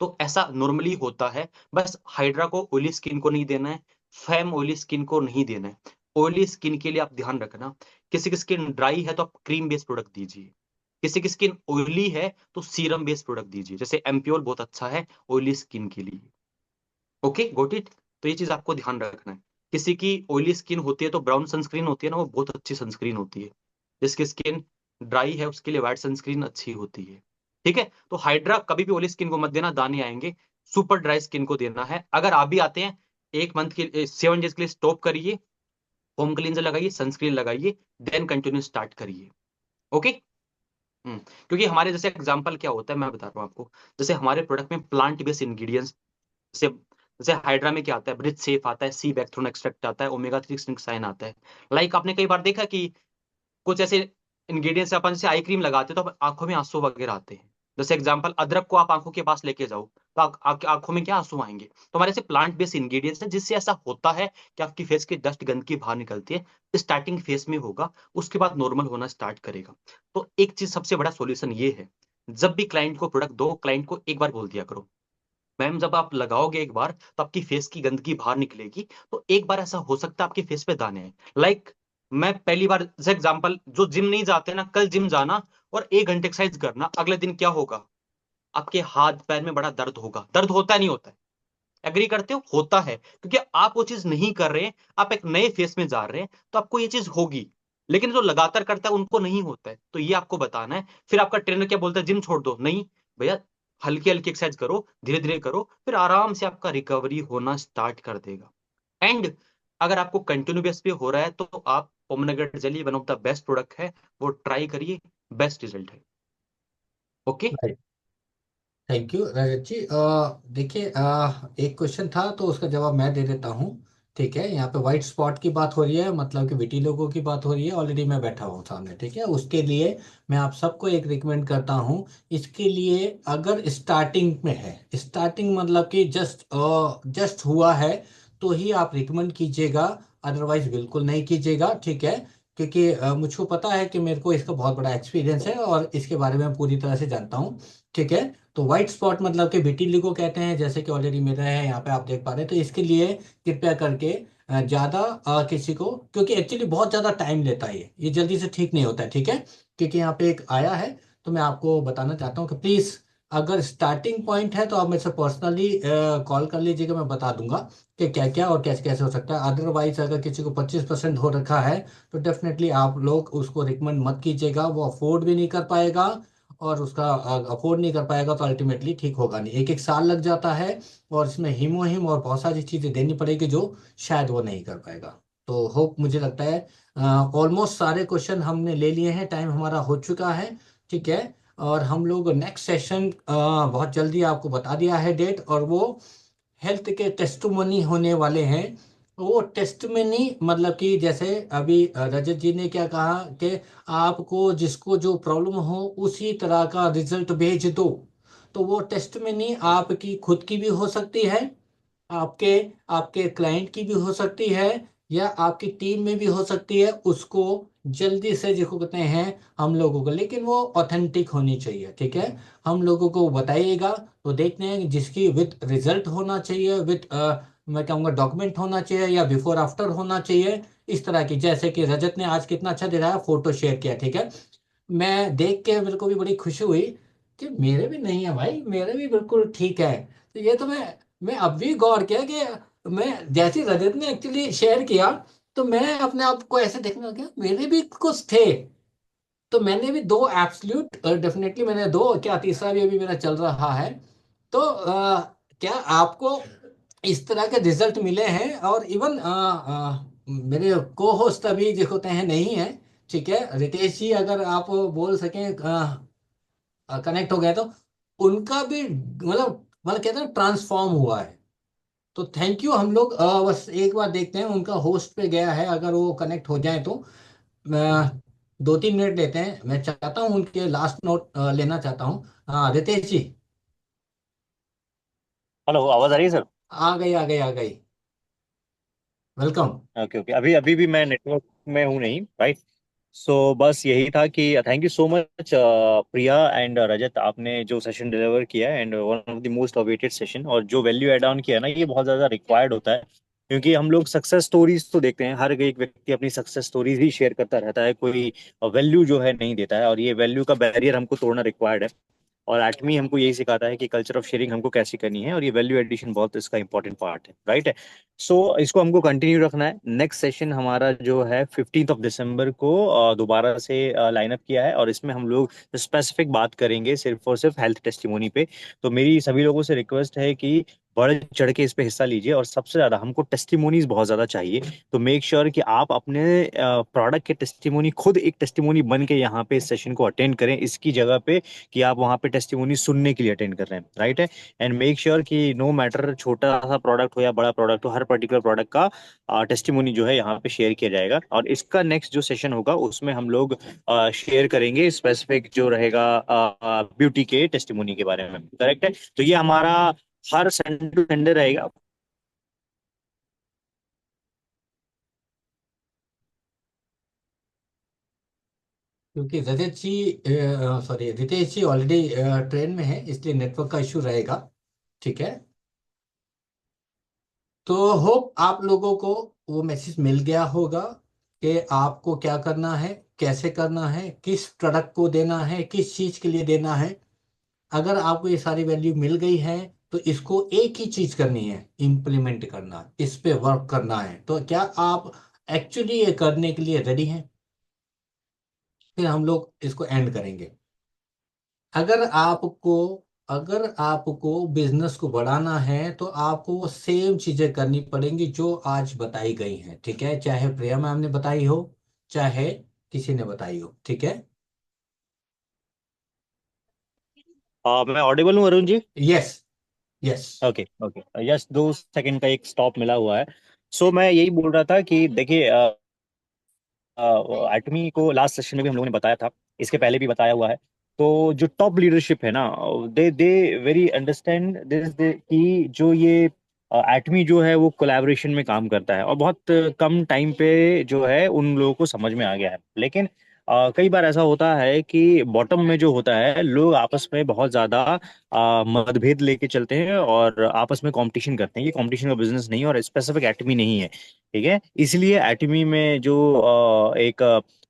तो ऐसा नॉर्मली होता है। बस हाइड्रा को ऑयली स्किन को नहीं देना है, फैम ऑयली स्किन को नहीं देना है। ऑयली स्किन के लिए आप ध्यान रखना, किसी की स्किन ड्राई है तो आप क्रीम बेस्ड प्रोडक्ट दीजिए, किसी की स्किन ऑयली है तो सीरम बेस्ड प्रोडक्ट दीजिए। जैसे एम्प्योर बहुत अच्छा है ऑयली स्किन के लिए। Okay, got it. तो ये चीज आपको ध्यान रखना है। किसी की ऑयली स्किन होती है तो ब्राउन सनस्क्रीन होती है ना, वो बहुत अच्छी सनस्क्रीन होती है। जिसकी स्किन ड्राई है उसके लिए व्हाइट सनस्क्रीन अच्छी होती है। ठीक है, तो हाइड्रा कभी भी ऑयली स्किन को मत देना, दाने आएंगे। सुपर ड्राई स्किन को देना है। अगर आप भी आते हैं, 1 मंथ के 7 डेज के लिए स्टॉप करिए, होम क्लींजर लगाइए, सनस्क्रीन लगाइए, देन कंटिन्यू स्टार्ट करिए। ओके। क्योंकि हमारे जैसे एग्जांपल क्या होता है मैं बता रहा हूँ आपको। जैसे हमारे प्रोडक्ट में प्लांट बेस्ड इंग्रेडिएंट्स, जैसे जैसे हाइड्रा में क्या आता है, ब्रिज सेफ आता है, सी बैक्थ्रोन एक्सट्रैक्ट आता है, ओमेगा 3 साइन आता है। लाइक आपने कई बार देखा कि कुछ ऐसे इंग्रेडिएंट्स अपन जैसे आई क्रीम लगाते हैं तो आंखों में आंसू वगैरह आते हैं। जैसे एग्जांपल, अदरक को आप आंखों के पास लेके जाओ तो आपकी आंखों में क्या आंसू आएंगे। तो हमारे ऐसे प्लांट बेस्ड इंग्रेडिएंट्स है जिससे ऐसा होता है कि आपकी फेस की डस्ट गंदगी बाहर निकलती है। स्टार्टिंग फेस में होगा, उसके बाद नॉर्मल होना स्टार्ट करेगा। तो एक चीज सबसे बड़ा सॉल्यूशन ये है, जब भी क्लाइंट को प्रोडक्ट दो, क्लाइंट को एक बार बोल दिया करो, मैम जब आप लगाओगे एक बार तो आपकी फेस की गंदगी बाहर निकलेगी। तो एक बार ऐसा हो सकता है आपके फेस पे दाने हैं। लाइक मैं पहली बार जैसे एग्जांपल, जो जिम नहीं जाते ना, कल जिम जाना और 1 घंटे एक्सरसाइज करना, अगले दिन क्या होगा, आपके हाथ पैर में बड़ा दर्द होगा। दर्द होता है नहीं होता है? एग्री करते हो? होता है, क्योंकि आप वो चीज नहीं कर रहे हैं, आप एक नए फेस में जा रहे हैं, तो आपको ये चीज होगी। लेकिन जो लगातार करता है उनको नहीं होता है। तो ये आपको बताना है। फिर आपका ट्रेनर क्या बोलता है, जिम छोड़ दो, नहीं भैया, हल्की हल्की एक्सरसाइज करो, धीरे धीरे करो, फिर आराम से आपका रिकवरी होना स्टार्ट कर देगा। एंड अगर आपको कंटिन्यू बेस पे हो रहा है तो आप pomegranate jelly one of the best product है, वो ट्राई करिए, बेस्ट रिजल्ट है। ओके। थैंक यू रजत जी। देखिए, एक क्वेश्चन था तो उसका जवाब मैं दे देता हूँ। ठीक है, यहाँ पे व्हाइट स्पॉट की बात हो रही है, मतलब कि विटिलिगो की बात हो रही है। ऑलरेडी मैं बैठा हूँ सामने, ठीक है। उसके लिए मैं आप सबको एक रिकमेंड करता हूँ। इसके लिए अगर स्टार्टिंग में है, स्टार्टिंग मतलब कि जस्ट जस्ट हुआ है, तो ही आप रिकमेंड कीजिएगा, अदरवाइज बिल्कुल नहीं कीजिएगा। ठीक है, क्योंकि मुझको पता है कि मेरे को इसका बहुत बड़ा एक्सपीरियंस है और इसके बारे में मैं पूरी तरह से जानता हूँ। ठीक है, तो व्हाइट स्पॉट मतलब कि विटिलिगो कहते हैं, जैसे कि ऑलरेडी मेरा है, यहाँ पे आप देख पा रहे हैं। तो इसके लिए कृपया करके ज़्यादा किसी को, क्योंकि एक्चुअली बहुत ज़्यादा टाइम लेता है, ये जल्दी से ठीक नहीं होता है। ठीक है, क्योंकि यहाँ पे एक आया है, तो मैं आपको बताना चाहता हूँ कि प्लीज़, अगर स्टार्टिंग पॉइंट है तो आप मेरे से पर्सनली कॉल कर लीजिएगा, मैं बता दूंगा कि क्या क्या और कैसे कैसे हो सकता है। अदरवाइज अगर किसी को 25% हो रखा है तो डेफिनेटली आप लोग उसको रिकमेंड मत कीजिएगा, वो अफोर्ड भी नहीं कर पाएगा, और उसका अफोर्ड नहीं कर पाएगा तो अल्टीमेटली ठीक होगा नहीं। 1-1 साल लग जाता है, और इसमें हीमोहिम और बहुत सारी चीज़ें देनी पड़ेगी जो शायद वो नहीं कर पाएगा। तो होप, मुझे लगता है ऑलमोस्ट सारे क्वेश्चन हमने ले लिए हैं, टाइम हमारा हो चुका है। ठीक है, और हम लोग नेक्स्ट सेशन बहुत जल्दी आपको बता दिया है डेट, और वो हेल्थ के टेस्टमनी होने वाले हैं। वो टेस्टमनी मतलब कि जैसे अभी रजत जी ने क्या कहा कि आपको जिसको जो प्रॉब्लम हो उसी तरह का रिजल्ट भेज दो। तो वो टेस्टमनी आपकी खुद की भी हो सकती है, आपके आपके क्लाइंट की भी हो सकती है, या आपकी टीम में भी हो सकती है। उसको जल्दी से जिसको कहते हैं हम लोगों को, लेकिन वो ऑथेंटिक होनी चाहिए, ठीक है। हम लोगों को बताइएगा तो देखते हैं, जिसकी विद रिजल्ट होना चाहिए, विद मैं कहूँगा डॉक्यूमेंट होना चाहिए, या बिफोर आफ्टर होना चाहिए। इस तरह की, जैसे कि रजत ने आज कितना अच्छा दिखाया, फोटो शेयर किया, ठीक है। मैं देख के मेरे को भी बड़ी खुशी हुई कि मेरे भी नहीं है भाई, मेरे भी बिल्कुल ठीक है। तो ये तो मैं अब भी गौर किया कि मैं जैसे रजत ने एक्चुअली शेयर किया, तो मैं अपने आप को ऐसे देखने लगा मेरे भी कुछ थे। तो मैंने भी दो एब्सल्यूट, डेफिनेटली मैंने दो, क्या तीसरा भी अभी मेरा चल रहा है। तो क्या आपको इस तरह के रिजल्ट मिले हैं? और इवन मेरे को होस्ट अभी जो होते हैं नहीं है, ठीक है, रितेश जी अगर आप बोल सकें कनेक्ट हो गए तो उनका भी मतलब कहते हैं ट्रांसफॉर्म हुआ है। तो थैंक यू। हम लोग बस एक बार देखते हैं, उनका होस्ट पे गया है, अगर वो कनेक्ट हो जाए तो 2-3 मिनट लेते हैं। मैं चाहता हूँ उनके लास्ट नोट लेना चाहता हूँ। हाँ रितेश जी, हेलो, आवाज आ रही है सर? आ गई आ गई आ गई, वेलकम। ओके ओके, अभी अभी भी मैं नेटवर्क में हूँ नहीं, राइट। सो बस यही था कि thank you so much Priya and Rajat, आपने जो सेशन डिलीवर किया and one of the most awaited session, और जो वैल्यू एड ऑन किया ना, ये बहुत ज़्यादा रिक्वायर्ड होता है। क्योंकि हम लोग सक्सेस स्टोरीज तो देखते हैं, हर एक व्यक्ति अपनी सक्सेस स्टोरीज ही शेयर करता रहता है, कोई वैल्यू जो है नहीं देता है, और ये वैल्यू का बैरियर हमको तोड़ना रिक्वायर्ड है। और एटमी हमको यही सिखाता है कि कल्चर ऑफ शेयरिंग हमको कैसे करनी है, और ये वैल्यू एडिशन बहुत इसका इंपॉर्टेंट पार्ट है, राइट है। सो इसको हमको कंटिन्यू रखना है। नेक्स्ट सेशन हमारा जो है 15 दिसंबर को दोबारा से लाइनअप किया है, और इसमें हम लोग स्पेसिफिक बात करेंगे सिर्फ और सिर्फ हेल्थ टेस्टिमोनी पे। तो मेरी सभी लोगों से रिक्वेस्ट है कि बढ़ चढ़ के इस पे हिस्सा लीजिए, और सबसे ज्यादा हमको टेस्टिमोनीज बहुत ज्यादा चाहिए। तो मेक श्योर कि आप अपने प्रोडक्ट के टेस्टिमोनी खुद एक टेस्टिमोनी बन के यहाँ पे इस सेशन को अटेंड करें, इसकी जगह पे कि आप वहाँ पे टेस्टिमोनी सुनने के लिए अटेंड कर रहे हैं, राइट है। एंड मेक श्योर कि नो मैटर छोटा सा प्रोडक्ट हो या बड़ा प्रोडक्ट हो, हर पर्टिकुलर प्रोडक्ट का टेस्टिमोनी जो है यहाँ पे शेयर किया जाएगा। और इसका नेक्स्ट जो सेशन होगा उसमें हम लोग शेयर करेंगे स्पेसिफिक जो रहेगा ब्यूटी के टेस्टिमोनी के बारे में, करेक्ट है। तो ये हमारा हर संडे टू संडे रहेगा। क्योंकि रजत जी, सॉरी रितेश जी ऑलरेडी ट्रेन में है, इसलिए नेटवर्क का इशू रहेगा, ठीक है। तो होप आप लोगों को वो मैसेज मिल गया होगा कि आपको क्या करना है, कैसे करना है, किस प्रोडक्ट को देना है, किस चीज के लिए देना है। अगर आपको ये सारी वैल्यू मिल गई है, तो इसको एक ही चीज करनी है, इम्प्लीमेंट करना, इस पे वर्क करना है। तो क्या आप एक्चुअली ये करने के लिए रेडी हैं? फिर हम लोग इसको एंड करेंगे। अगर आपको अगर आपको बिजनेस को बढ़ाना है, तो आपको वो सेम चीजें करनी पड़ेंगी जो आज बताई गई हैं, ठीक है। चाहे प्रिया मैम ने बताई हो, चाहे किसी ने बताई हो, ठीक है। मैं ऑडिबल हूँ Arun ji? Yes, yes. Okay okay, yes, 2 second का एक स्टॉप मिला हुआ है। सो मैं यही बोल रहा था कि देखिए, एटमी को लास्ट सेशन में भी हम लोगों ने बताया था, इसके पहले भी बताया हुआ है। तो जो टॉप लीडरशिप है ना, दे दे वेरी अंडरस्टैंड दिस कि जो ये एटमी जो है वो कोलैबोरेशन में काम करता है, और बहुत कम टाइम पे जो है उन लोगों को समझ में आ गया है। लेकिन कई बार ऐसा होता है कि बॉटम में जो होता है, लोग आपस में बहुत ज्यादा मतभेद लेके चलते हैं और आपस में कंपटीशन करते हैं। ये कंपटीशन का बिजनेस नहीं है, और स्पेसिफिक एटमी नहीं है, ठीक है। इसलिए एटमी में जो एक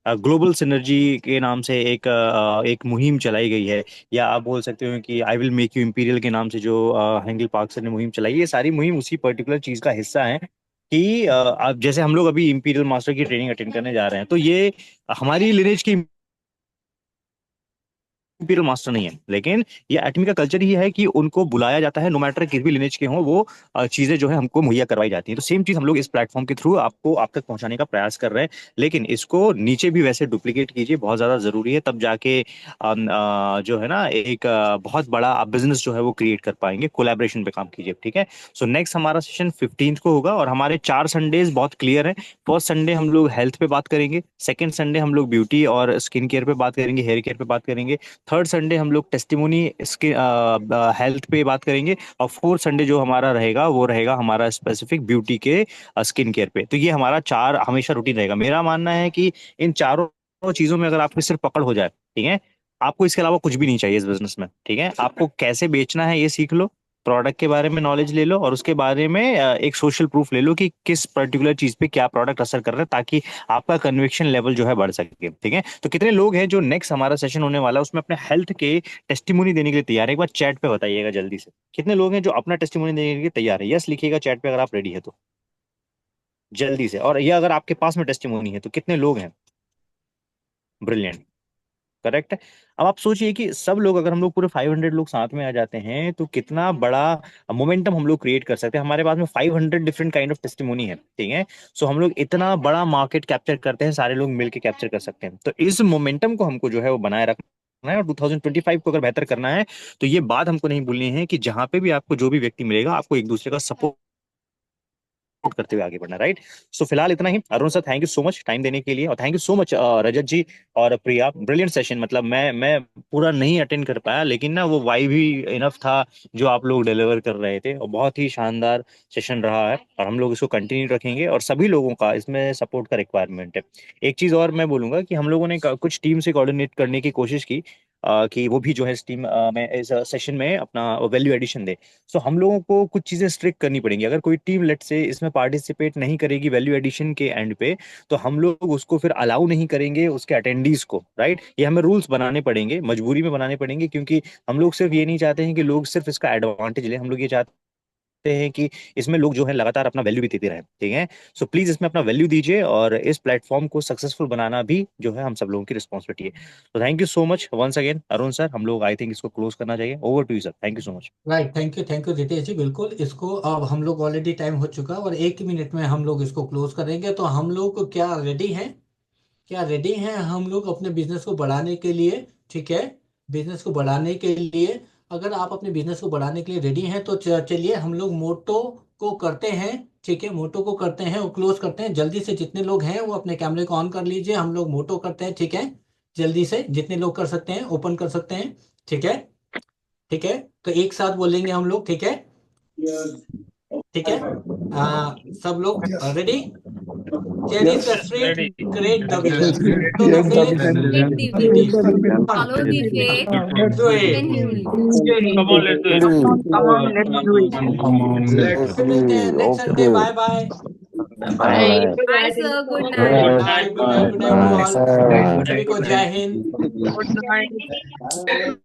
ग्लोबल सिनर्जी के नाम से एक मुहिम चलाई गई है, या आप बोल सकते हो कि I will make you imperial के नाम से जो हेंगल पार्क सर ने मुहिम चलाई है, ये सारी मुहिम उसी पर्टिकुलर चीज का हिस्सा है कि अब जैसे हम लोग अभी इंपीरियल मास्टर की ट्रेनिंग अटेंड करने जा रहे हैं, तो ये हमारी लिनेज की इंपीरियल मास्टर नहीं है, लेकिन ये एटमी का कल्चर ही है कि उनको बुलाया जाता है, नो मैटर किस भी लिनेज के हों, वो चीजें जो है हमको मुहैया करवाई जाती हैं। तो सेम चीज हम लोग इस प्लेटफॉर्म के थ्रू आपको आप तक पहुंचाने का प्रयास कर रहे हैं, लेकिन इसको नीचे भी वैसे डुप्लीकेट कीजिए, बहुत ज्यादा जरूरी है, तब जाके जो है ना एक बहुत बड़ा आप बिजनेस जो है वो क्रिएट कर पाएंगे। कोलैबोरेशन पे काम कीजिए, ठीक है। सो नेक्स्ट हमारा सेशन 15 को होगा और हमारे 4 संडेज बहुत क्लियर है। फर्स्ट संडे हम लोग हेल्थ पे बात करेंगे, सेकंड संडे हम लोग ब्यूटी और स्किन केयर पे बात करेंगे, हेयर केयर पे बात करेंगे, थर्ड संडे हम लोग टेस्टिमोनी इसके हेल्थ पे बात करेंगे, और फोर्थ संडे जो हमारा रहेगा वो रहेगा हमारा स्पेसिफिक ब्यूटी के स्किन केयर पे। तो ये हमारा 4 हमेशा रूटीन रहेगा। मेरा मानना है कि इन चारों चीजों में अगर आपकी सिर्फ पकड़ हो जाए, ठीक है, आपको इसके अलावा कुछ भी नहीं चाहिए इस बिजनेस में, ठीक है। आपको कैसे बेचना है ये सीख लो, प्रोडक्ट के बारे में नॉलेज ले लो, और उसके बारे में एक सोशल प्रूफ ले लो कि किस पर्टिकुलर चीज पे क्या प्रोडक्ट असर कर रहा है, ताकि आपका कन्विक्शन लेवल जो है बढ़ सके, ठीक है। तो कितने लोग हैं जो नेक्स्ट हमारा सेशन होने वाला है उसमें अपने हेल्थ के टेस्टिमोनी देने के लिए तैयार है? एक बार चैट पे बताइएगा जल्दी से, कितने लोग हैं जो अपना टेस्टिमोनी देने के लिए तैयार है? यस लिखिएगा चैट पे अगर आप रेडी है तो, जल्दी से। और ये अगर आपके पास में टेस्टिमोनी है तो कितने लोग हैं? ब्रिलियंट, करेक्ट है। अब आप सोचिए कि सब लोग, अगर हम लोग पूरे 500 लोग साथ में आ जाते हैं तो कितना बड़ा मोमेंटम हम लोग क्रिएट कर सकते हैं। हमारे पास में 500 डिफरेंट काइंड ऑफ टेस्टिमोनी है, ठीक है। सो हम लोग इतना बड़ा मार्केट कैप्चर करते हैं, सारे लोग मिलकर कैप्चर कर सकते हैं। तो इस मोमेंटम को हमको जो है वो बनाए रखना है, और 2025 को अगर बेहतर करना है तो ये बात हमको नहीं भूलनी है कि जहां पे भी आपको जो भी व्यक्ति मिलेगा, आपको एक दूसरे का सपोर्ट करते हुए आगे बढ़ना, राइट। सो फिलहाल इतना ही। Arun sir, thank you so much time देने के लिए, और thank you so much Rajat ji और प्रिया। ब्रिलियंट सेशन, मतलब मैं पूरा नहीं अटेंड कर पाया, लेकिन ना वो वाइब ही इनफ था जो आप लोग डिलीवर कर रहे थे, और बहुत ही शानदार सेशन रहा है, और हम लोग इसको कंटिन्यू रखेंगे, और सभी लोगों का इसमें सपोर्ट का रिक्वायरमेंट है। एक चीज और मैं बोलूंगा कि हम लोगों ने कुछ टीम से कोऑर्डिनेट करने की कोशिश की, कि वो भी जो है इस टीम में इस सेशन में अपना वैल्यू एडिशन दे। सो हम लोगों को कुछ चीजें स्ट्रिक्ट करनी पड़ेंगी। अगर कोई टीम लेट से इसमें पार्टिसिपेट नहीं करेगी वैल्यू एडिशन के एंड पे, तो हम लोग उसको फिर अलाउ नहीं करेंगे उसके अटेंडीज को, राइट। ये हमें रूल्स बनाने पड़ेंगे, मजबूरी में बनाने पड़ेंगे, क्योंकि हम लोग सिर्फ ये नहीं चाहते हैं कि लोग सिर्फ इसका एडवांटेज ले, हम लोग ये चाहते हैं कि इसमें लोग जो है लगातार अपना वैल्यू भी देते रहे, ठीक है। सो प्लीज इसमें अपना वैल्यू दीजिए, और इस प्लेटफॉर्म को सक्सेसफुल बनाना भी जो है हम सब लोगों की रिस्पॉन्सिबिलिटी है। तो thank you so much once again Arun sir, हम लोग आई थिंक इसको क्लोज करना चाहिए। Over to you sir, thank you so much. Right, thank you Ritesh ji, बिल्कुल। इसको अब हम लोग ऑलरेडी टाइम हो चुका है और 1 मिनट में हम लोग इसको क्लोज करेंगे। तो हम लोग क्या रेडी हैं? क्या रेडी हैं हम लोग अपने बिजनेस को बढ़ाने के लिए? ठीक है, बिजनेस को बढ़ाने के लिए, अगर आप अपने बिजनेस को बढ़ाने के लिए रेडी हैं तो चलिए हम लोग मोटो को करते हैं। ठीक है, मोटो को करते हैं और क्लोज करते हैं। जल्दी से जितने लोग हैं वो अपने कैमरे को ऑन कर लीजिए, हम लोग मोटो करते हैं। ठीक है, जल्दी से जितने लोग कर सकते हैं ओपन कर सकते हैं। ठीक है, ठीक है, तो एक साथ बोलेंगे हम लोग, ठीक है? ठीक है, सब लोग ready? Cherish the street, Ready. create the vision. Create Follow the faith, Take the it is. vision. Come on, Follow the faith. do You it. can do it. Come on, let's do it. Come on, let's do it. फिर मिलते हैं next Sunday. Bye bye. Bye. Bye, sir. Good Good night. Good night. Night, good night, good night to all. सभी को जय Hind. Good night.